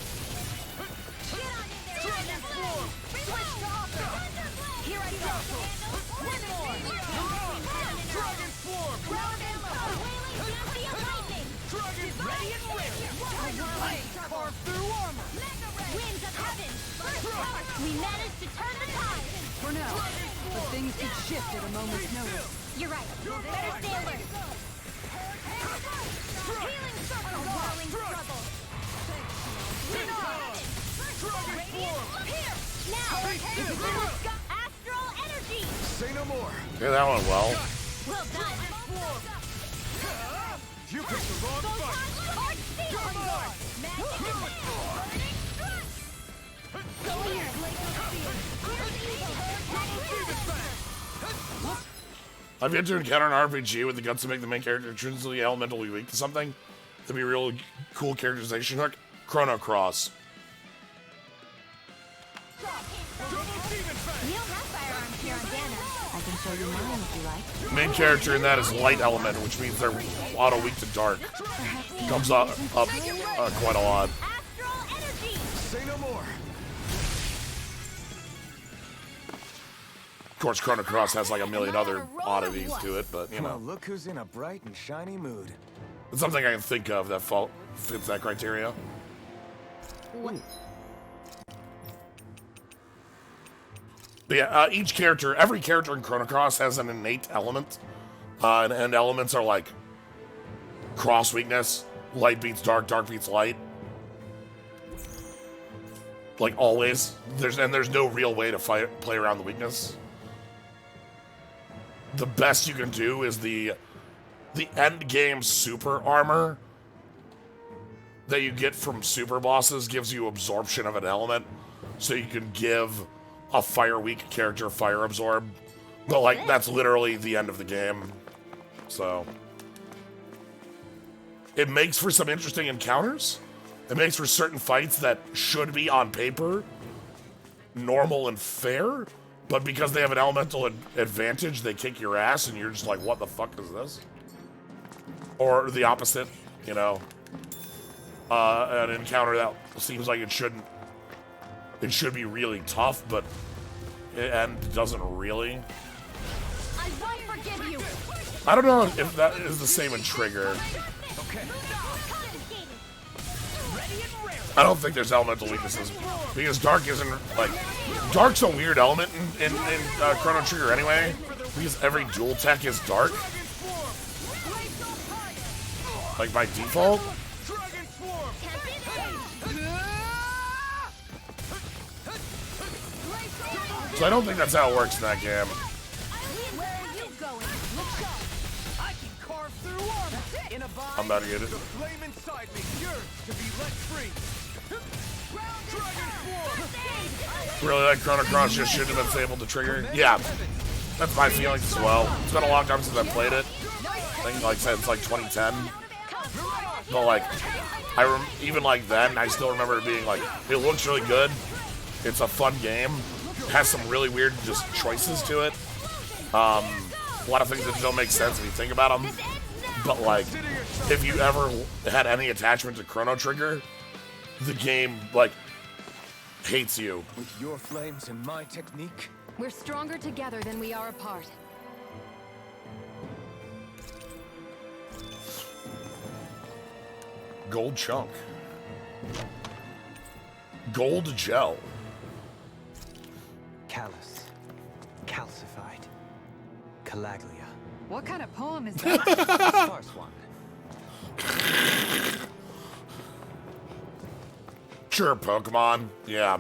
Get on in there. Dragon swarm. Switch to offer. Here I go. One more. Dragon swarm. Ground and wailing champion lightning. Dragon ready and ready. Carve through armor. Winds of heaven. We managed to turn the tide. For now. But things could shift at a moment's notice. You're right. Better stay alert. Healing circle. Whirling trouble. Dragon swarm. Here. Now. Astral energy. Say no more. Yeah, that went well. Well done. You picked the wrong fight. Hard steel. Magic is burning strike. Go here. I've yet to encounter an RPG with the guts to make the main character intrinsically elementally weak to something. That'd be a real cool characterization hook. Chrono Cross. We don't have firearms here on Dana. I can show you mine if you like. Main character in that is light element, which means they're auto weak to dark. Comes up quite a lot. Astral energy. Say no more. Of course, Chrono Cross has like a million other oddities to it, but you Well, know, look who's in a bright and shiny mood. it's something I can think of that fits that criteria. But yeah, every character in Chrono Cross has an innate element, and elements are like cross weakness, light beats dark, dark beats light. Like always, there's no real way to play around the weakness. The best you can do is the end game super armor that you get from super bosses gives you absorption of an element, so you can give a fire weak character fire absorb. But like that's literally the end of the game. So it makes for some interesting encounters. It makes for certain fights that should be on paper normal and fair, but because they have an elemental advantage, they kick your ass and you're just like, what the fuck is this? Or the opposite, you know. An encounter that seems like it should be really tough, but it doesn't really. I won't forgive you. I don't know if that is the same in Trigger. I don't think there's elemental weaknesses because Dark isn't like Dark's a weird element in Chrono Trigger anyway because every dual tech is Dark, like by default. So I don't think that's how it works in that game. Where are you going? Look sharp. I can carve through armor. In a bind, I'm about to get it. the flame inside me yearns to be let free. Dragon swarm. Really, that Chrono Cross just shouldn't have been able to trigger. Yeah, that's my feelings as well. It's been a long time since I played it. I think like since like 2010. But like, even like then, I still remember it being like, it looks really good. It's a fun game. It has some really weird just choices to it. A lot of things that don't make sense if you think about them. But like, if you ever had any attachment to Chrono Trigger, the game like hates you. With your flames and my technique, We're stronger together than we are apart. Gold chunk. Gold gel. Callous. Calcified. Calaglia. What kind of poem is that? Sparse one. Sure, Pokemon. Yeah.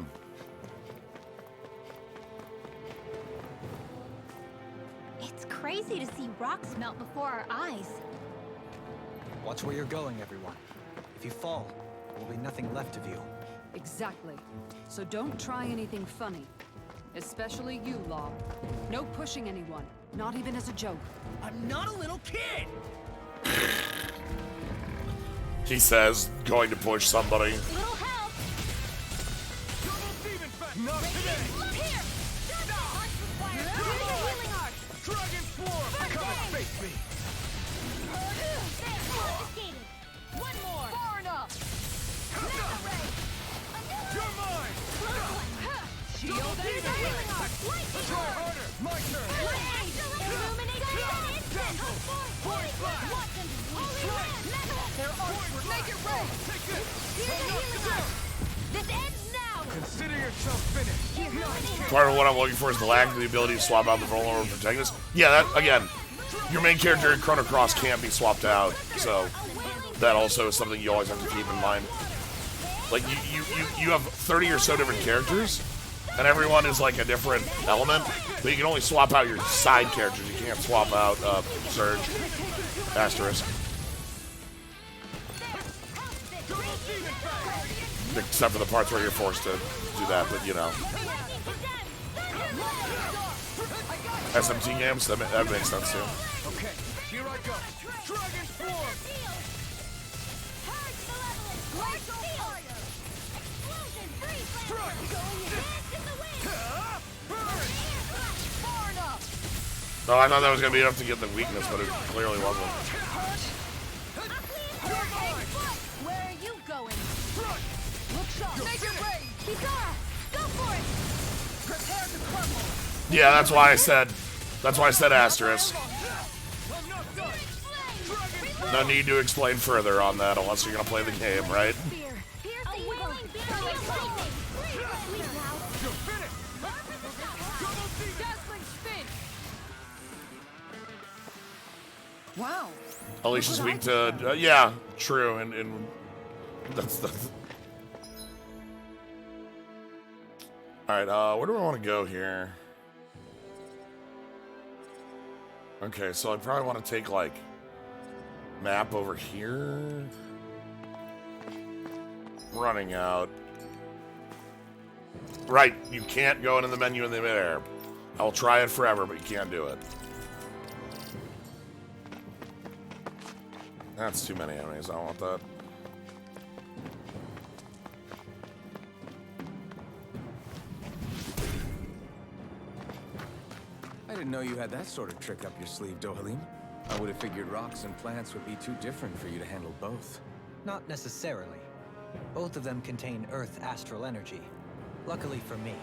It's crazy to see rocks melt before our eyes. Watch where you're going, everyone. If you fall, there will be nothing left of you. Exactly. So don't try anything funny. Especially you, Law. No pushing anyone. Not even as a joke. I'm not a little kid! He says, going to push somebody. Little help! Double demon fest! Not today! Look here! Do the healing arc! Dragon swarm! Come and face me! Confiscated! One more! Far enough! You're mine! Shield and healing arc! Try harder! My turn! Illuminate instant! Point flash! Their arcs were make it rain! Take this! Here's the healing arc! This ends now! Consider yourself finished! Part of what I'm looking for is the lag of the ability to swap out the vulnerable protagonist. Yeah, that, again, your main character in Chrono Cross can't be swapped out, so that also is something you always have to keep in mind. Like, you have 30 or so different characters, and everyone is like a different element, but you can only swap out your side characters. You can't swap out Surge, Asterisk. Except for the parts where you're forced to do that, but you know. SMT games, that makes sense too. Okay, here I go! Dragon swarm! Oh, I thought that was going to be enough to get the weakness, but it clearly wasn't. Where are you going? Look sharp! Make it rain! Kisara! Go for it! Prepare to crumble! Yeah, that's why I said asterisk. No need to explain further on that unless you're going to play the game, right? Wow. Alicia's weak to, yeah, true, and that's. Alright, where do I want to go here? Okay, so I probably want to take, like, map over here. Running out. Right, you can't go into the menu in the midair. I'll try it forever, but you can't do it. That's too many enemies, I don't want that. I didn't know you had that sort of trick up your sleeve, Dohalim. I would have figured rocks and plants would be too different for you to handle both. Not necessarily. Both of them contain Earth astral energy. Luckily for me,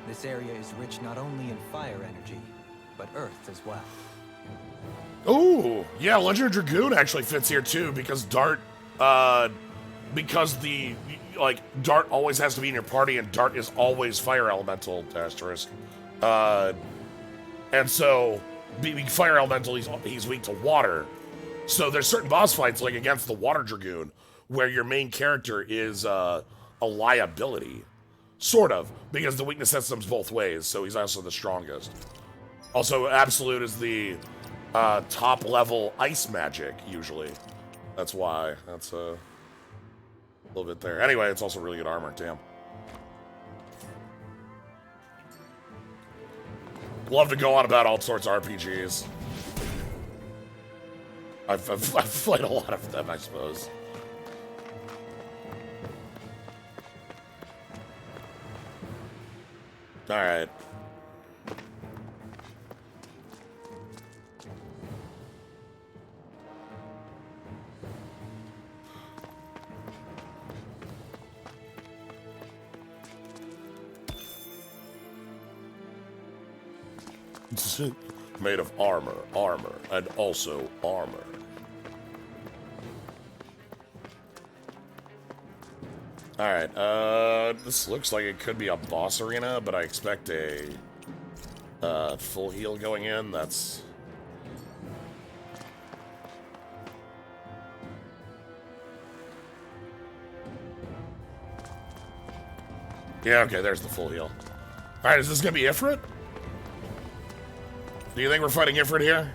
this area is rich not only in fire energy, but Earth as well. Oh, yeah, Legend of Dragoon actually fits here too, because Dart, because Dart always has to be in your party, and Dart is always fire elemental, asterisk. And so, being fire elemental, he's weak to water. So there's certain boss fights, like against the Water Dragoon, where your main character is a liability. Sort of, because the weakness system's both ways, so he's also the strongest. Also, Absolute is the top level ice magic, usually. That's why. That's a little bit there. Anyway, it's also really good armor, damn. Love to go on about all sorts of RPGs. I've played a lot of them, I suppose. Alright. Made of armor, and also armor. Alright, this looks like it could be a boss arena, but I expect a full heal going in. That's... Yeah, okay, there's the full heal. Alright, is this gonna be Ifrit? Do you think we're fighting Ifrit here?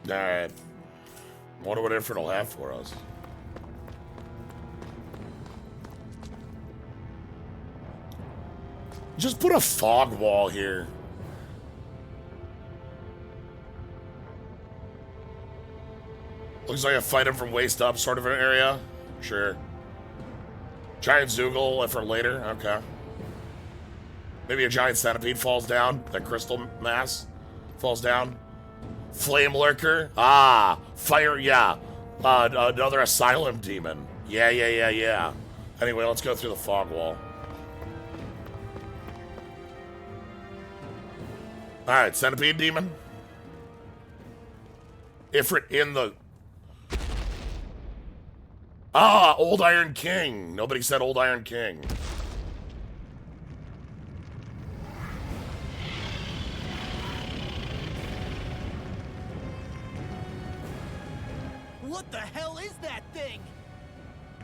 Alright. Wonder what Ifrit will have for us. Just put a fog wall here. Looks like a fight him from waist up sort of an area. Sure. Giant Zoogle for later. Okay. Maybe a giant centipede falls down. That crystal mass falls down. Flame Lurker. Ah. Fire. Yeah. Another asylum demon. Yeah. Anyway, let's go through the fog wall. Alright, centipede demon. Ifrit in the... Ah, Old Iron King. Nobody said Old Iron King. What the hell is that thing?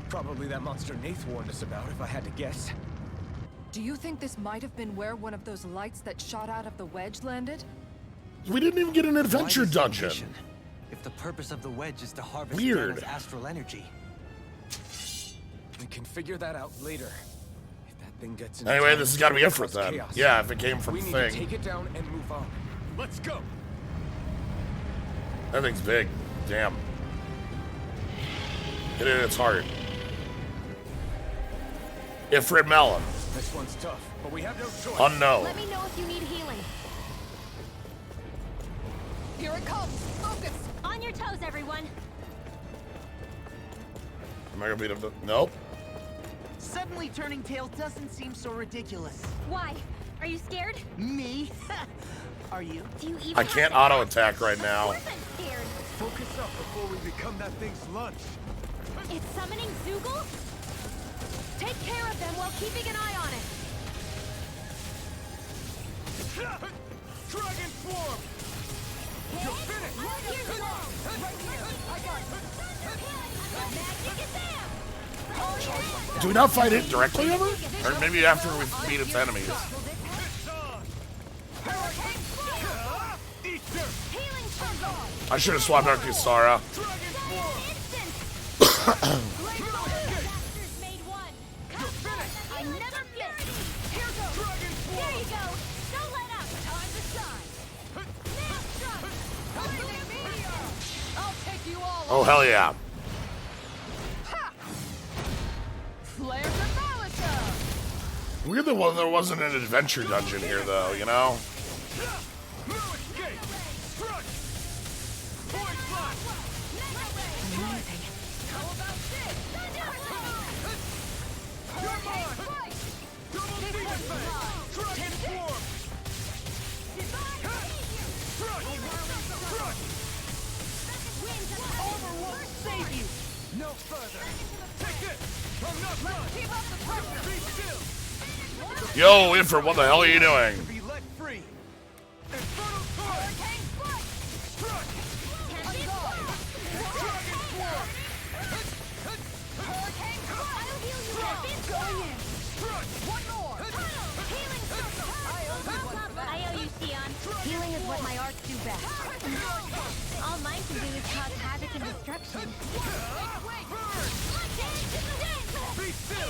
Probably that monster Nath warned us about, if I had to guess. Do you think this might have been where one of those lights that shot out of the wedge landed? We didn't even get an adventure dungeon. Location? If the purpose of the wedge is to harvest Weird. Dana's astral energy. We can figure that out later. If that thing gets into Anyway, town, this has got to be it'll Ifrit cause then. chaos. Yeah, if it came from We need Thing. to take it down and move on. Let's go. That thing's big. Damn. Hit it in its heart. Ifrit Melon. This one's tough, but we have no choice. Unknown. Let me know if you need healing. Here it comes! Focus! On your toes, everyone. Am I gonna beat him? Nope. Suddenly turning tail doesn't seem so ridiculous. Why? Are you scared? Me? Are you? Do you even I can't auto attack right Of now. course I'm scared. Focus up before we become that thing's lunch. It's summoning Zoogle? Take care of them while keeping an eye on it. Dragon form! You'll finish! Here's the wall. Right here. I got it. Magic is there. Do we not fight it directly ever? Or maybe after we beat its enemies. It's on! Eat dirt! Healing circle. I should have swapped out Kisara. Dragon form! Masters made one. I never missed. Here goes. Dragon There form! you go. Don't let up. Time to shine. Maelstrom. Lightning meteor! I'll take you all Oh, hell yeah. Flames of Malacha! Weird that there wasn't an adventure dungeon here, though, you know? No escape! Struck! Void blast! Amazing. How about this? You're mine! Double demon face! Dragon form! Struck! Struck! Armor won't save you! No further! Take it! I'm not done! Keep up the pressure! Be still! Yo, Ifrit, what the hell are you doing? Be let free! Infernal torrent! Struck! Dragon form! Hurricane I'll heal you with this. Going in! Struck! One more! Healing circle. I owe you, Sion. Healing is what my arts do best. All mine can do is cause havoc and destruction. Be still!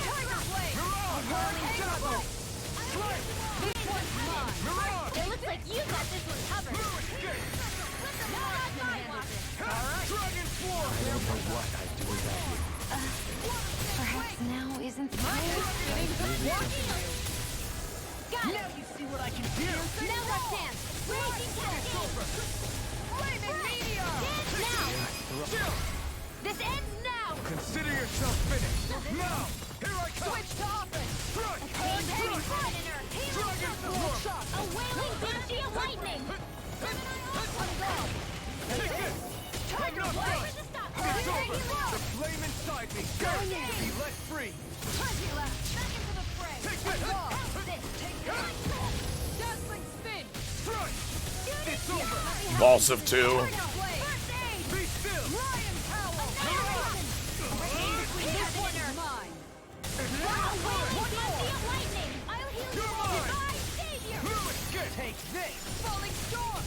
Mirage! It looks like you got this one covered. No escape! Dragon form! Perhaps now isn't the time. Got it. Now you see what I can do! Now let's dance. Raging cascade. Flaming meteor! Dance now. This ends now. Now! Here I come! Switch to offense! Strike! Hurricane Predator! Dragon Swarm! A wailing banshee of lightning! Take it! Tiger I'm not Blade! done! It's over! The flame inside me dares to be let free! Angela, back into the fray! Take this! Dazzling spin! Strike! It's over! Impulsive 2. Be still! Lion Power! This one is mine! You're mine! No escape! Take this! Falling storm!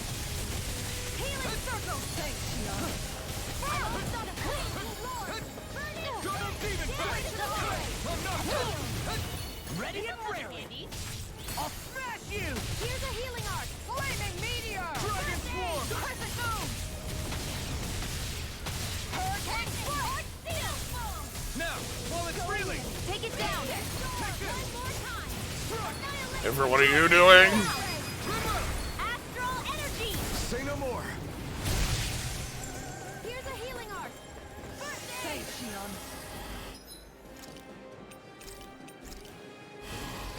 Healing circle! Thanks, Shion! Double demon fight! I'm not done! Ready and ready! I'll smash you! Here's a healing arc! Flaming meteor! Dragon Swarm! Crescent moon! Hurricane strike! Now, while it's reeling! Take it down! One more time! Ifrit, what are you doing? Astral energy! Say no more! Here's a healing arc! First aid! Thanks, Shion!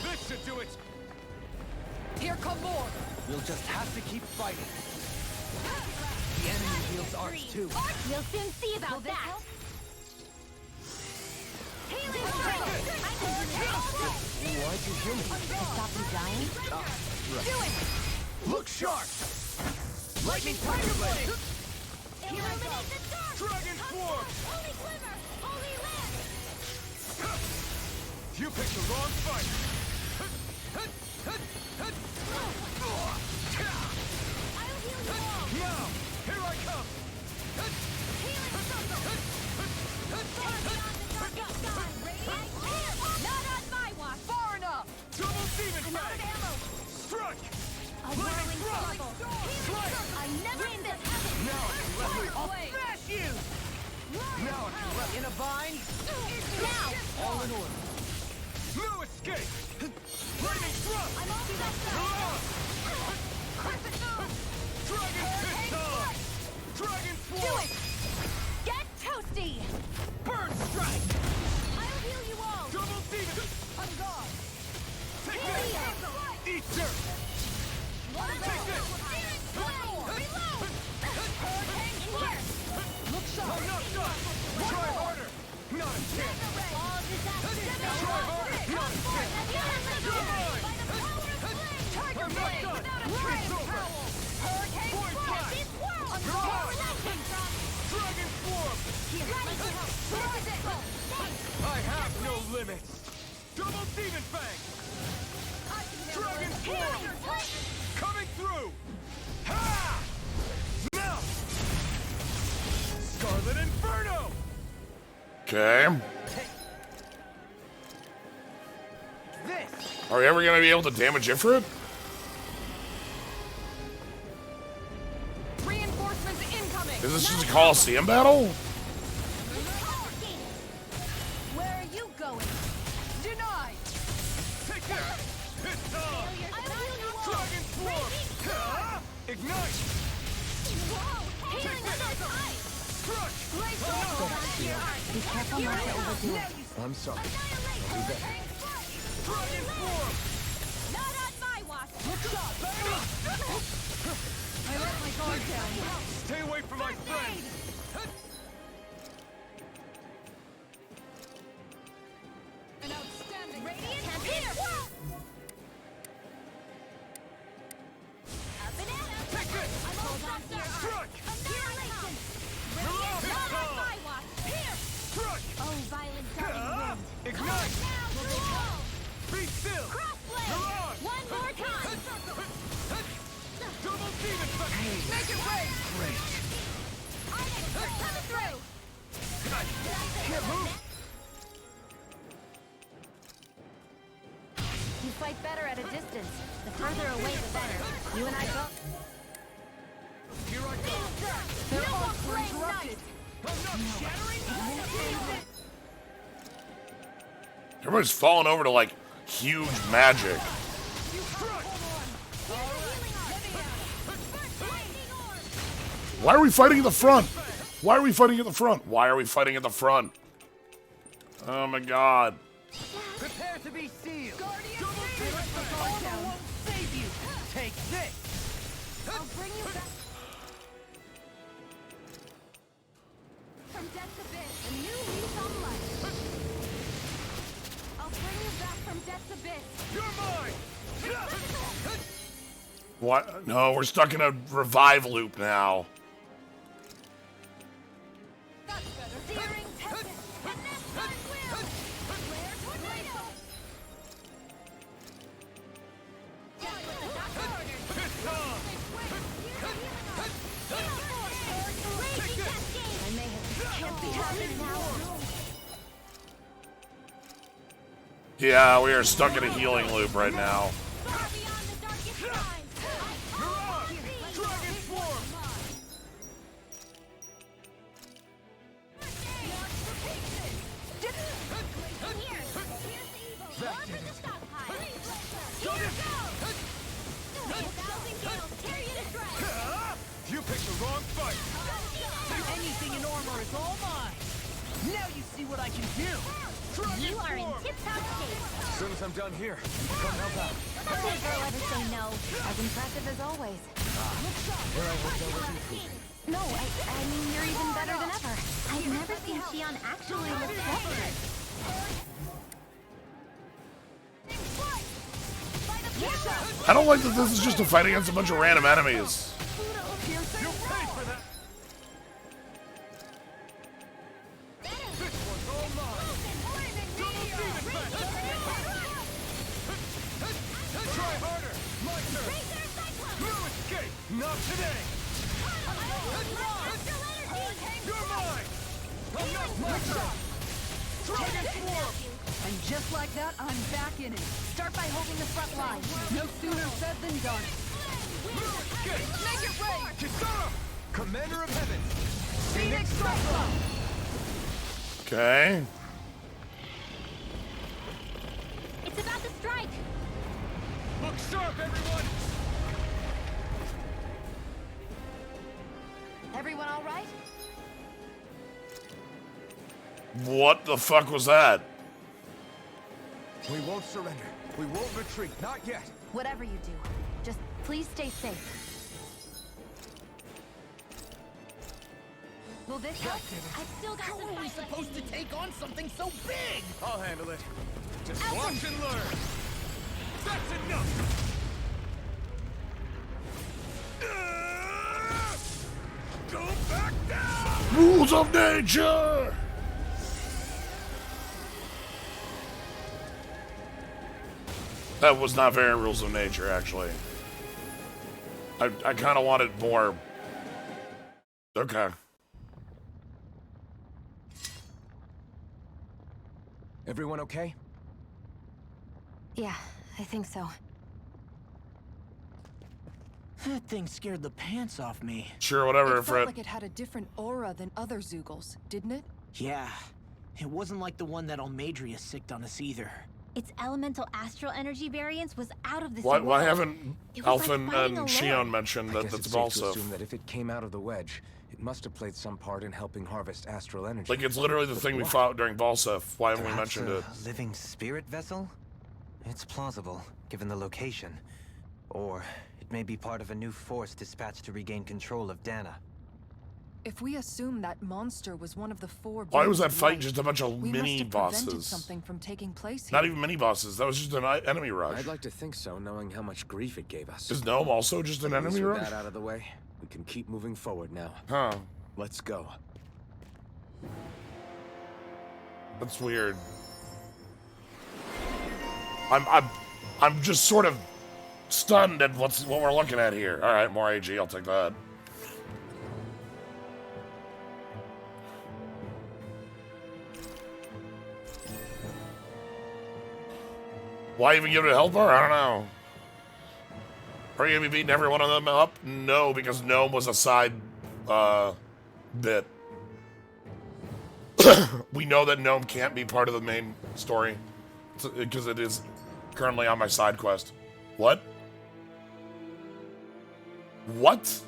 This should do it! Here come more! We'll just have to keep fighting. The enemy wields arts too. We'll soon see about that! Healing circle! I can do this all day! Why'd you heal me? To stop you dying? Do it! Look sharp! Lightning Tiger Blade! Illuminate the dark! Dragon Swarm! Holy glimmer! Holy land! You picked the wrong fight! I'll heal you all! Now, here I come! Healing circle! Far beyond the dark sky! Radiant here! Not on my watch! Far enough! Double demon I'm out of fang! ammo! Strike! A whirling struggle! Healing circle! I never miss heaven! Now I can let me I'll smash you! Now I can let In a bind? Now! All in order. no escape! Lightning thrust! I'm all set! Crescent moon! Dragon pistol! Dragon Do swarm! it! Get toasty! Bird strike! I'll heal you all! Double demon! On guard! Take this! Eat dirt! Take this! Reload! Hurricane here! Look sharp! I'm not done! Try harder! Not a chance! All disasters! Try harder! Not a chance! You're mine! By the power of flame! Tiger I'm not Blade! done! Without a It's trace! over! Hurricane Point strike! blank! This world! You're Where mine! will that come from? Dragon swarm! I have no limits! Double demon fang! Dragon swarm! Coming through! Ha! Now! Scarlet Inferno! Okay. This! Are we ever gonna be able to damage Ifrit? Reinforcements incoming! Is this just a Coliseum battle? Where are you going? Denied! Take this! It's on! I'll heal you all! Dragon swarm! Ha! Ignite! Whoa! Healing Take on this! time! Crush! Hold on to your art! Be careful not to overdo it. I'm sorry. Annihilate! I'll do better. Hurricane strike! Dragon swarm! Not on my watch! Look sharp! I let my guard down. Stay away from my friend! An outstanding Radiant here! A banana! Take this! I'm all set to your art! Strike! Annihilation! Mirage! Not on my watch! Here! Strike! Oh, violent darting Ha! wind! Ignite! Now, through! Be still! Crossblade! Mirage! One more time! Double demon fang! Make it rain! Great! Coming through! Can't move! You fight better at a distance. The further away, the better. You and I both. Here I go! Their arcs were interrupted! I'm not shattering! Everybody's falling over to like huge magic. Why are we fighting at the front? Why are we fighting at the front? Why are we fighting at the front? Oh my god. Prepare to be sealed. Double team. Armor won't save you. Take this. I'll bring you back from death's abyss. A new lease on life. I'll bring you back from death's abyss. You're mine. What? No, we're stuck in a revive loop now. Searing tempest. And this time will. Flare tornado. Just with the doctor orders. Piss off. Raging cascade. I may have can't be happening now. Yeah, we are stuck in a healing loop right now. Far beyond the darkest times. Mirage. Dragon swarm. You picked the wrong fight. Anything in armor is all mine. Now you see what I can do. You are in tip-top shape. As soon as I'm done here, come help out. Nothing a girl ever say no. As impressive as always. Where I was already improving. No, I mean, you're even better than ever. I've never seen Xion actually look desperate. I don't like that this is just a fight against a bunch of random enemies. You'll pay for that. This one's all mine. Double demon back. Try harder. My turn. No escape. Not today. You're mine. My turn. Dragon swarm. And just like that, I'm back in it. Start by holding the front line. No sooner said than done. No escape. Make it rain! Kisara. Commander of Heaven. Phoenix Cyclone! Okay. It's about to strike. Look sharp, everyone. Everyone all right? What the fuck was that? We won't surrender. We won't retreat. Not yet. Whatever you do, just please stay safe. Will this help? I've still got some fight left in me. take on something so big? I'll handle it. Just watch and learn. That's enough. Go back down. Rules of nature! That was not very rules of nature, actually. I kind of wanted more. Okay. Everyone okay? Yeah, I think so. That thing scared the pants off me. Sure, whatever, It felt Fred. like it had a different aura than other Zeugles, didn't it? Yeah, it wasn't like the one that Almadria sicked on us either. Its elemental astral energy variance was out of this Why world. haven't It was Alphen like fighting and a Xion lord. mentioned I that guess that's it's safe to also? assume that if it came out of the wedge, it must have played some part in helping harvest astral energy. Like, it's literally the But thing we what? fought during Balsef. Why haven't we Perhaps mentioned a it? living spirit vessel? It's plausible, given the location. Or it may be part of a new force dispatched to regain control of Dana. If we assume that monster was one of the four Why was beings that of fight light, just a bunch of we mini must have prevented bosses? something from taking place here. Not even mini bosses. That was just an enemy rush. I'd like to think so, knowing how much grief it gave us. Is Gnome also just an At least enemy with rush? that out of the way, we can keep moving forward now. Huh. Let's go. That's weird. I'm just sort of stunned at what we're looking at here. All right, more AG. I'll take that. Why even give it a help bar? I don't know. Are you gonna be beating every one of them up? No, because Gnome was a side bit. We know that Gnome can't be part of the main story because it is currently on my side quest. What? What?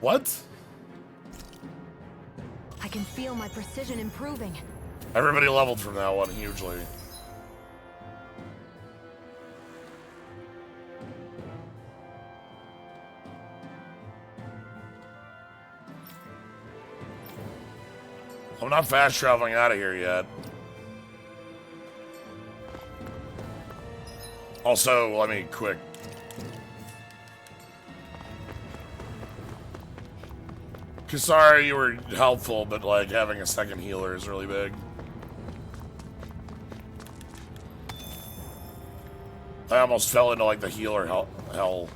What? I can feel my precision improving. Everybody leveled from that one hugely. I'm not fast traveling out of here yet. Also, let me quick. Kisara, you were helpful, but like having a second healer is really big. I almost fell into like the healer hell.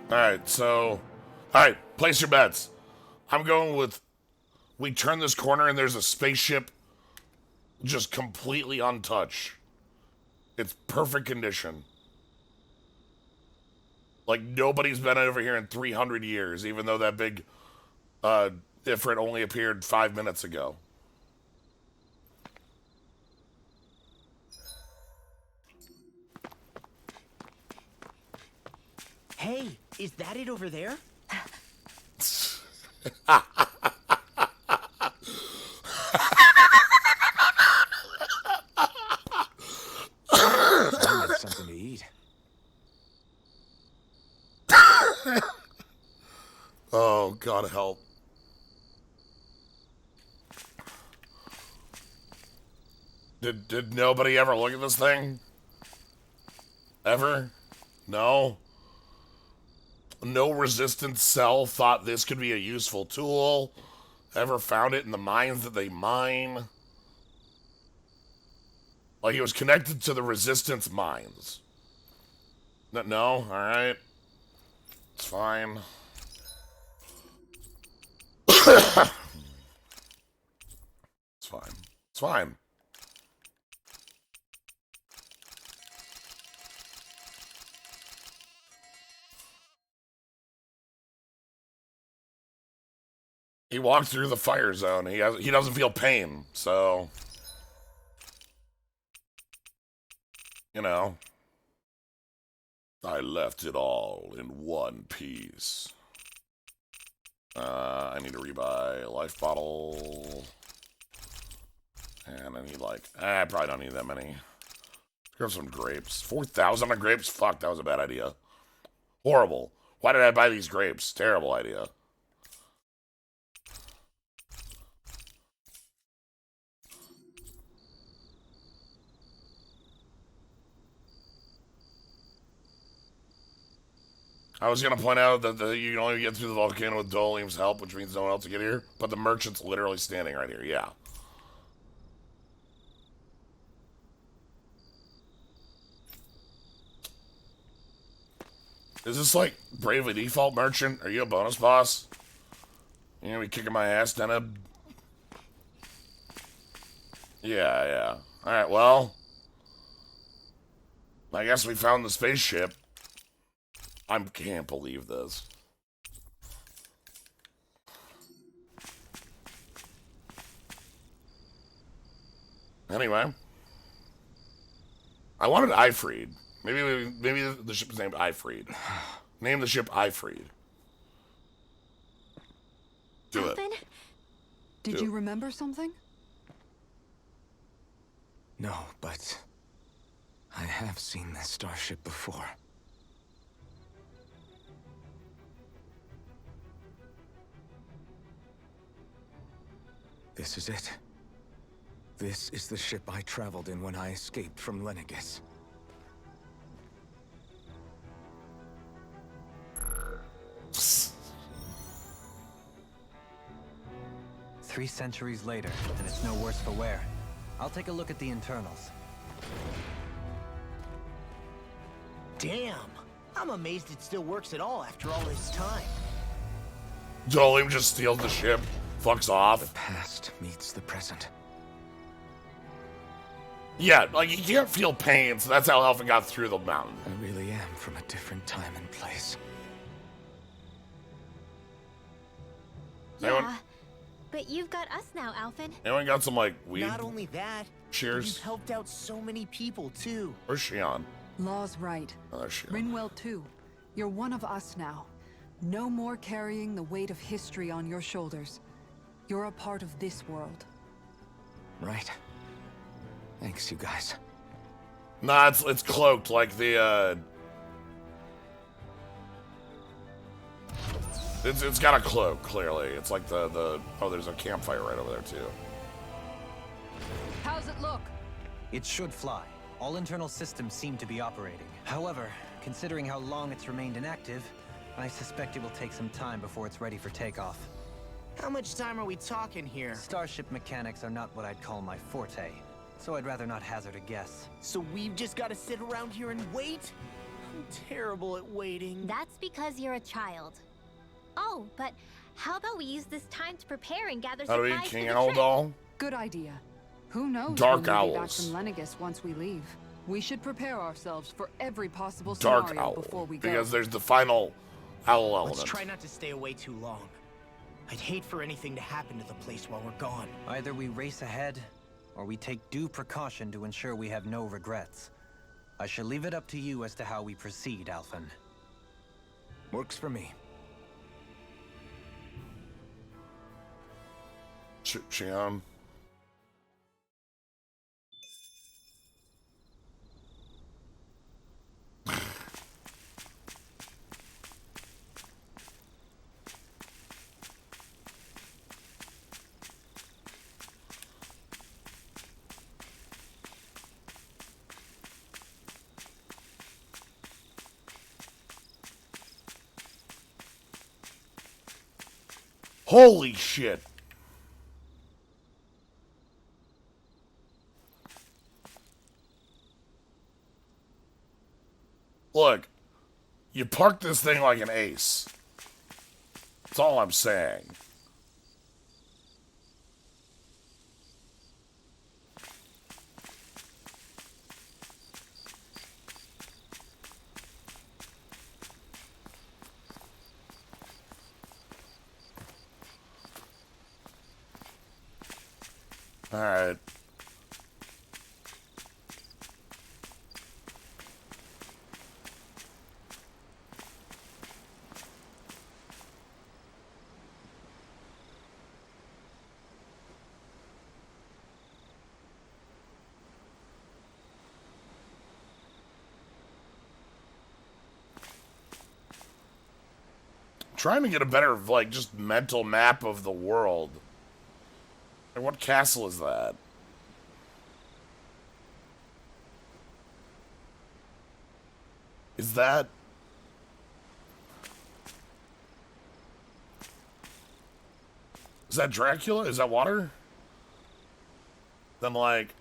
Alright, so... Alright, place your bets. I'm going with... We turn this corner and there's a spaceship just completely untouched. It's perfect condition. Like, nobody's been over here in 300 years, even though that big Ifrit only appeared 5 minutes ago. Hey, is that it over there? Something to eat. Oh, God help. Did nobody ever look at this thing? Ever? No? No resistance cell thought this could be a useful tool? Ever found it in the mines that they mine? Like, it was connected to the resistance mines. No? Alright. It's fine. It's fine. It's fine. He walked through the fire zone. He doesn't feel pain, so... You know. I left it all in one piece. I need to rebuy a life bottle. And I need like... I probably don't need that many. Grab some grapes. 4,000 on grapes? Fuck, that was a bad idea. Horrible. Why did I buy these grapes? Terrible idea. I was going to point out that you can only get through the volcano with Doleem's help, which means no one else to get here. But the merchant's literally standing right here, yeah. Is this like Bravely Default Merchant? Are you a bonus boss? You gonna be kicking my ass, Deneb? Yeah. Alright, well. I guess we found the spaceship. I can't believe this. Anyway. I wanted Ifreed. Maybe the ship is named Ifreed. Name the ship Ifreed. Do it. Did you remember something? No, but I have seen this starship before. This is it. This is the ship I traveled in when I escaped from Lenegis. Three centuries later, and it's no worse for wear. I'll take a look at the internals. Damn! I'm amazed it still works at all after all this time. Doleem just steals the ship. Fucks off. The past meets the present. Yeah, like, you can't feel pain, so that's how Elfin got through the mountain. I really am from a different time and place. Anyone? Yeah, But you've got us now, Alphen. Anyone got some, like, weed? Not only that, Cheers. you've helped out so many people, too. Where's Shion? Law's right. Oh, there's Shion. Rinwell too. You're one of us now. No more carrying the weight of history on your shoulders. You're a part of this world. Right. Thanks, you guys. Nah, it's cloaked like the, It's got a cloak, clearly. It's like the... Oh, there's a campfire right over there, too. How's it look? It should fly. All internal systems seem to be operating. However, considering how long it's remained inactive, I suspect it will take some time before it's ready for takeoff. How much time are we talking here? Starship mechanics are not what I'd call my forte, so I'd rather not hazard a guess. So we've just got to sit around here and wait? I'm terrible at waiting. That's because you're a child. Oh, but how about we use this time to prepare and gather How do we supplies King for the Owl trip? Doll? Good idea. Who knows Dark when we'll be back owls. from Lenegis once we leave. We should prepare ourselves for every possible Dark scenario Owl. before we go. Because there's the final owl element. Let's try not to stay away too long. I'd hate for anything to happen to the place while we're gone. Either we race ahead, or we take due precaution to ensure we have no regrets. I shall leave it up to you as to how we proceed, Alphen. Works for me. Shion. Holy shit. Look, you parked this thing like an ace. That's all I'm saying. All right. Trying to get a better, like, just mental map of the world. And what castle is that? Is that... Is that Dracula? Is that water? Then, like...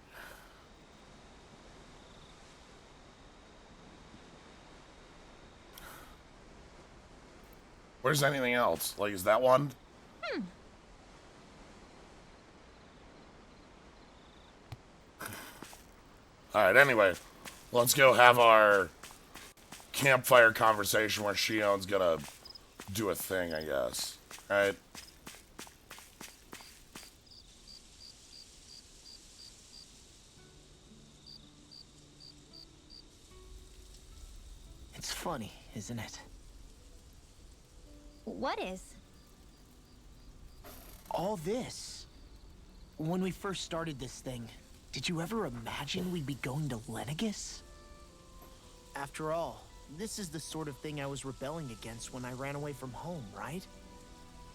Where's anything else? Like, is that one? Alright, anyway. Let's go have our campfire conversation where Shion's gonna do a thing, I guess. Alright? It's funny, isn't it? What is? All this. When we first started this thing, did you ever imagine we'd be going to Lenegis? After all, this is the sort of thing I was rebelling against when I ran away from home, right?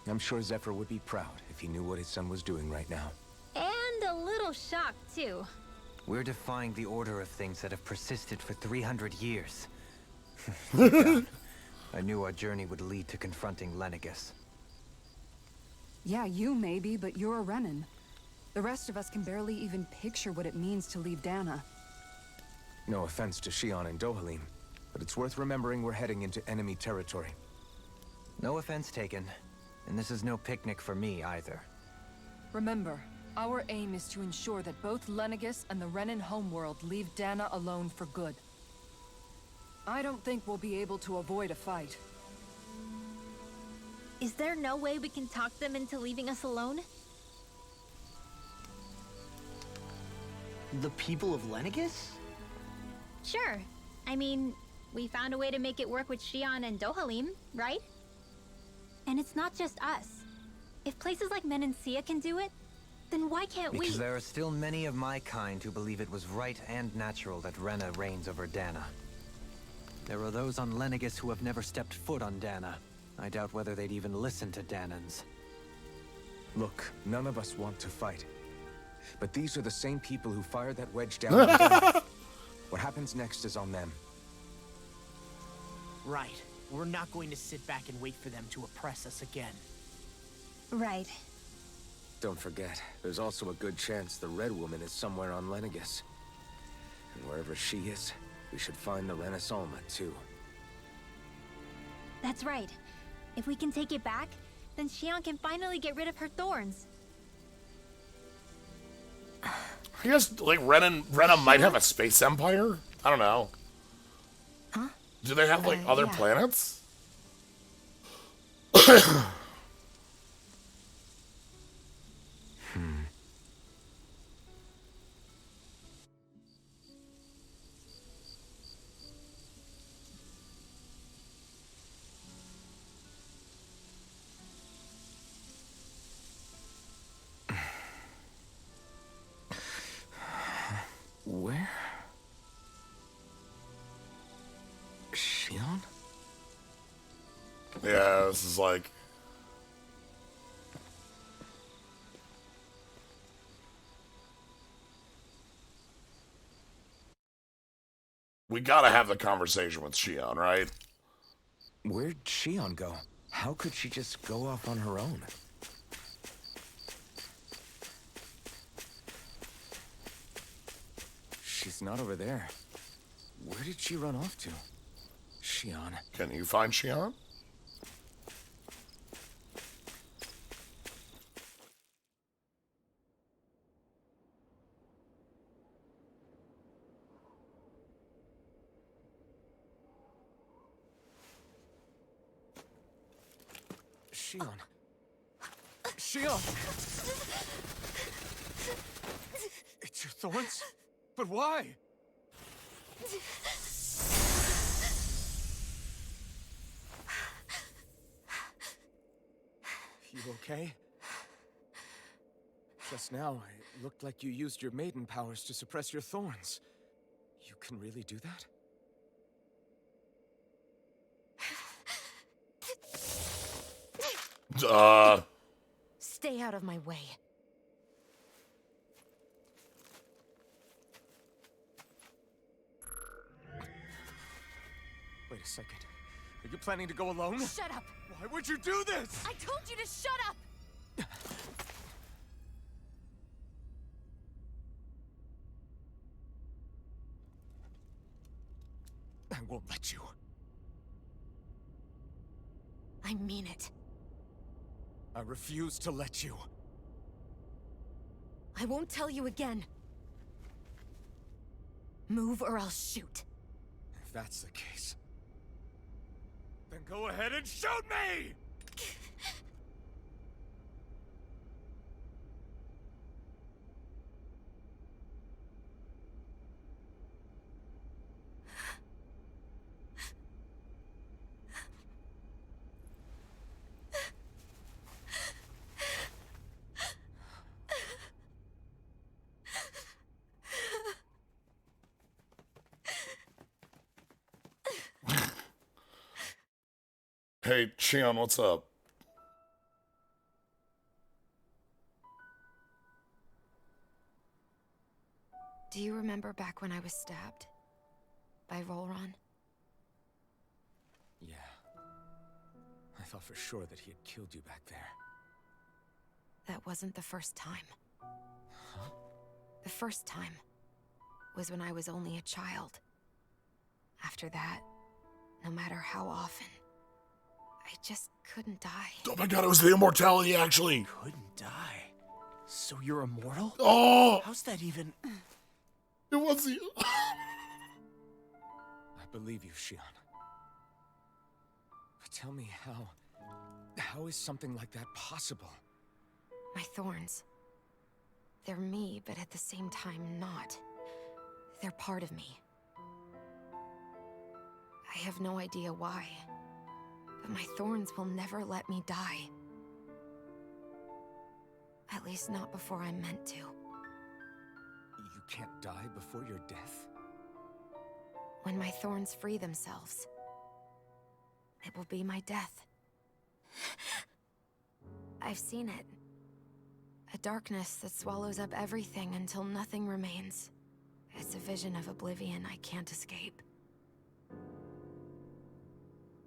I'm sure Zephyr would be proud if he knew what his son was doing right now. And a little shocked, too. We're defying the order of things that have persisted for 300 years. Yeah, I knew our journey would lead to confronting Lenegis. Yeah, you maybe, but you're a Renin. The rest of us can barely even picture what it means to leave Dana. No offense to Shion and Dohalim, but it's worth remembering we're heading into enemy territory. No offense taken, and this is no picnic for me either. Remember, our aim is to ensure that both Lenegis and the Renin homeworld leave Dana alone for good. I don't think we'll be able to avoid a fight. Is there no way we can talk them into leaving us alone? The people of Lenegis? Sure. I mean, we found a way to make it work with Xion and Dohalim, right? And it's not just us. If places like Menancia can do it, then why can't we? Because there are still many of my kind who believe it was right and natural that Rena reigns over Dana. There are those on Lenegis who have never stepped foot on Dana. I doubt whether they'd even listen to Danans. Look, none of us want to fight. But these are the same people who fired that wedge down on Dana. What happens next is on them. Right. We're not going to sit back and wait for them to oppress us again. Right. Don't forget, there's also a good chance the Red Woman is somewhere on Lenegis. And wherever she is, we should find the Renaissance too. That's right. If we can take it back, then Xion can finally get rid of her thorns. I guess, like, Rena might have a space empire? I don't know. Huh? Do they have, like, other yeah. planets? Where? Xion? Yeah, this is like... We gotta have the conversation with Xion, right? Where'd Xion go? How could she just go off on her own? She's not over there. Where did she run off to? Xion. Can you find Xion? Xion. Xion! It's your thorns? But why? You okay? Just now, it looked like you used your maiden powers to suppress your thorns. You can really do that? Stay out of my way. Wait a second. Are you planning to go alone? Shut up! Why would you do this? I told you to shut up! I won't let you. I mean it. I refuse to let you. I won't tell you again. Move or I'll shoot. If that's the case, then go ahead and shoot me! Hey, Xion, what's up? Do you remember back when I was stabbed? By Rolron? Yeah. I thought for sure that he had killed you back there. That wasn't the first time. Huh? The first time was when I was only a child. After that, no matter how often, I just couldn't die. Oh my god, it was the immortality, actually. Couldn't die. So you're immortal? Oh! How's that even... It was the... I believe you, Xion. But tell me how is something like that possible? My thorns. They're me, but at the same time not. They're part of me. I have no idea why, but my thorns will never let me die. At least not before I'm meant to. You can't die before your death? When my thorns free themselves, it will be my death. I've seen it. A darkness that swallows up everything until nothing remains. It's a vision of oblivion I can't escape.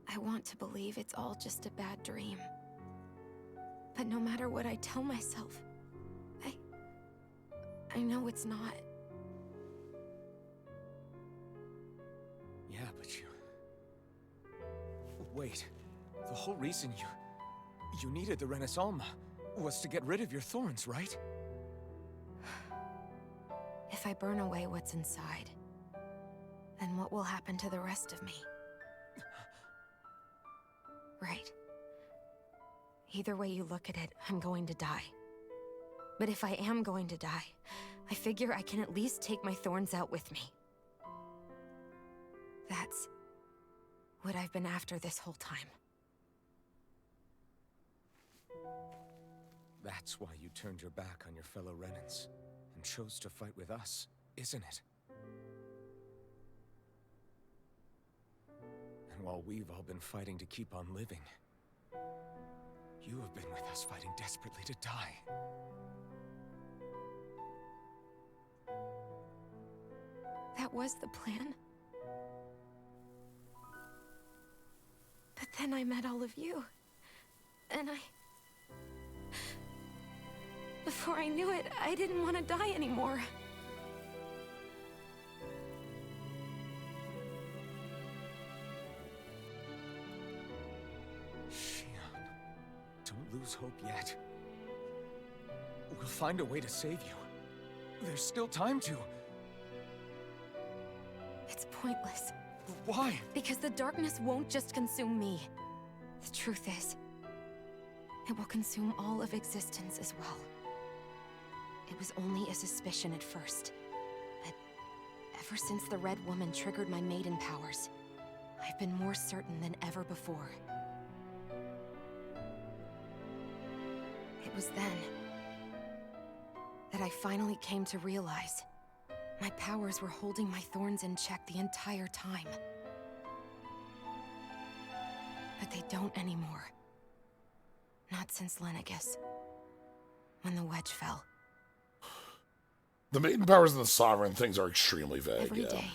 I want to believe it's all just a bad dream. But no matter what I tell myself, I know it's not. Yeah, but you... Wait. The whole reason you needed the Renaissance was to get rid of your thorns, right? If I burn away what's inside, then what will happen to the rest of me? Right. Either way you look at it, I'm going to die. But if I am going to die, I figure I can at least take my thorns out with me. That's what I've been after this whole time. That's why you turned your back on your fellow Renans and chose to fight with us, isn't it? And while we've all been fighting to keep on living, you have been with us fighting desperately to die. That was the plan. But then I met all of you. And before I knew it, I didn't want to die anymore. Shion, don't lose hope yet. We'll find a way to save you. There's still time to. It's pointless. Why? Because the darkness won't just consume me. The truth is, it will consume all of existence as well. It was only a suspicion at first, but ever since the Red Woman triggered my maiden powers, I've been more certain than ever before. It was then that I finally came to realize my powers were holding my thorns in check the entire time. But they don't anymore. Not since Lenegis, when the wedge fell. The maiden powers and the sovereign things are extremely vague. Every yeah. day,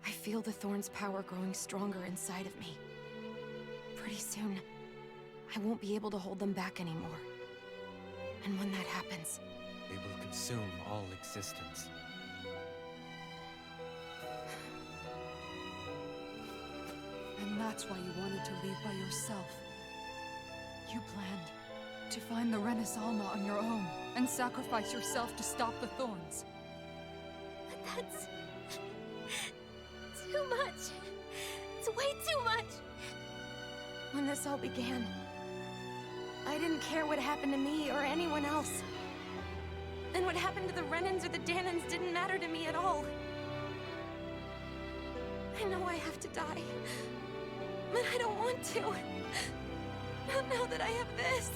I feel the thorn's power growing stronger inside of me. Pretty soon, I won't be able to hold them back anymore. And when that happens, they will consume all existence. And that's why you wanted to leave by yourself. You planned to find the Renaissance on your own and sacrifice yourself to stop the thorns. But that's too much. It's way too much. when this all began, I didn't care what happened to me or anyone else. And what happened to the Renans or the Danans didn't matter to me at all. I know I have to die, but I don't want to. Not now that I have this.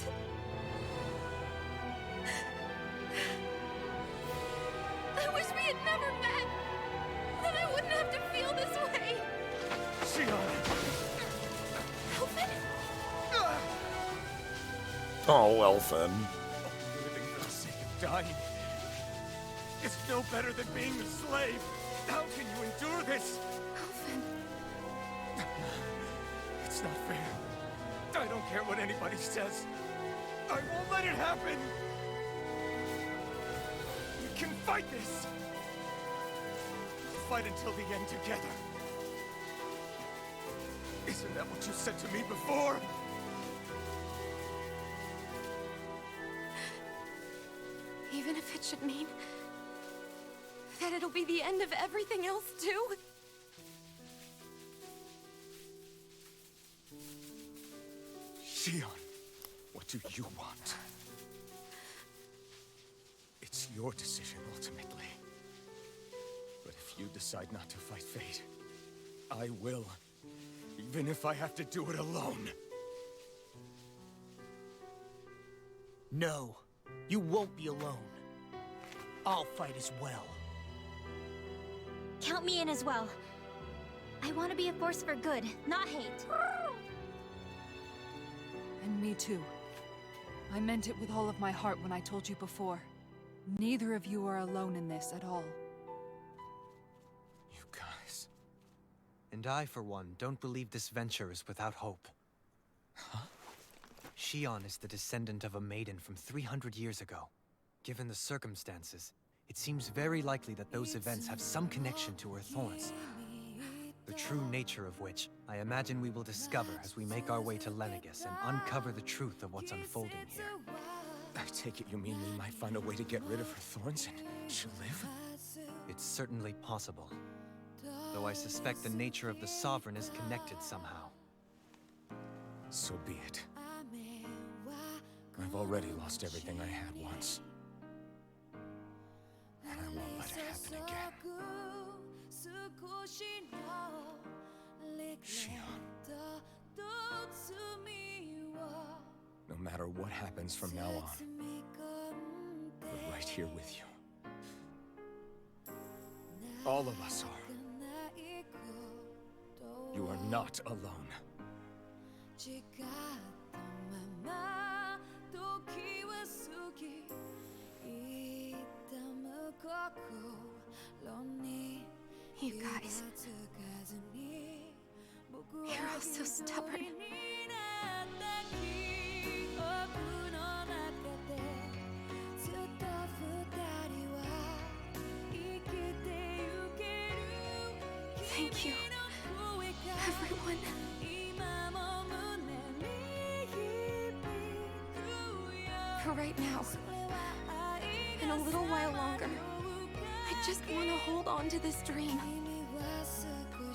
I wish we had never met. Then I wouldn't have to feel this way. Elfin? Oh, Elfin. Living for the sake of dying is no better than being a slave. How can you endure this? Elfin. It's not fair. I don't care what anybody says. I won't let it happen. We can fight this. Fight until the end together. Isn't that what you said to me before? Even if it should mean that it'll be the end of everything else, too? Shion, what do you want? It's your decision, ultimately. But if you decide not to fight fate, I will. Even if I have to do it alone. No, you won't be alone. I'll fight as well. Count me in as well. I want to be a force for good, not hate. And me too. I meant it with all of my heart when I told you before. Neither of you are alone in this at all. You guys... And I, for one, don't believe this venture is without hope. Huh? Shion is the descendant of a maiden from 300 years ago. Given the circumstances, it seems very likely that those events have some connection to her thorns. The true nature of which, I imagine we will discover as we make our way to Lenegis and uncover the truth of what's unfolding here. I take it you mean we might find a way to get rid of her thorns and she'll live? It's certainly possible. Though I suspect the nature of the Sovereign is connected somehow. So be it. I've already lost everything I had once. And I won't let it happen again. Shion. No matter what happens from now on, we're right here with you. All of us are. You are not alone. You guys... You're all so stubborn. Thank you, everyone. For right now, and a little while longer, I just want to hold on to this dream.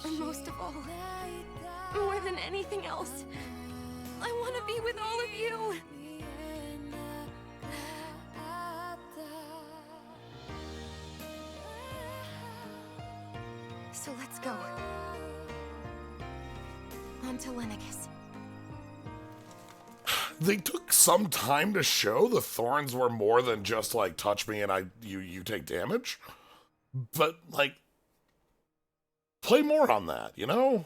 And most of all, more than anything else, I want to be with all of you. So let's go. On to Lenegis. They took some time to show the thorns were more than just like touch me and you take damage. But like play more on that, you know?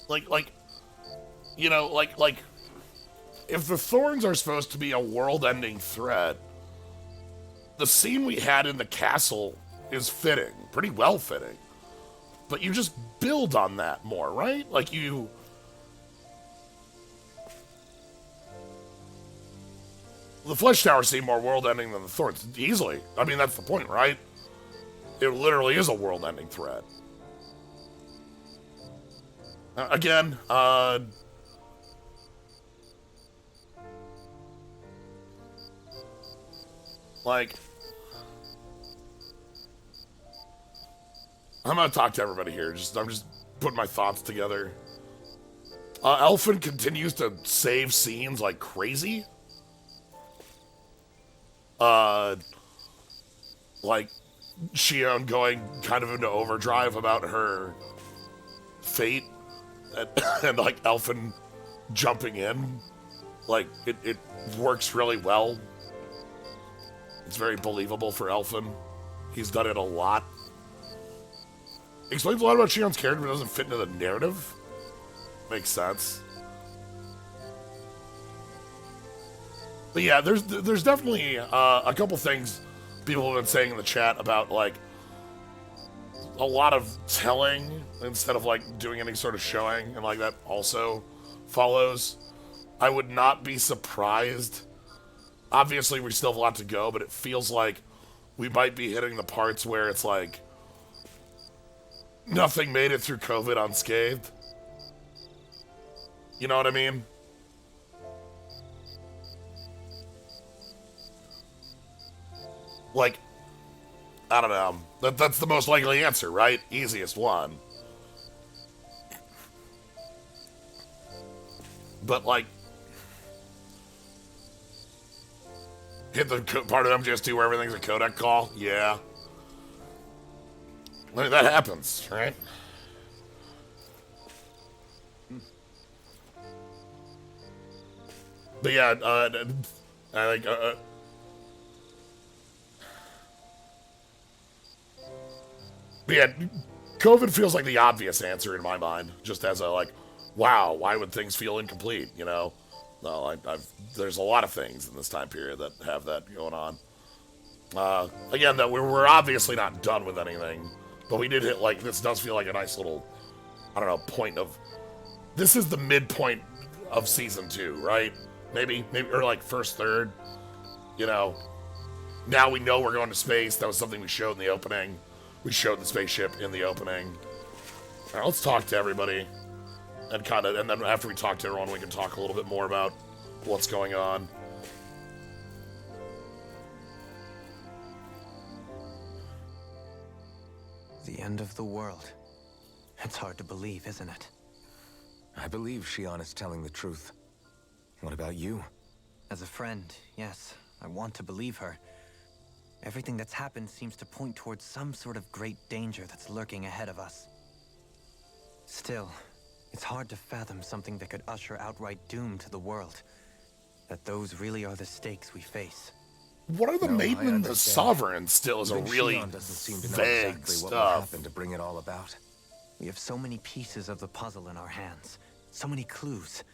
Like you know, like if the thorns are supposed to be a world-ending threat, the scene we had in the castle is fitting, pretty well fitting. But you just build on that more, right? Like you... The Flesh Tower seemed more world-ending than the Thorns, easily. I mean, that's the point, right? It literally is a world-ending threat. Again, like... I'm gonna talk to everybody here. I'm just putting my thoughts together. Elfin continues to save scenes like crazy. Like Shion going kind of into overdrive about her fate, and like Elfin jumping in. Like it works really well. It's very believable for Elfin. He's done it a lot. Explains a lot about Shion's character, but doesn't fit into the narrative. Makes sense. But yeah, there's definitely a couple things people have been saying in the chat about like a lot of telling instead of like doing any sort of showing, and like that also follows. I would not be surprised. Obviously, we still have a lot to go, but it feels like we might be hitting the parts where it's like nothing made it through COVID unscathed. You know what I mean? Like, I don't know. That's the most likely answer, right? Easiest one. But like, Hit the part of MGS2 where everything's a codec call? Yeah. That happens, right? But yeah, I think, but yeah, COVID feels like the obvious answer in my mind, just as a, like, wow, why would things feel incomplete, you know? No, there's a lot of things in this time period that have that going on. Again, that we're obviously not done with anything, but we did hit, like, this does feel like a nice little, I don't know, point of, this is the midpoint of season 2, right? Maybe, or like first third, you know. Now we know we're going to space. That was something we showed in the opening. We showed the spaceship in the opening. All right, let's talk to everybody, and then after we talk to everyone, we can talk a little bit more about what's going on. The end of the world. It's hard to believe, isn't it? I believe Shion is telling the truth. What about you? As a friend, yes, I want to believe her. Everything that's happened seems to point towards some sort of great danger that's lurking ahead of us. Still, it's hard to fathom something that could usher outright doom to the world. That those really are the stakes we face. What are the Maiden and the Sovereign still is a really Shion doesn't seem to know vague exactly what stuff. will happen to bring it all about. We have so many pieces of the puzzle in our hands, so many clues,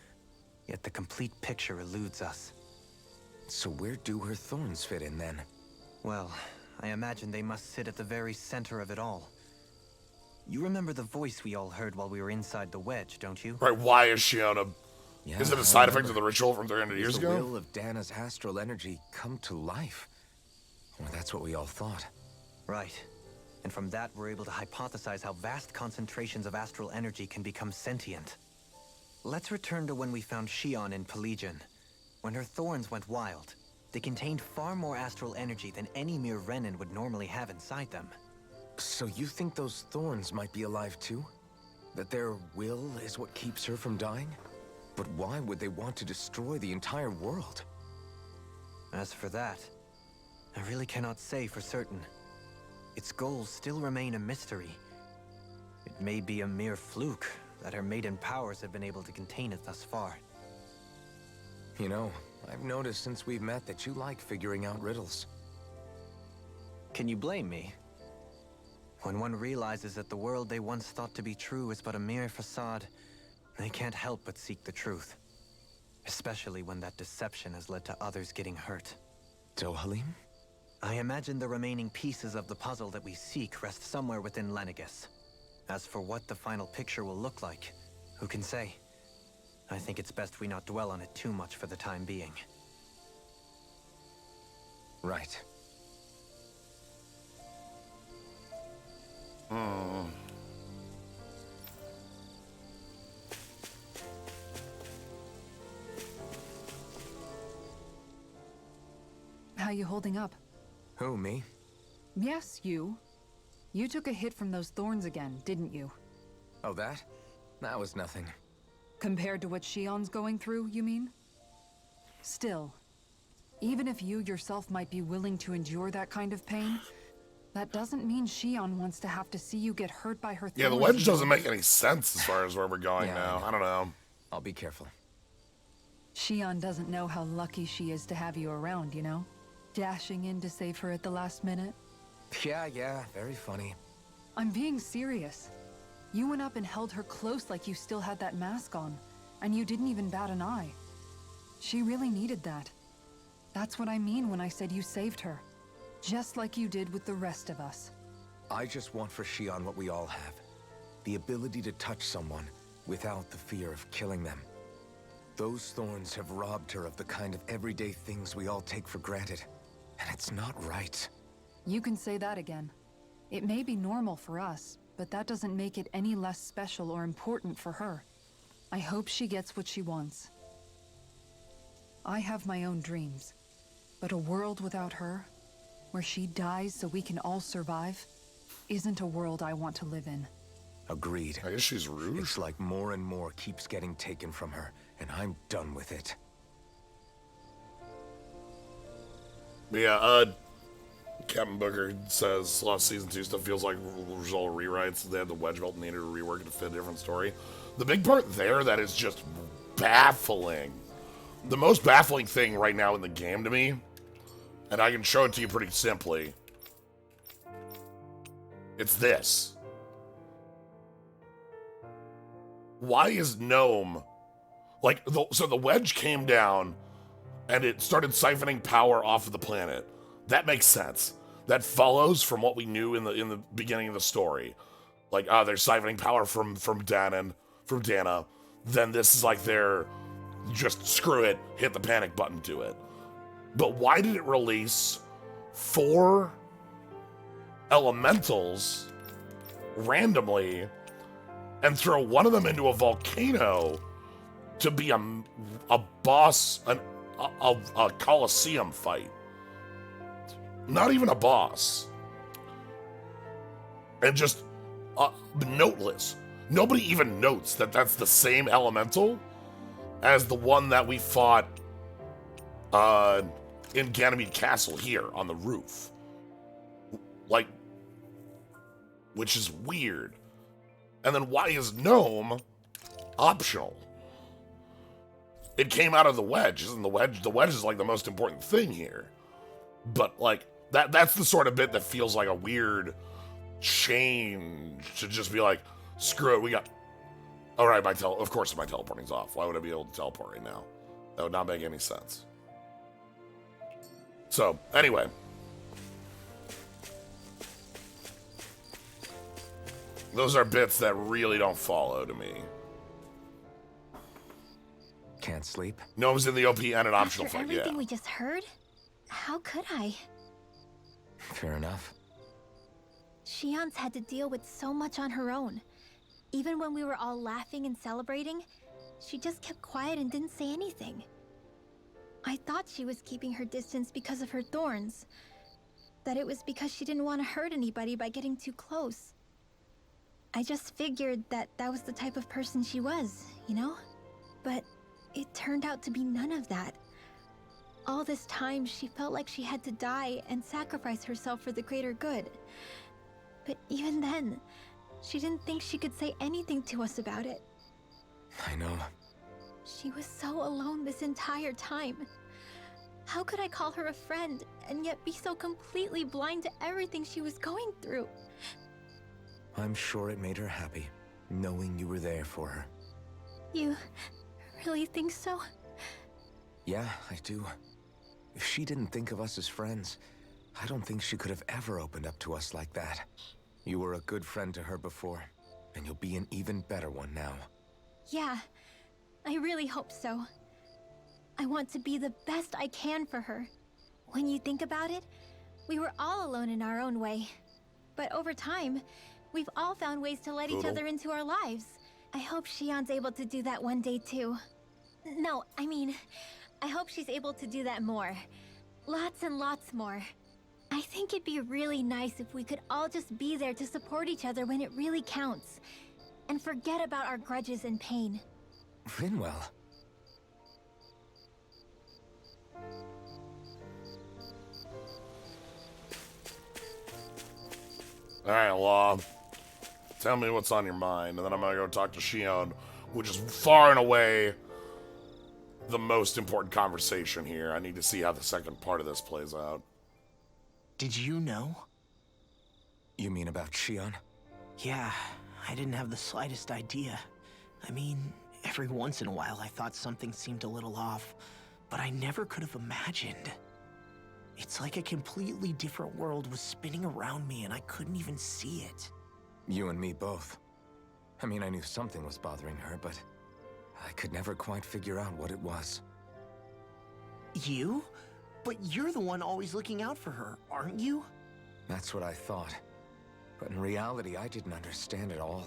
yet the complete picture eludes us. So where do her thorns fit in then? Well, I imagine they must sit at the very center of it all. You remember the voice we all heard while we were inside the wedge, don't you? Right, why is she on a... Yeah, is it a side effect of the ritual from 300 years ago? The will of Dana's astral energy come to life? Well, that's what we all thought. Right. And from that, we're able to hypothesize how vast concentrations of astral energy can become sentient. Let's return to when we found Shion in Pelagian. When her thorns went wild, they contained far more astral energy than any mere Renin would normally have inside them. So you think those thorns might be alive too? That their will is what keeps her from dying? But why would they want to destroy the entire world? As for that, I really cannot say for certain. Its goals still remain a mystery. It may be a mere fluke that her maiden powers have been able to contain it thus far. You know, I've noticed since we've met that you like figuring out riddles. Can you blame me? When one realizes that the world they once thought to be true is but a mere facade, they can't help but seek the truth. Especially when that deception has led to others getting hurt. Dohalim? I imagine the remaining pieces of the puzzle that we seek rest somewhere within Lenegis. As for what the final picture will look like, who can say? I think it's best we not dwell on it too much for the time being. Right. How you holding up? Who, me? Yes, you. You took a hit from those thorns again, didn't you? Oh, that? That was nothing. Compared to what Shion's going through, you mean? Still, even if you yourself might be willing to endure that kind of pain, that doesn't mean Shion wants to have to see you get hurt by her thorns. Yeah, the wedge doesn't make any sense as far as where we're going now. I don't know. I'll be careful. Shion doesn't know how lucky she is to have you around, you know? Dashing in to save her at the last minute. Yeah, very funny. I'm being serious. You went up and held her close like you still had that mask on, and you didn't even bat an eye. She really needed that. That's what I mean when I said you saved her. Just like you did with the rest of us. I just want for Shion what we all have. The ability to touch someone without the fear of killing them. Those thorns have robbed her of the kind of everyday things we all take for granted. And it's not right. You can say that again. It may be normal for us, but that doesn't make it any less special or important for her. I hope she gets what she wants. I have my own dreams, but a world without her, where she dies so we can all survive, isn't a world I want to live in. Agreed. I guess she's rude. It's like more and more keeps getting taken from her, and I'm done with it. But yeah, Captain Booker says Lost Season 2 stuff feels like the result of rewrites. They had the wedge belt and needed to rework it to fit a different story. The big part there that is just baffling. The most baffling thing right now in the game to me, and I can show it to you pretty simply, it's this. Why is Gnome... Like, so the wedge came down, and it started siphoning power off of the planet. That makes sense. That follows from what we knew in the beginning of the story. Like, they're siphoning power from Dana. Then this is like they're just screw it, hit the panic button to it. But why did it release 4 elementals randomly and throw one of them into a volcano to be a boss, a Colosseum fight? Not even a boss. And just noteless. Nobody even notes that that's the same elemental as the one that we fought in Ganymede Castle here on the roof. Like, which is weird. And then why is Gnome optional? It came out of the wedge, isn't the wedge? The wedge is like the most important thing here. But like, that's the sort of bit that feels like a weird change to just be like, screw it, we got... All right, of course my teleporting's off. Why would I be able to teleport right now? That would not make any sense. So, anyway. Those are bits that really don't follow to me. Can't sleep? Gnome's in the OP and an optional After fight, everything yeah. we just heard, how could I? Fair enough. Shion's had to deal with so much on her own. Even when we were all laughing and celebrating, she just kept quiet and didn't say anything. I thought she was keeping her distance because of her thorns. That it was because she didn't want to hurt anybody by getting too close. I just figured that that was the type of person she was, you know? But it turned out to be none of that. All this time, she felt like she had to die and sacrifice herself for the greater good. But even then, she didn't think she could say anything to us about it. I know. She was so alone this entire time. How could I call her a friend and yet be so completely blind to everything she was going through? I'm sure it made her happy, knowing you were there for her. You really think so? Yeah, I do. If she didn't think of us as friends, I don't think she could have ever opened up to us like that. You were a good friend to her before, and you'll be an even better one now. Yeah, I really hope so. I want to be the best I can for her. When you think about it, we were all alone in our own way. But over time, we've all found ways to let each other into our lives. I hope Shion's able to do that one day too. No, I mean, I hope she's able to do that more. Lots and lots more. I think it'd be really nice if we could all just be there to support each other when it really counts. And forget about our grudges and pain. Rinwell. Alright, Law. Tell me what's on your mind, and then I'm gonna go talk to Shion, which is far and away the most important conversation here. I need to see how the second part of this plays out. Did you know? You mean about Shion? Yeah, I didn't have the slightest idea. I mean, every once in a while I thought something seemed a little off, but I never could have imagined. It's like a completely different world was spinning around me and I couldn't even see it. You and me both. I mean, I knew something was bothering her, but I could never quite figure out what it was. You? But you're the one always looking out for her, aren't you? That's what I thought. But in reality, I didn't understand it all.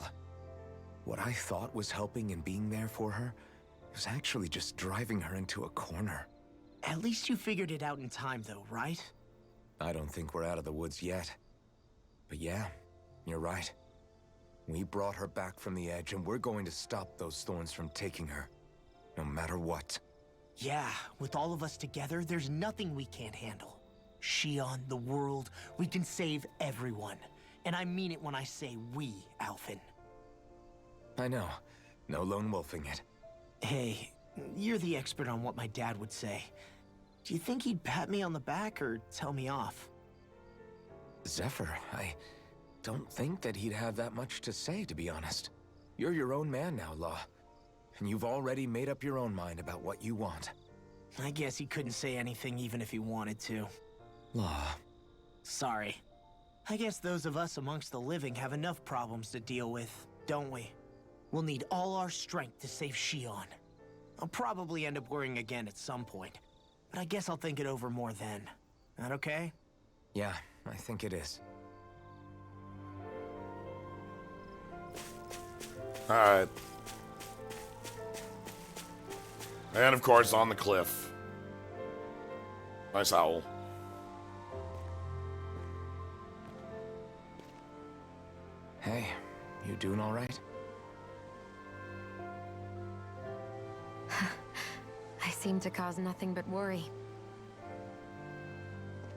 What I thought was helping and being there for her was actually just driving her into a corner. At least you figured it out in time, though, right? I don't think we're out of the woods yet. But yeah, you're right. We brought her back from the edge, and we're going to stop those thorns from taking her, no matter what. Yeah, with all of us together, there's nothing we can't handle. Shion, the world, we can save everyone. And I mean it when I say we, Alphen. I know. No lone wolfing it. Hey, you're the expert on what my dad would say. Do you think he'd pat me on the back or tell me off? Zephyr, I don't think that he'd have that much to say, to be honest. You're your own man now, Law. And you've already made up your own mind about what you want. I guess he couldn't say anything even if he wanted to. Law. Sorry. I guess those of us amongst the living have enough problems to deal with, don't we? We'll need all our strength to save Shion. I'll probably end up worrying again at some point, but I guess I'll think it over more then. That okay? Yeah, I think it is. Alright. And of course, on the cliff. Nice owl. Hey, you doing all right? I seem to cause nothing but worry.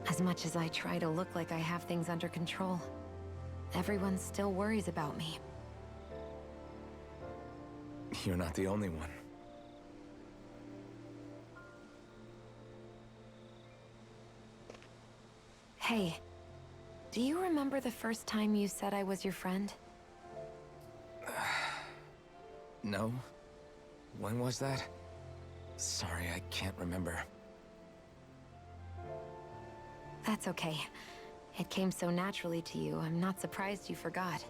As much as I try to look like I have things under control, everyone still worries about me. You're not the only one. Hey, do you remember the first time you said I was your friend? No? When was that? Sorry, I can't remember. That's okay. It came so naturally to you, I'm not surprised you forgot.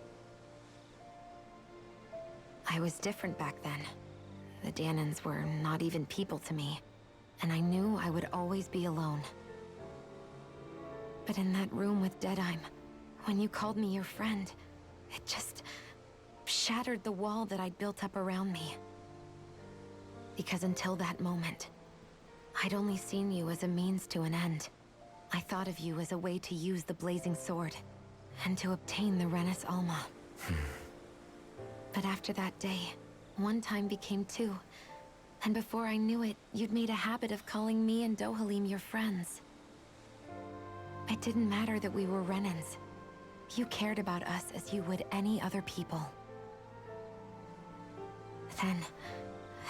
I was different back then. The Danans were not even people to me, and I knew I would always be alone. But in that room with Deadeye, when you called me your friend, it just shattered the wall that I'd built up around me. Because until that moment, I'd only seen you as a means to an end. I thought of you as a way to use the blazing sword, and to obtain the Renis Alma. But after that day, one time became two, and before I knew it, you'd made a habit of calling me and Dohalim your friends. It didn't matter that we were Renins. You cared about us as you would any other people. Then,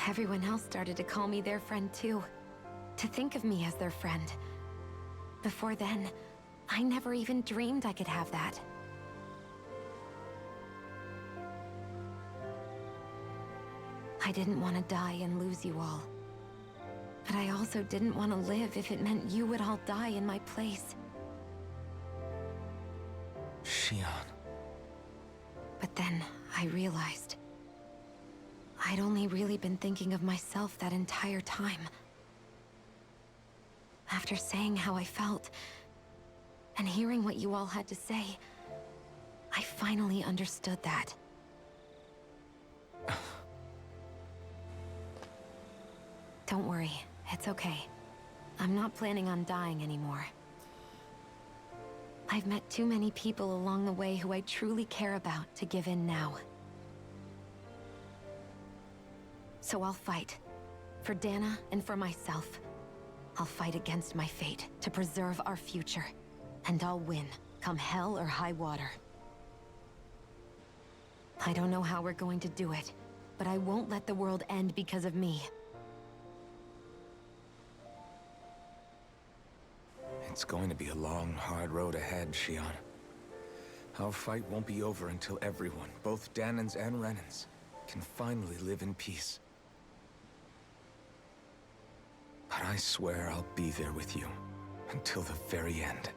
everyone else started to call me their friend too. To think of me as their friend. Before then, I never even dreamed I could have that. I didn't want to die and lose you all. But I also didn't want to live if it meant you would all die in my place. Shion. But then, I realized I'd only really been thinking of myself that entire time. After saying how I felt, and hearing what you all had to say, I finally understood that. Don't worry, it's okay. I'm not planning on dying anymore. I've met too many people along the way who I truly care about to give in now. So I'll fight. For Dana and for myself. I'll fight against my fate to preserve our future. And I'll win, come hell or high water. I don't know how we're going to do it, but I won't let the world end because of me. It's going to be a long, hard road ahead, Shion. Our fight won't be over until everyone, both Danans and Renins, can finally live in peace. But I swear I'll be there with you, until the very end.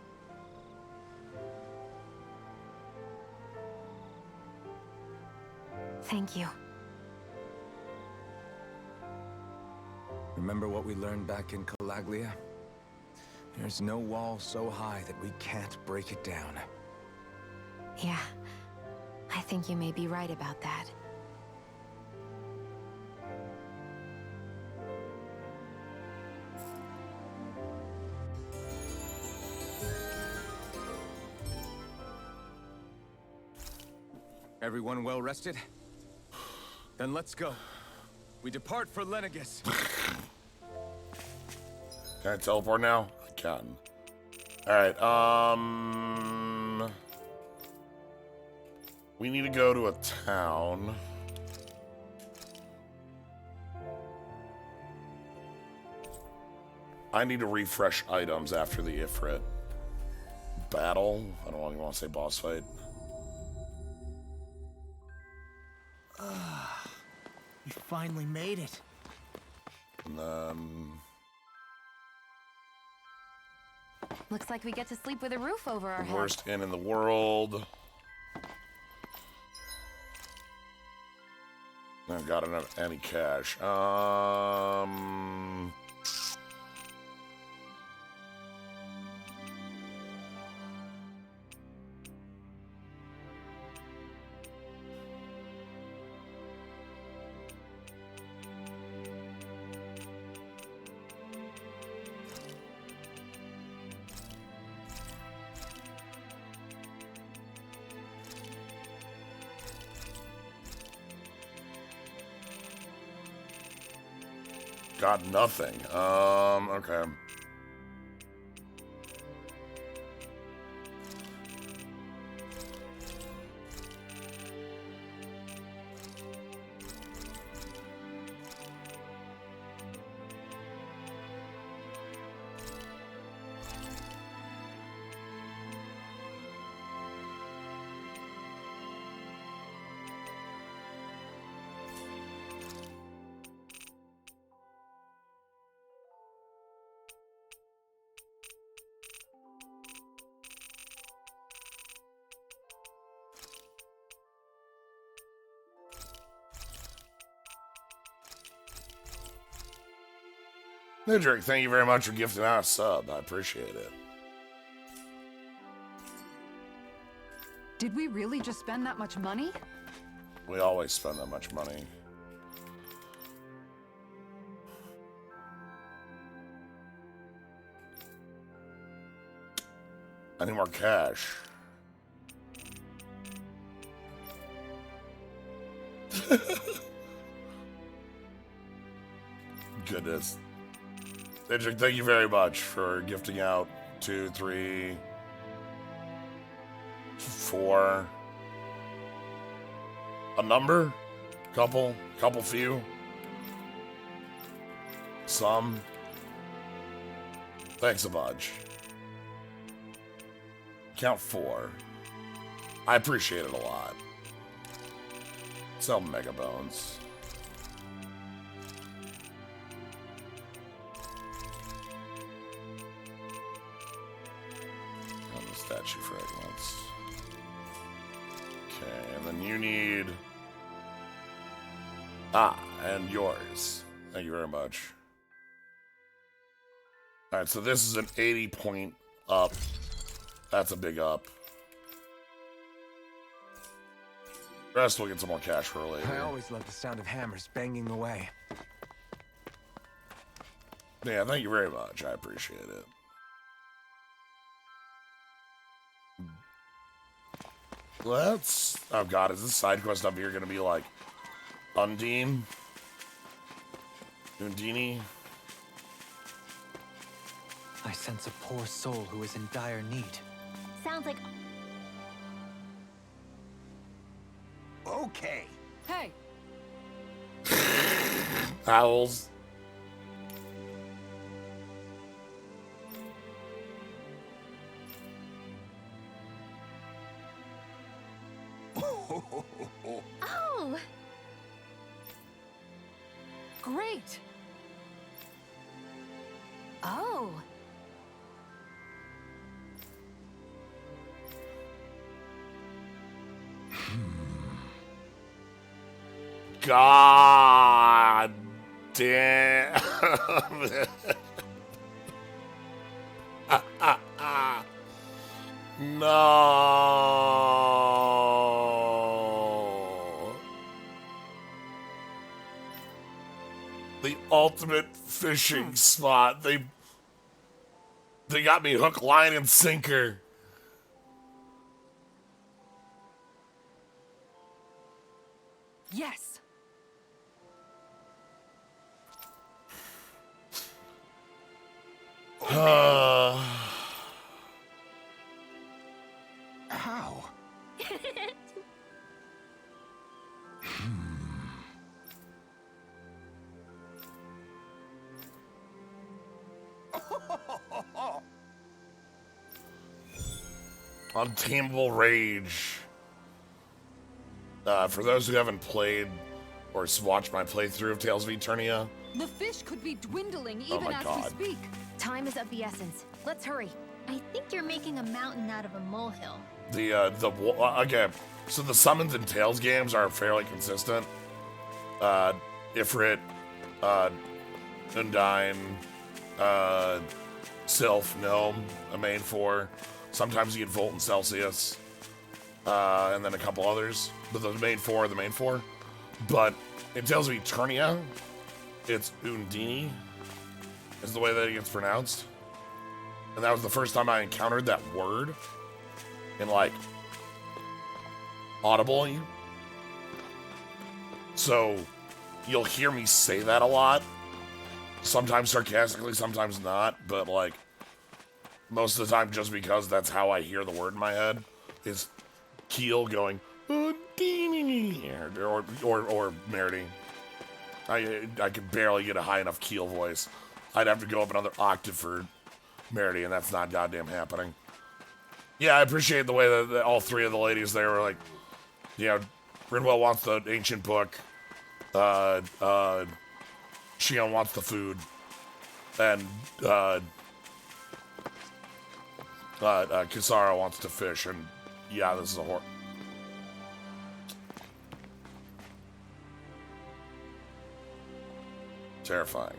Thank you. Remember what we learned back in Calaglia? There's no wall so high that we can't break it down. Yeah, I think you may be right about that. Everyone well rested? Then let's go. We depart for Lenegis. Can I teleport now? I can. Alright, we need to go to a town. I need to refresh items after the Ifrit battle. I don't even want to say boss fight. You finally made it. And then... Looks like we get to sleep with a roof over our head. Worst inn in the world. I got enough any cash. Got nothing. Okay. Nidrick, thank you very much for gifting out a sub. I appreciate it. Did we really just spend that much money? We always spend that much money. I need more cash. Goodness. Nidrick, thank you very much for gifting out 2, 3, 4. A number? Couple few. Some. Thanks a bunch. Count 4. I appreciate it a lot. Sell mega bones. And the statue fragments. Okay, and then you need... and yours. Thank you very much. Alright, so this is an 80 point up. That's a big up. The rest we'll get some more cash for later. I always love the sound of hammers banging away. Yeah, thank you very much. I appreciate it. Let's... Oh god, is this side quest up here gonna be like... Undine? Undini? I sense a poor soul who is in dire need. Sounds like... Okay. Hey, Owls. Oh! great! Oh. God damn it. No. The ultimate fishing spot. They got me hook, line, and sinker. Yes! Untamable Rage. For those who haven't played or watched my playthrough of Tales of Eternia. The fish could be dwindling Oh even my as God. we speak. Time is of the essence. Let's hurry. I think you're making a mountain out of a molehill. Okay, so the summons in Tales games are fairly consistent. Ifrit, Undine, Sylph, Gnome, a main 4. Sometimes you get Volt and Celsius, and then a couple others. But the main 4 are the main 4. But in Tales of Eternia, it's Undine, is the way that it gets pronounced. And that was the first time I encountered that word in, like, audibly. So, you'll hear me say that a lot. Sometimes sarcastically, sometimes not. But, like, most of the time just because that's how I hear the word in my head. Is Keel going, or Merity. I could barely get a high enough Keel voice. I'd have to go up another octave for Merity, and that's not goddamn happening. Yeah, I appreciate the way that all three of the ladies there were like, you know, Rinwell wants the ancient book, Shion wants the food, and Kisara wants to fish, and yeah, this is a horror. Terrifying.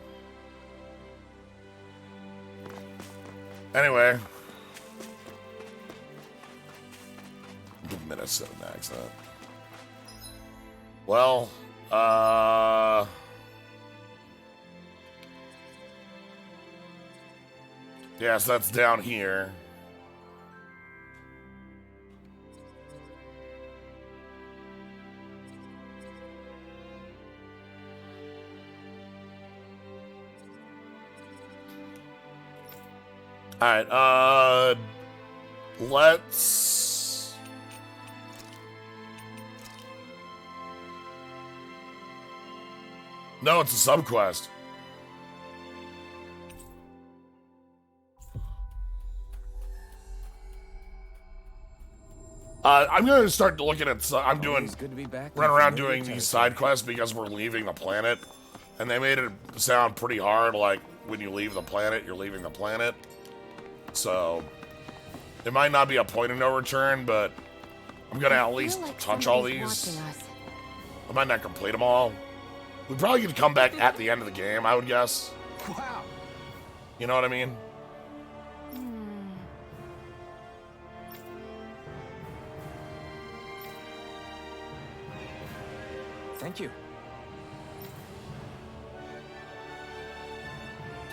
Anyway. Minnesota accent. Well, yes, that's down here. Alright, let's... No, it's a subquest. I'm gonna start looking at... I'm doing... Good to be back. Run around doing these side quests because we're leaving the planet. And they made it sound pretty hard, like when you leave the planet, you're leaving the planet. So, it might not be a point of no return, but I'm gonna at least touch all these. I might not complete them all. We probably could come back at the end of the game, I would guess. Wow. You know what I mean? Thank you.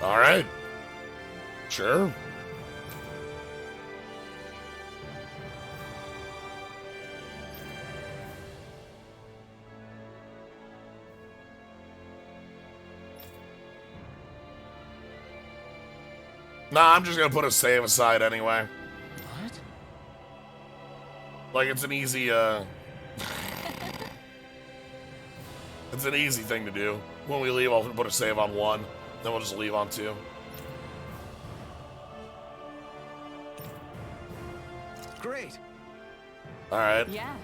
All right. Sure. Nah, I'm just gonna put a save aside anyway. What? Like, it's an easy, it's an easy thing to do. When we leave, I'll put a save on 1, then we'll just leave on 2. Great. Alright. Yeah.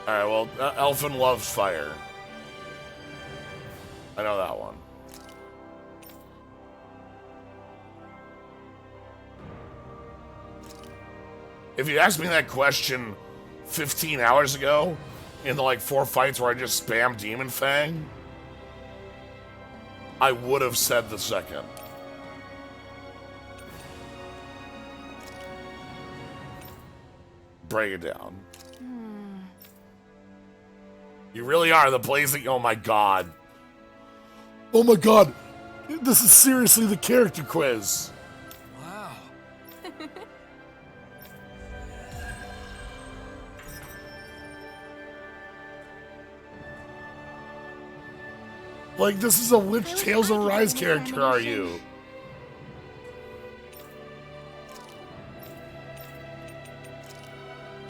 Alright, well, Elfin loves fire. I know that one. If you asked me that question 15 hours ago, in the like 4 fights where I just spammed Demon Fang, I would have said the second. Break it down. You really are the blazing. Oh my god. Oh my god. This is seriously the character quiz. Wow. Like, this is a which Tales of Arise character are you?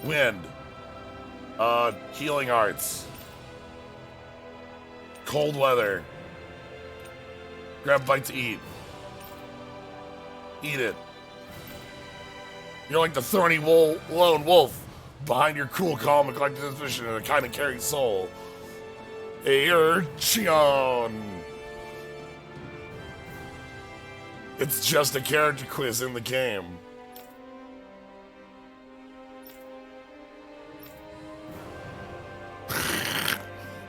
Wind. Healing arts. Cold weather. Grab a bite to eat. Eat it. You're like the thorny lone wolf behind your cool, calm, and collected disposition and a kind and caring soul. Chion. It's just a character quiz in the game.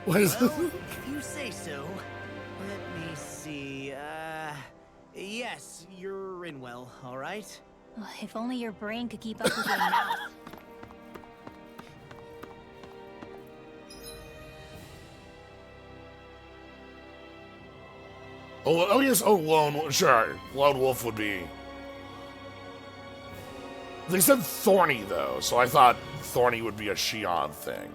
What is this? If you say so. Let me see. Yes, you're in well, all right? Ugh, if only your brain could keep up with your mouth. Oh yes, sure. Lone wolf would be. They said thorny though, so I thought thorny would be a Shion thing.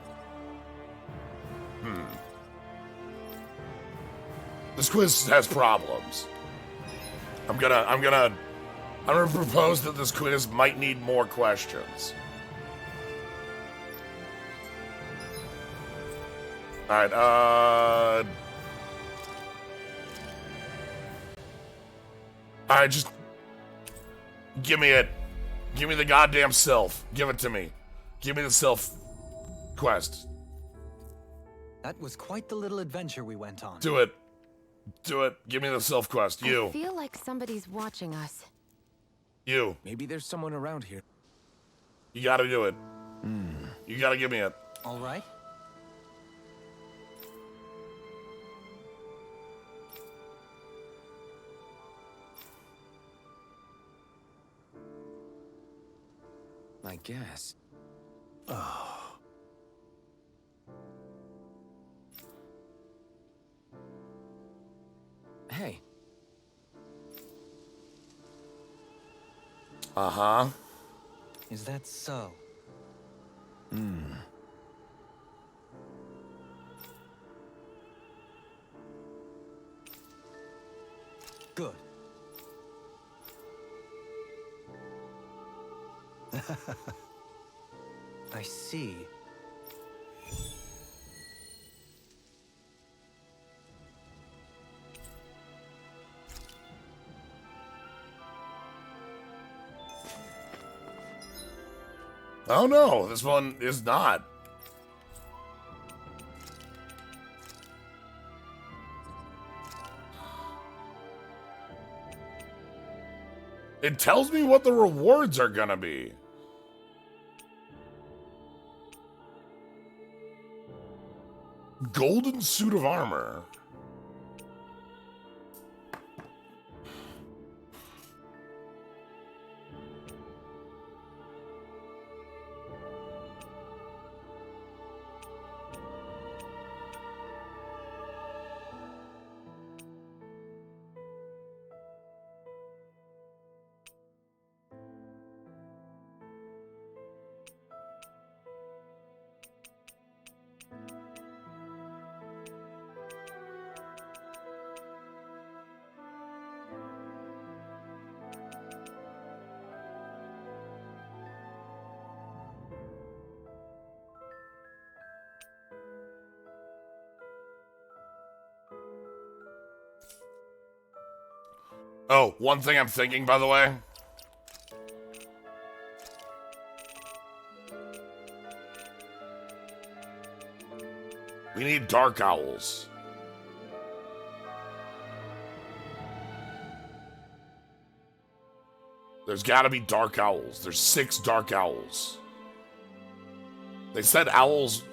This quiz has problems. I'm gonna propose that this quiz might need more questions. Alright, Alright, just give me it. Give me the goddamn self. Give it to me. Give me the self quest. That was quite the little adventure we went on. Do it. Do it. Give me the self quest. You. I feel like somebody's watching us. You. Maybe there's someone around here. You gotta do it. You gotta give me it. All right. I guess. Oh. Hey. Uh-huh. Is that so? Good. I see. Oh no, this one is not. It tells me what the rewards are gonna be. Golden suit of armor. Oh, one thing I'm thinking, by the way. We need dark owls. There's gotta be dark owls. There's 6 dark owls. They said owls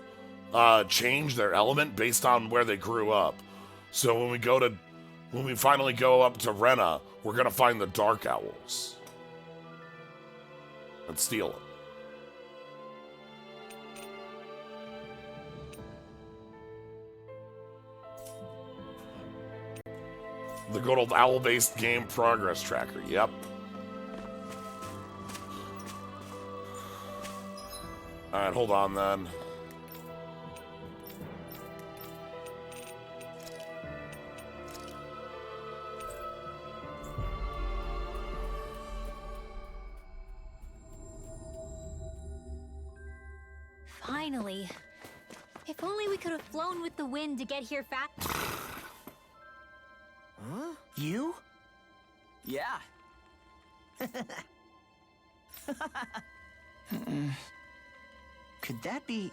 change their element based on where they grew up. So when we finally go up to Rena, we're gonna find the dark owls. And steal it. The good old owl-based game progress tracker, yep. Alright, hold on then. Finally. If only we could have flown with the wind to get here fast. Huh? You? Yeah. Could that be...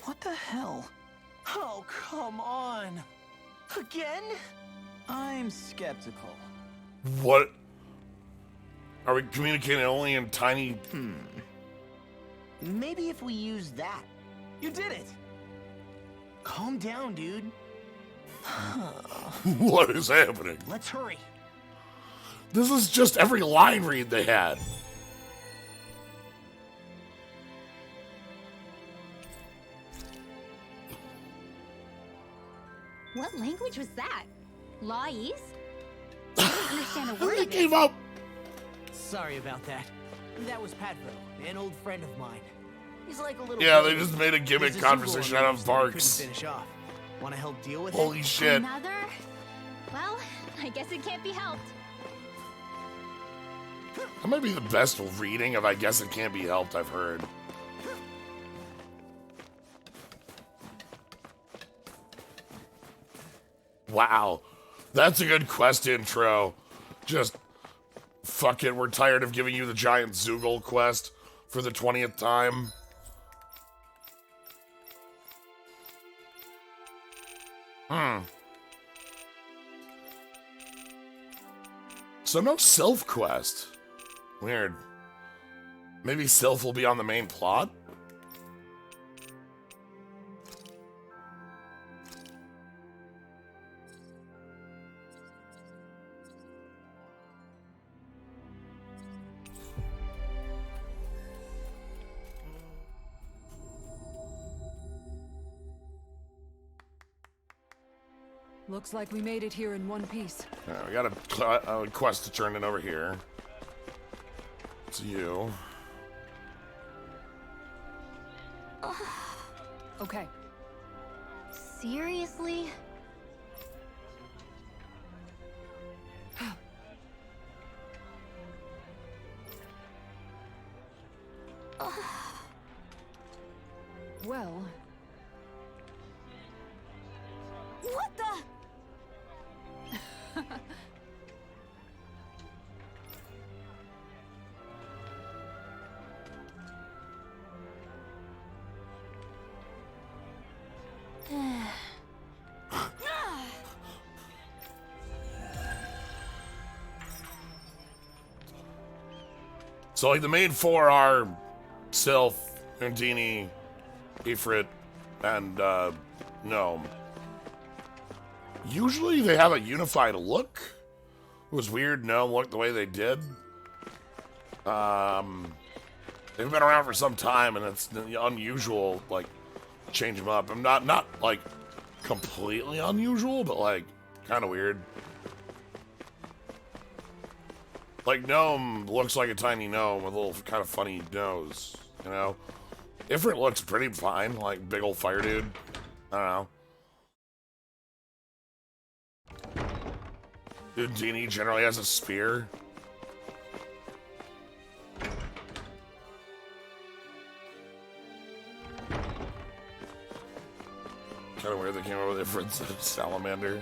what the hell? Oh, come on! Again? I'm skeptical. What? Are we communicating only in tiny... Maybe if we use that. You did it! Calm down, dude. What is happening? Let's hurry. This is just every line read they had. What language was that? Lawese? I don't understand a word They of it. gave up. Sorry about that. That was Padvo, an old friend of mine. He's like a little... Yeah, they just made a gimmick There's a conversation out of Zugal on the Barks. couldn't finish off. Want to help deal with Holy it? shit. Another? Well, I guess it can't be helped. That might be the best reading of I Guess It Can't Be Helped I've heard. Wow. That's a good quest intro. Just, fuck it, we're tired of giving you the giant Zugal quest for the 20th time. So no Sylph quest. Weird. Maybe Sylph will be on the main plot? Looks like we made it here in one piece. Yeah, we got a quest to turn in over here. It's you. Okay. Seriously? Well, What the? So, like, the main four are Sylph, Undini, Ifrit, and, Gnome. Usually they have a unified look. It was weird Gnome looked the way they did. They've been around for some time, and it's unusual, like, change them up. I'm not like, completely unusual, but, like, kind of weird. Like, Gnome looks like a tiny gnome with a little kind of funny nose, you know? Ifrit looks pretty fine, like big old fire dude. I don't know. Undini generally has a spear. Kind of weird they came up with Ifrit's salamander.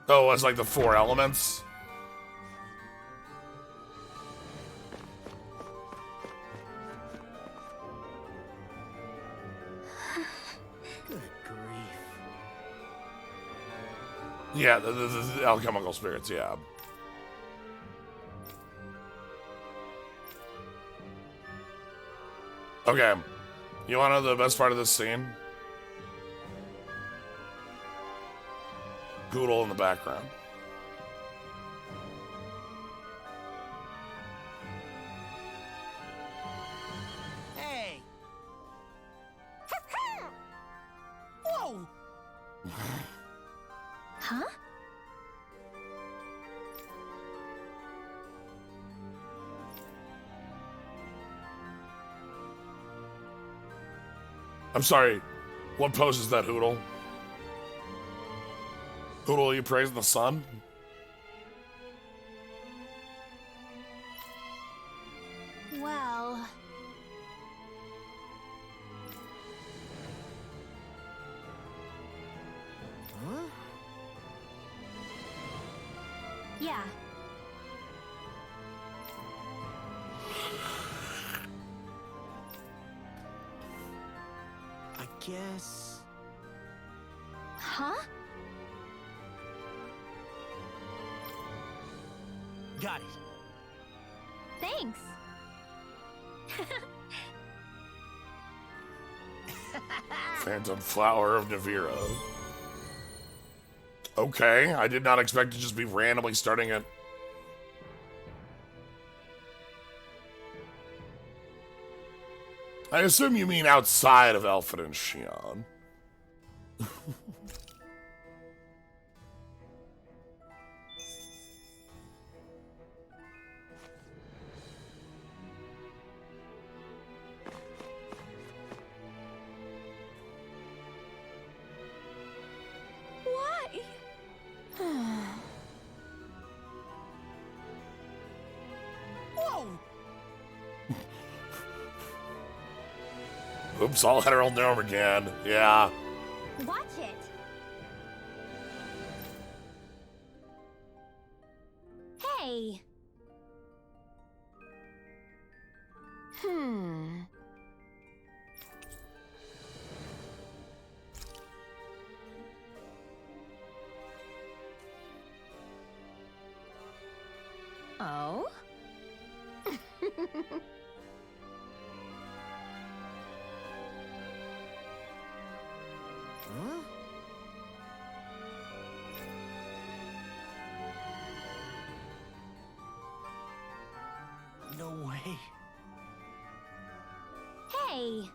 Oh, it's like the four elements. Good grief. Yeah, the alchemical spirits, yeah. Okay. You want to know the best part of this scene? Poodle in the background. Hey! Whoa! Huh? I'm sorry. What pose is that, Hoodle? Hoodle, are you praising the sun? Well... Huh? Yeah. I guess... Huh? Got it. Thanks. Phantom Flower of Navira. Okay, I did not expect to just be randomly starting it. I assume you mean outside of Elfin and Shion. Why? Whoa! Oops, all heteronorm again. Yeah. Watch it. Hey. Oh? Huh? No way. Hey.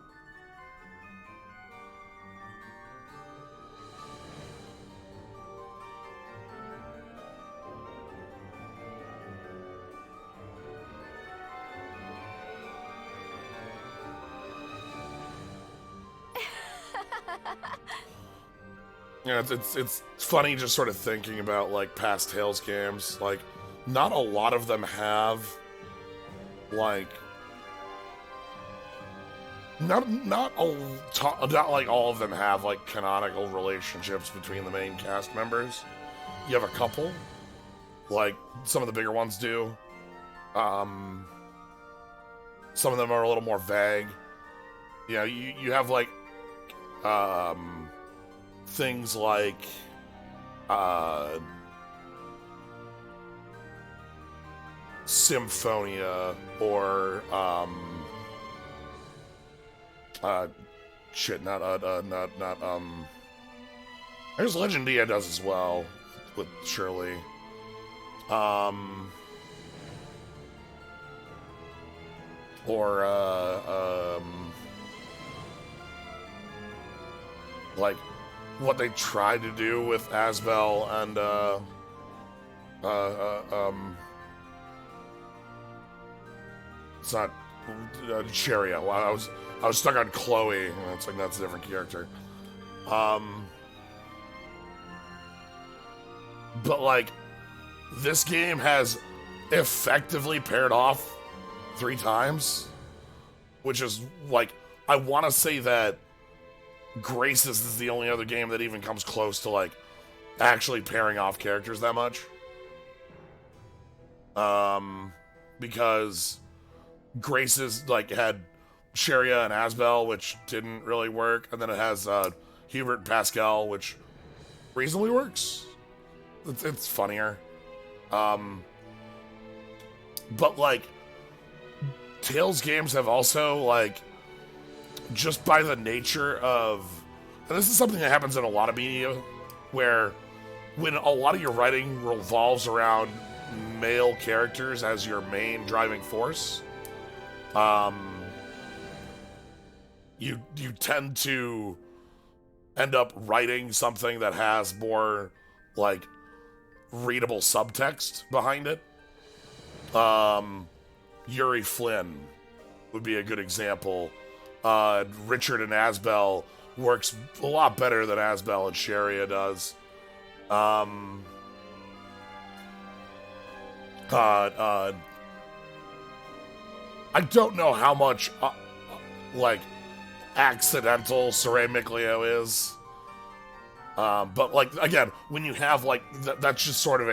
Yeah, it's funny just sort of thinking about like past Tales games. Like, not a lot of them have like not like all of them have like canonical relationships between the main cast members. You have a couple, like some of the bigger ones do. Some of them are a little more vague. You know, you have like things like Symphonia or there's Legendia does as well with Shirley. Like what they tried to do with Asbel and it's not Cheria. Well, I was stuck on Chloe. It's like that's a different character. But like this game has effectively paired off 3 times, which is like I want to say that Graces is the only other game that even comes close to like actually pairing off characters that much. Because Graces like had Sheria and Asbel, which didn't really work, and then it has Hubert and Pascal, which reasonably works. It's funnier. But like Tales games have also like just by the nature of, and this is something that happens in a lot of media, where when a lot of your writing revolves around male characters as your main driving force, you tend to end up writing something that has more like readable subtext behind it. Yuri Flynn would be a good example Richard and Asbel works a lot better than Asbel and Sharia does. I don't know how much, like, accidental Saray Mikleo is. But, like, again, when you have, like, that's just sort of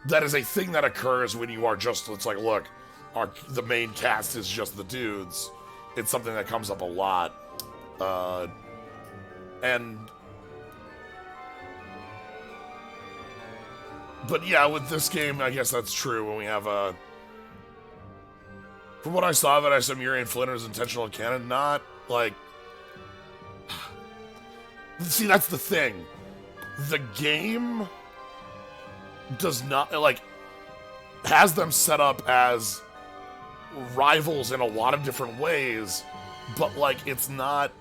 that is a thing that occurs when you are just, it's like, look, the main cast is just the dudes. It's something that comes up a lot. But yeah, with this game, I guess that's true when we have from what I saw of it, I said Murian Flynn was intentional canon, not, like... See, that's the thing. The game does not, like, has them set up as rivals in a lot of different ways, but, like, it's not...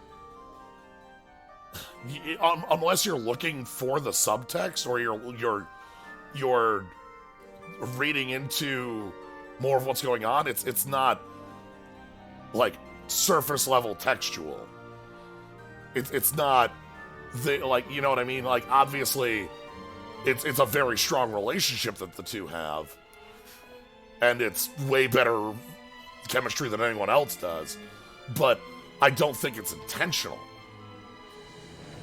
Unless you're looking for the subtext, or you're reading into more of what's going on, it's not, like, surface level textual. It's not, like, you know what I mean? Like, obviously, it's a very strong relationship that the two have, and it's way better chemistry than anyone else does, but I don't think it's intentional.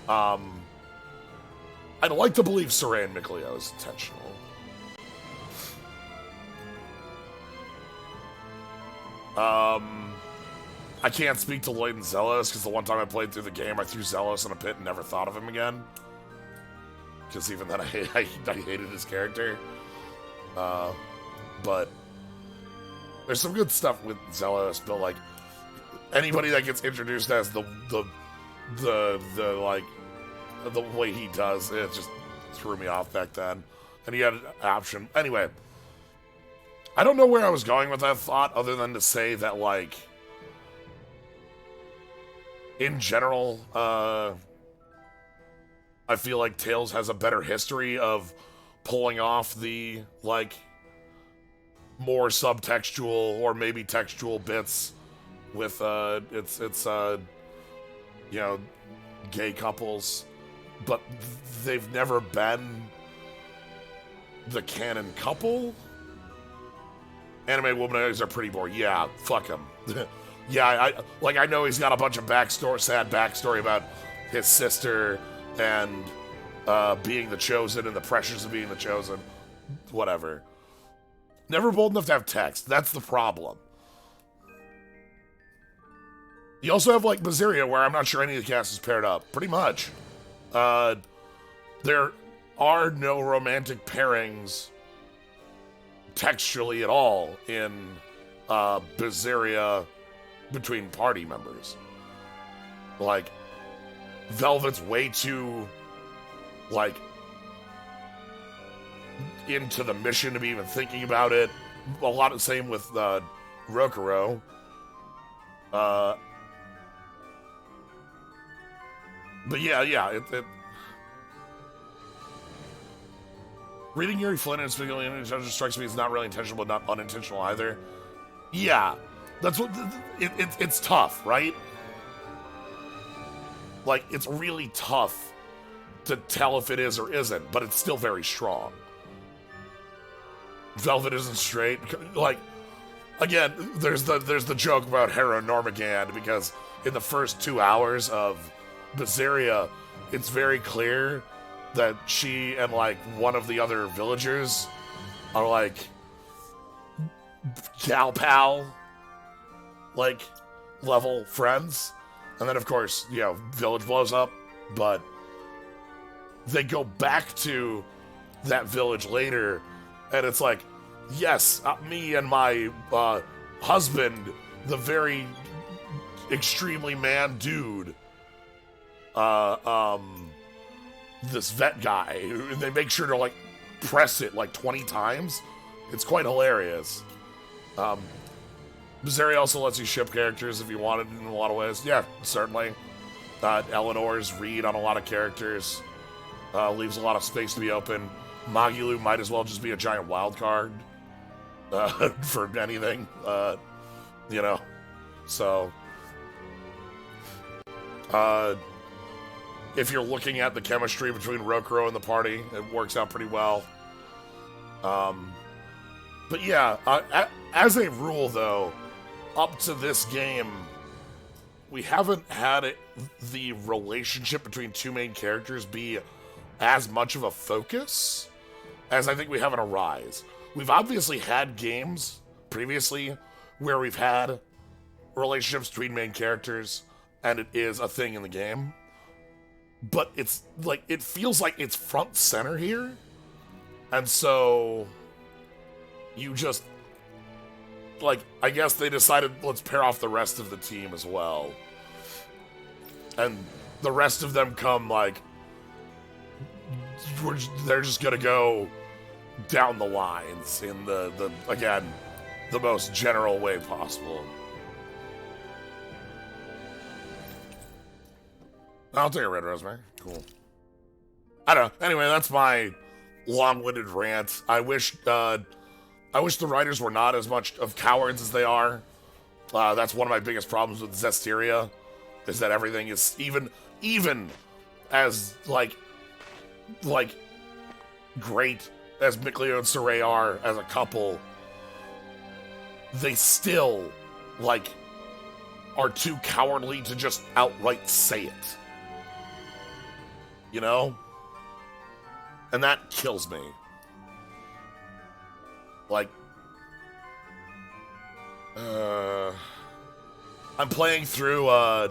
I'd like to believe Saray and Mikleo is intentional. I can't speak to Lloyd and Zealous, because the one time I played through the game, I threw Zealous in a pit and never thought of him again. Because even then, I hated his character. But there's some good stuff with Zealous, but, like, anybody that gets introduced as the way he does, it just threw me off back then. And he had an option. Anyway, I don't know where I was going with that thought, other than to say that, like, in general, I feel like Tales has a better history of pulling off the, like, more subtextual or maybe textual bits with its you know, gay couples, but they've never been the canon couple. Anime womanizers are pretty boring. Yeah, fuck him. Yeah, I know he's got a bunch of sad backstory about his sister and being the chosen and the pressures of being the chosen. Whatever. Never bold enough to have text. That's the problem. You also have, like, Maziria, where I'm not sure any of the cast is paired up. Pretty much. There are no romantic pairings textually at all in Berseria between party members. Like, Velvet's way too, like, into the mission to be even thinking about it. A lot of the same with Rokuro. But yeah, it reading Yuri Flynn and speaking just strikes me as not really intentional, but not unintentional either. Yeah, that's what it's tough, right? Like, it's really tough to tell if it is or isn't, but it's still very strong. Velvet isn't straight. Like, again, there's the joke about Hera Normagand, because in the first 2 hours of Berseria, it's very clear that she and, like, one of the other villagers are, like, gal pal, like, level friends. And then, of course, you know, village blows up, but they go back to that village later, and it's like, yes, me and my husband, the very extremely man dude, this vet guy, and they make sure to, like, press it like 20 times. It's quite hilarious. Berseria also lets you ship characters if you wanted in a lot of ways. Yeah, certainly. Eleanor's read on a lot of characters. Leaves a lot of space to be open. Magilu might as well just be a giant wild card for anything. You know. So, If you're looking at the chemistry between Rokuro and the party, it works out pretty well. But yeah, as a rule, though, up to this game, we haven't had the relationship between two main characters be as much of a focus as I think we have in Arise. We've obviously had games previously where we've had relationships between main characters, and it is a thing in the game. But it's like, it feels like it's front center here. And so you just, like, I guess they decided, let's pair off the rest of the team as well. And the rest of them come, like, they're just gonna go down the lines in the again, the most general way possible. I'll take a red rosemary. Cool. I don't know. Anyway, that's my long-winded rant. I wish the writers were not as much of cowards as they are. That's one of my biggest problems with Zestiria, is that everything is even as like great as Mikleo and Saray are as a couple, they still like are too cowardly to just outright say it. You know? And that kills me. Like, I'm playing through, on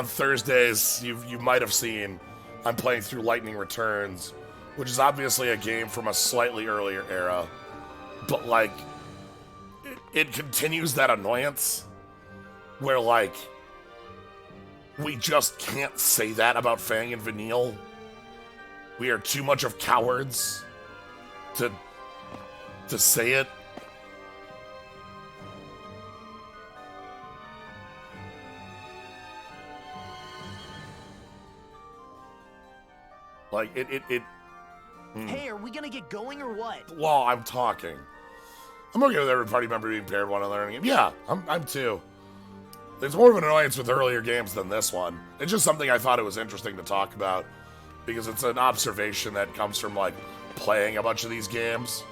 Thursdays, you might have seen, I'm playing through Lightning Returns, which is obviously a game from a slightly earlier era, but, like, it continues that annoyance, where, like, we just can't say that about Fang and Vanille. We are too much of cowards to say it. Like, Hey, are we gonna get going or what? Well, I'm talking. I'm okay with every party member being paired one another. Yeah, I'm too. There's more of an annoyance with earlier games than this one. It's just something I thought it was interesting to talk about, because it's an observation that comes from, like, playing a bunch of these games.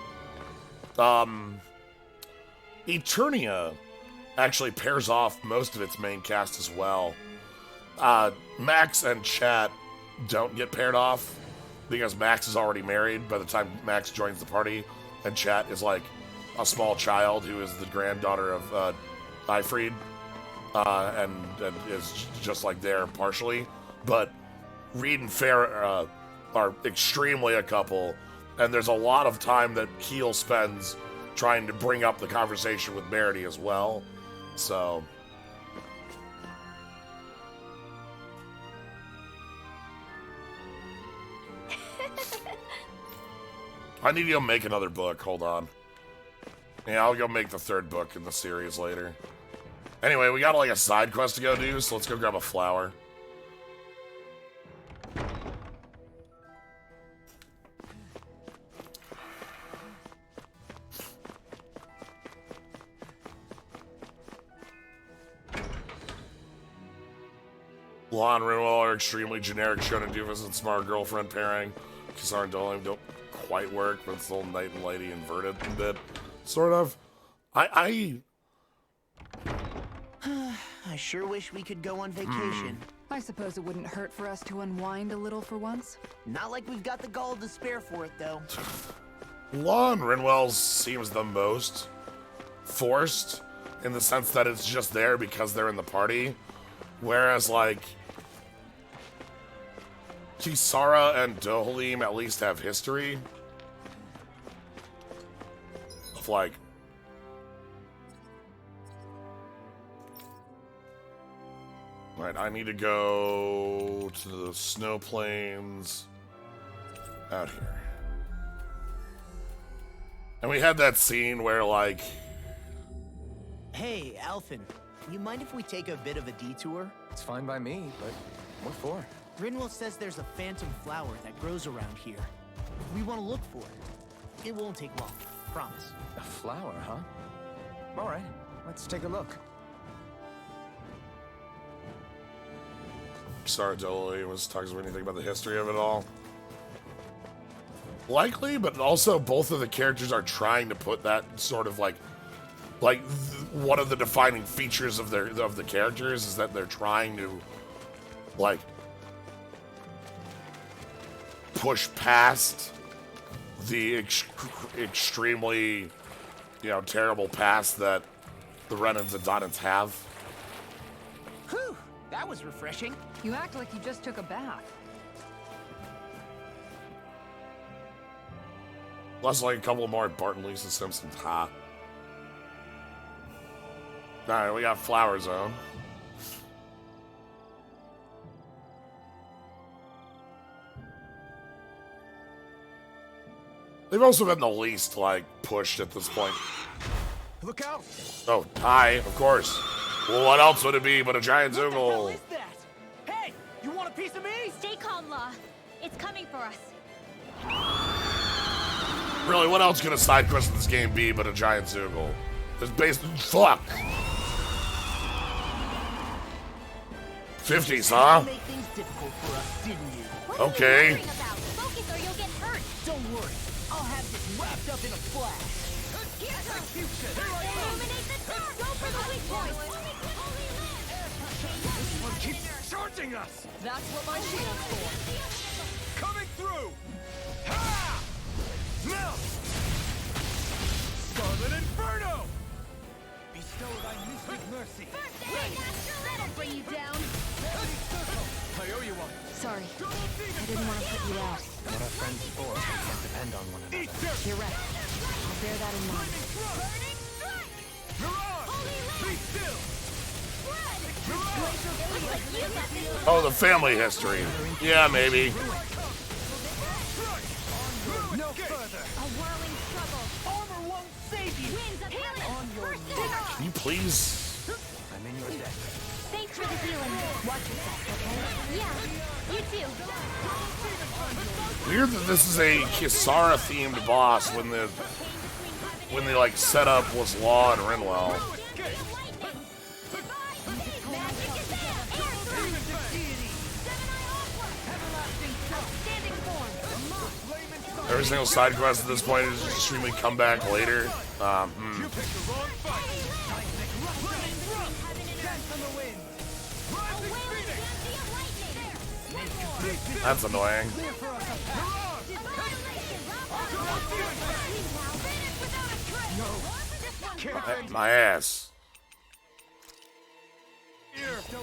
Eternia actually pairs off most of its main cast as well. Max and Chat don't get paired off, because Max is already married by the time Max joins the party, and Chat is, like, a small child who is the granddaughter of Ifrid. And is just like there partially, but Reed and Fair are extremely a couple, and there's a lot of time that Keel spends trying to bring up the conversation with Verity as well. So I need to go make another book. Hold on. Yeah, I'll go make the third book in the series later. Anyway, we got like a side quest to go do, so let's go grab a flower. Law and Rinwell are extremely generic shonen doofus and smart girlfriend pairing. Kisar and Dolim don't quite work, but it's a little Knight and Lady inverted a bit. Sort of. I sure wish we could go on vacation. I suppose it wouldn't hurt for us to unwind a little for once. Not like we've got the gall to spare for it, though. Law and Rinwell's seems the most forced, in the sense that it's just there because they're in the party. Whereas, like, Kisara and Dohalim at least have history of, like, right, I need to go to the snow plains out here. And we had that scene where, like... Hey, Alphen, you mind if we take a bit of a detour? It's fine by me, but what for? Rinwell says there's a phantom flower that grows around here. We want to look for it. It won't take long, promise. A flower, huh? All right, let's take a look. Sorry, Dolly was talking about anything about the history of it all. Likely, but also both of the characters are trying to put that sort of like one of the defining features of the characters is that they're trying to like push past the extremely, you know, terrible past that the Renans and Donans have. Whew, that was refreshing. You act like you just took a bath. Plus, like a couple more Bart and Lisa Simpsons. Ha. Alright, we got Flower Zone. They've also been the least, like, pushed at this point. Look out! Oh, hi, of course. Well, what else would it be but a giant Zoogle? Hey, you want a piece of me? Stay calm, Law. It's coming for us. Really, what else can a side quest in this game be but a giant Zoogle? It's based... Fuck! 50s, huh? Make things difficult for us, didn't you? Okay. Focus or you'll get hurt. Don't worry, I'll have this wrapped up in a flash. Illuminate the dark. Go for the weak point. This one keeps charging us! That's what my shield's for. Coming through! Ha! Now! Scarlet Inferno! Bestow thy mystic mercy. That'll bring you down. I owe you one. Sorry, I didn't want to put you out. What are friends for? We can't depend on one another. Eat dirt! You're right. I'll bear that in mind. Burning strike. Mirage! Be still! Looks like you got this. Oh, the family history. Yeah, maybe. No further! A whirling struggle. Armor won't save you. Winds of healing. First dinner. Can you please... I'm in your debt. Thanks for the healing. Watch yourself, okay? Yeah, you too. Weird that this is a Kisara themed boss when the like setup was Law and Rinwell. Every single side quest at this point is extremely come back later. That's annoying. My ass.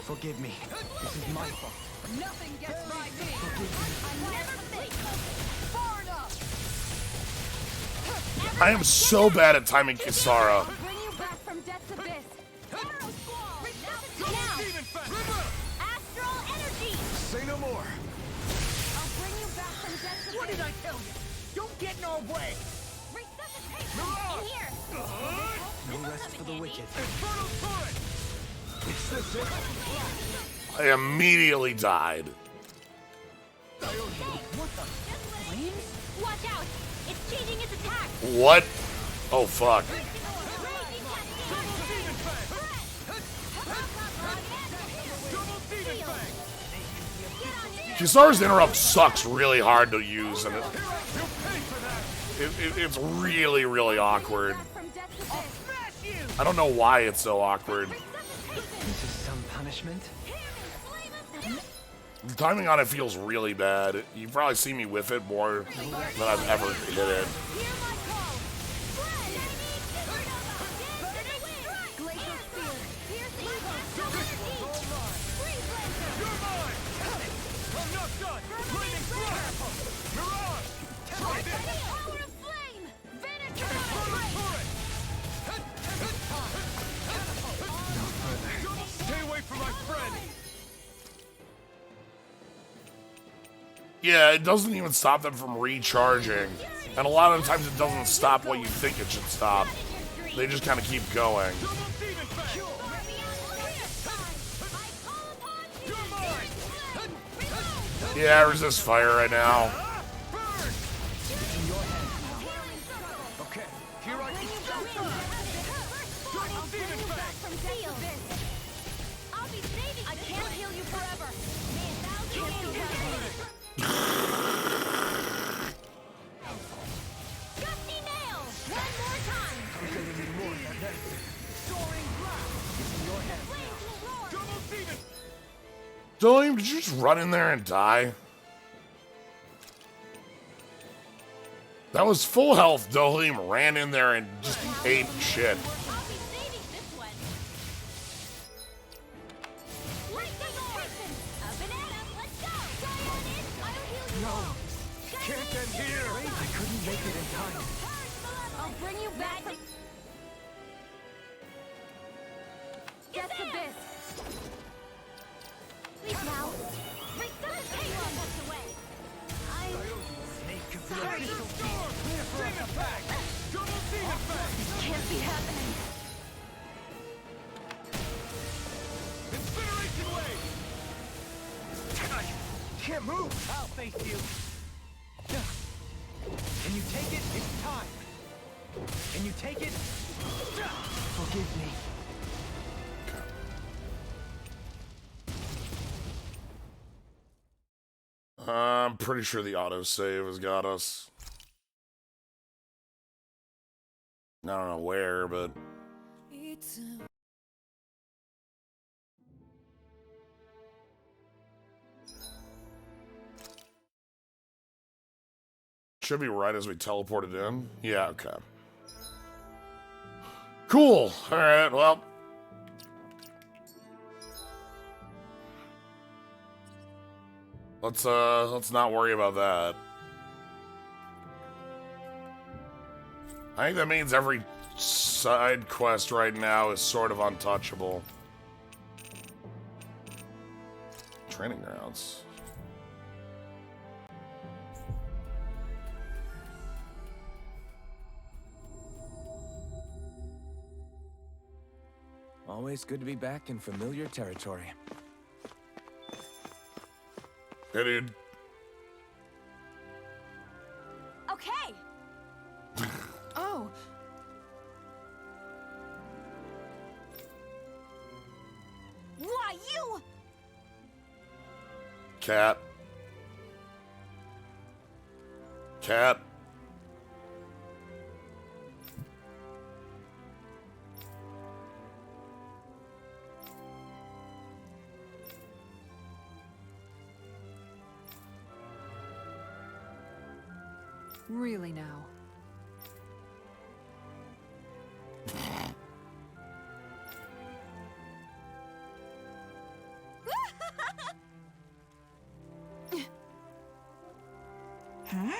Forgive me. This is my fault. Nothing gets by me. I never think. Far enough. I am so bad at timing Kisara. Bring you back from death's abyss. Arrow squall. Now. Astral energy. Say no more. I'll bring you back from death's abyss. What did I tell you? Don't get in our way. Resuscitation. In here. No rest for the wicked. Infernal turret! Is this it? I immediately died. What the? Flames? Watch out. It's changing its attack. What? Oh, fuck. Kisara's interrupt sucks really hard to use, and it's really, really awkward. I don't know why it's so awkward. This is some punishment. The timing on it feels really bad. You've probably seen me whiff it more than I've ever hit it. Yeah, it doesn't even stop them from recharging. And a lot of the times it doesn't stop what you think it should stop. They just kind of keep going. Yeah, I resist fire right now. Okay, here I I can't heal you forever. Gusty nail! One more time! Double demon! Dolim, did you just run in there and die? That was full health. Dolim ran in there and just ate shit. I'll be saving this one. Lightning Poison! A banana, let's go! Try on it, I'll heal you all. Can't end here! I couldn't make it in time. I'll bring you back from... Get the bit! Please now. Return Payload us away. Sorry. Demon pack! Double demon pack! Can't be happening. Incineration wave! Can't move! I'll face you. Can you take it? It's time. Can you take it? Forgive me. I'm pretty sure the autosave has got us. I don't know where, but... Should be right as we teleported in. Yeah, okay. Cool. All right, well. Let's not worry about that. I think that means every side quest right now is sort of untouchable. Training grounds. Always good to be back in familiar territory. Hey, dude. Okay. Oh, Why, you... Cat. Cat. really now. Huh?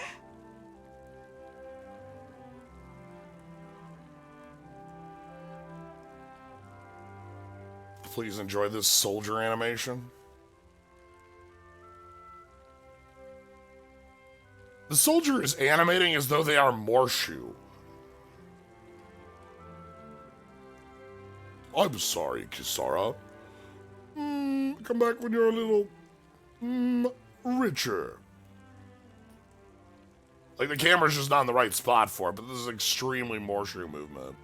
Please enjoy this soldier animation. The soldier is animating as though they are Morshu. I'm sorry, Kisara. Come back when you're a little richer. Like, the camera's just not in the right spot for it, but this is extremely Morshu movement.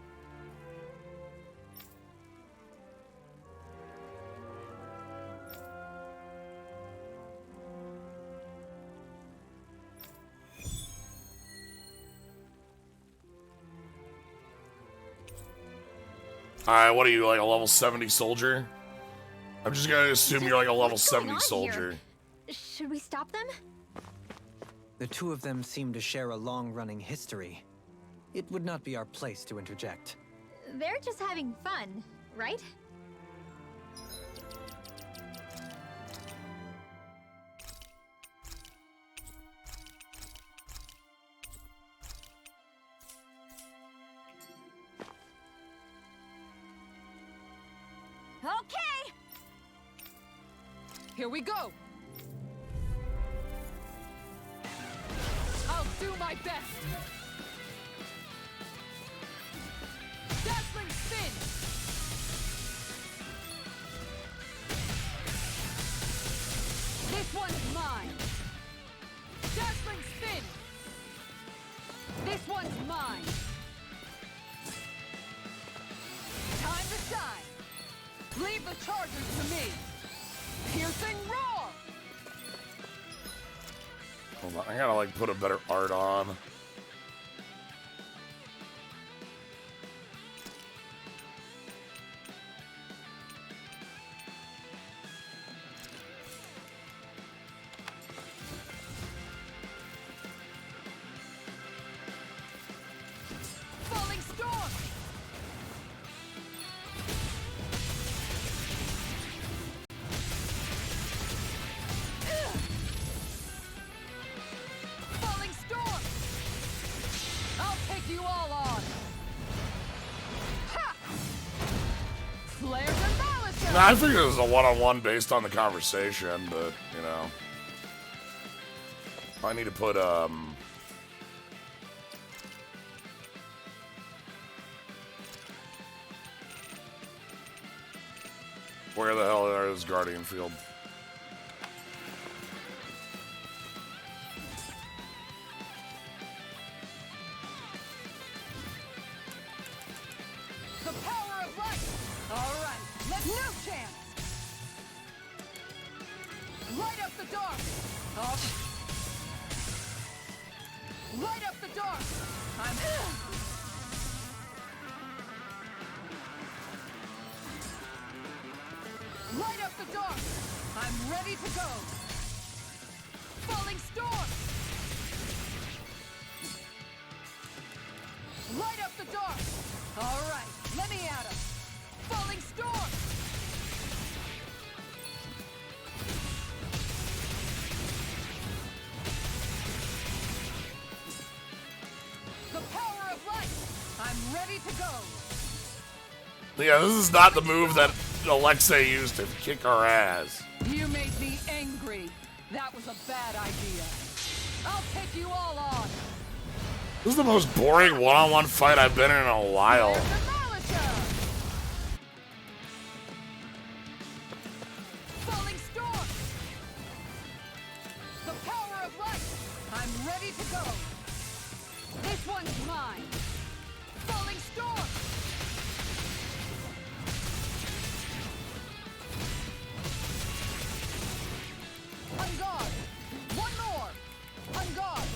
Alright, what are you, like a level 70 soldier? I'm just gonna assume you're like a level 70 soldier. Should we stop them? The two of them seem to share a long-running history. It would not be our place to interject. They're just having fun, right? Okay. Here we go! I'll do my best! Dazzling spin! This one's mine! Dazzling spin! This one's mine! Time to shine! Leave the chargers to me! Piercing roar! Hold on, I gotta like put a better art on. Falling storm! Falling storm! I'll take you all on! Ha! Flares and balances! Nah, I figured it was a one-on-one based on the conversation, but, you know. I need to put, where the hell is Guardian Field? The power of light! Alright, let's no chance! Light up the dark! Light up the dark! I'm Light up the dark! I'm ready to go! Falling storm! Light up the dark! Alright, let me at him! Falling storm! The power of light! I'm ready to go! Yeah, this is not the move that Alexei used to kick our ass. You made me angry. That was a bad idea. I'll take you all on. This is the most boring one-on-one fight I've been in a while. Falling storm. The power of light. I'm ready to go. This one's mine. Falling storm. On guard. One more. On guard.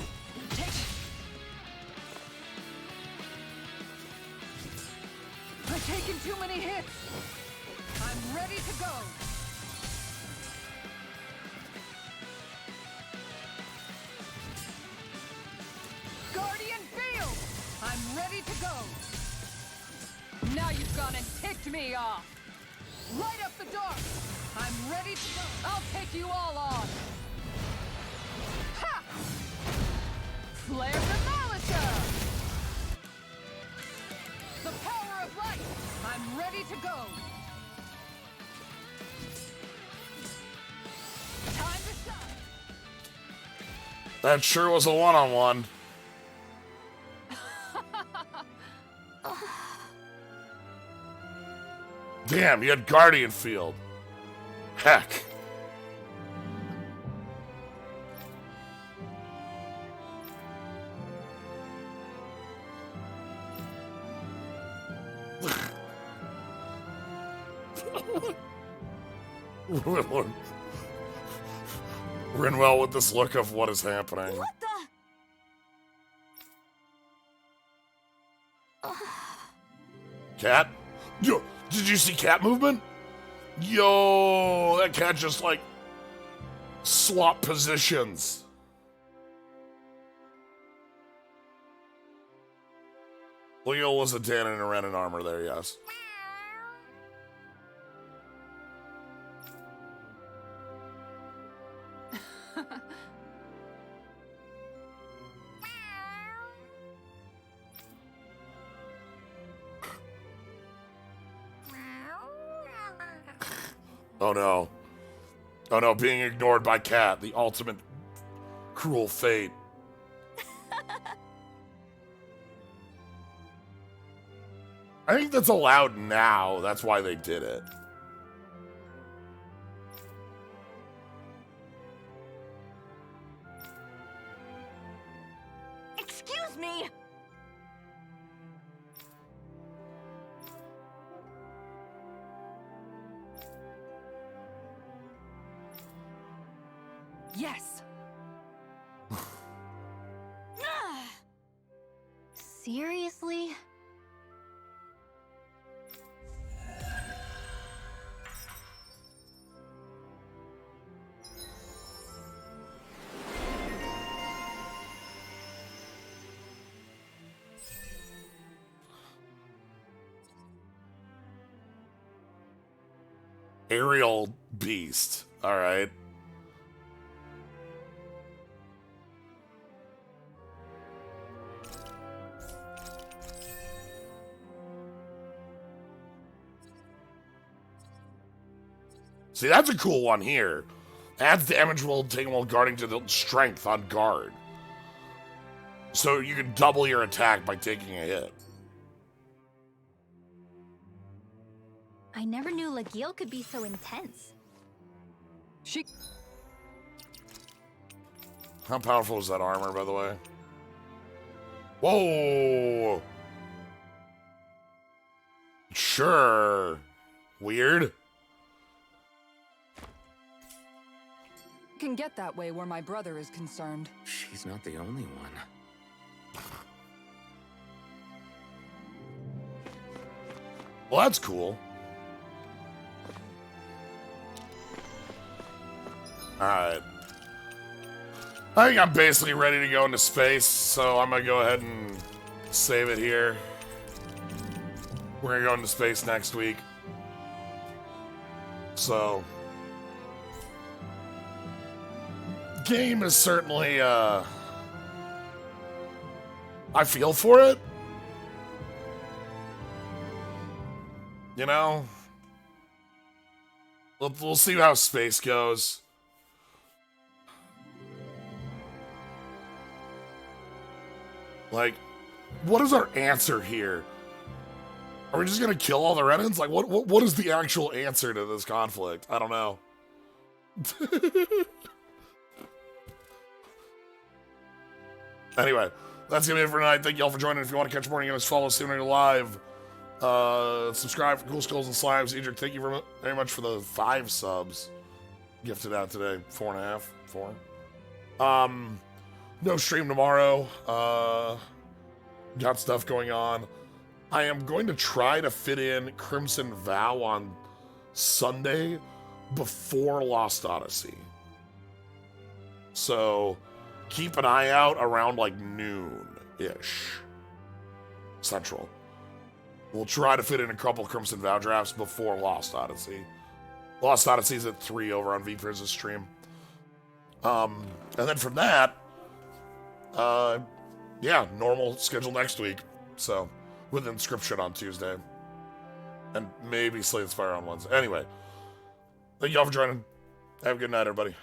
I've taken too many hits. I'm ready to go. Guardian Field. I'm ready to go. Now you've gone and ticked me off. Light up the dark. I'm ready to go. I'll take you all on. Ha! Flares and militia. The power of light. I'm ready to go. Time to shine. That sure was a one-on-one. Damn, you had Guardian Field. Heck. Rinwell with this look of what is happening. What the? Cat? Yo, did you see cat movement? Yo, that cat just like swap positions. Leo was a Dan in a Renin armor there, yes. Oh no. Oh no, being ignored by Cat, the ultimate cruel fate. I think that's allowed now. That's why they did it. Excuse me! Yes. Seriously? Aerial beast. All right. See, that's a cool one here. Adds damage while taken while guarding to the strength on guard. So you can double your attack by taking a hit. I never knew Legil could be so intense. How powerful is that armor, by the way? Whoa! Sure. Weird. Can get that way where my brother is concerned. She's not the only one. Well, that's cool. Alright. I think I'm basically ready to go into space, so I'm gonna go ahead and save it here. We're gonna go into space next week. So... game is certainly, I feel for it. You know? We'll see how space goes. Like, what is our answer here? Are we just gonna kill all the Renans? Like, what is the actual answer to this conflict? I don't know. Anyway, that's gonna be it for tonight. Thank you all for joining. If you want to catch more, you can just follow us sooner live. Subscribe for Cool Skulls and Slimes. Edric, thank you very much for the 5 subs gifted out today. 4.5, 4. No stream tomorrow. Got stuff going on. I am going to try to fit in Crimson Vow on Sunday before Lost Odyssey. So keep an eye out around like noon-ish Central. We'll try to fit in a couple Crimson Vow drafts before Lost Odyssey. Lost Odyssey's at 3 over on VPriz's stream. And then from that, yeah, normal schedule next week. So, with Inscription on Tuesday. And maybe Slay the Spire on Wednesday. Anyway, thank you all for joining. Have a good night, everybody.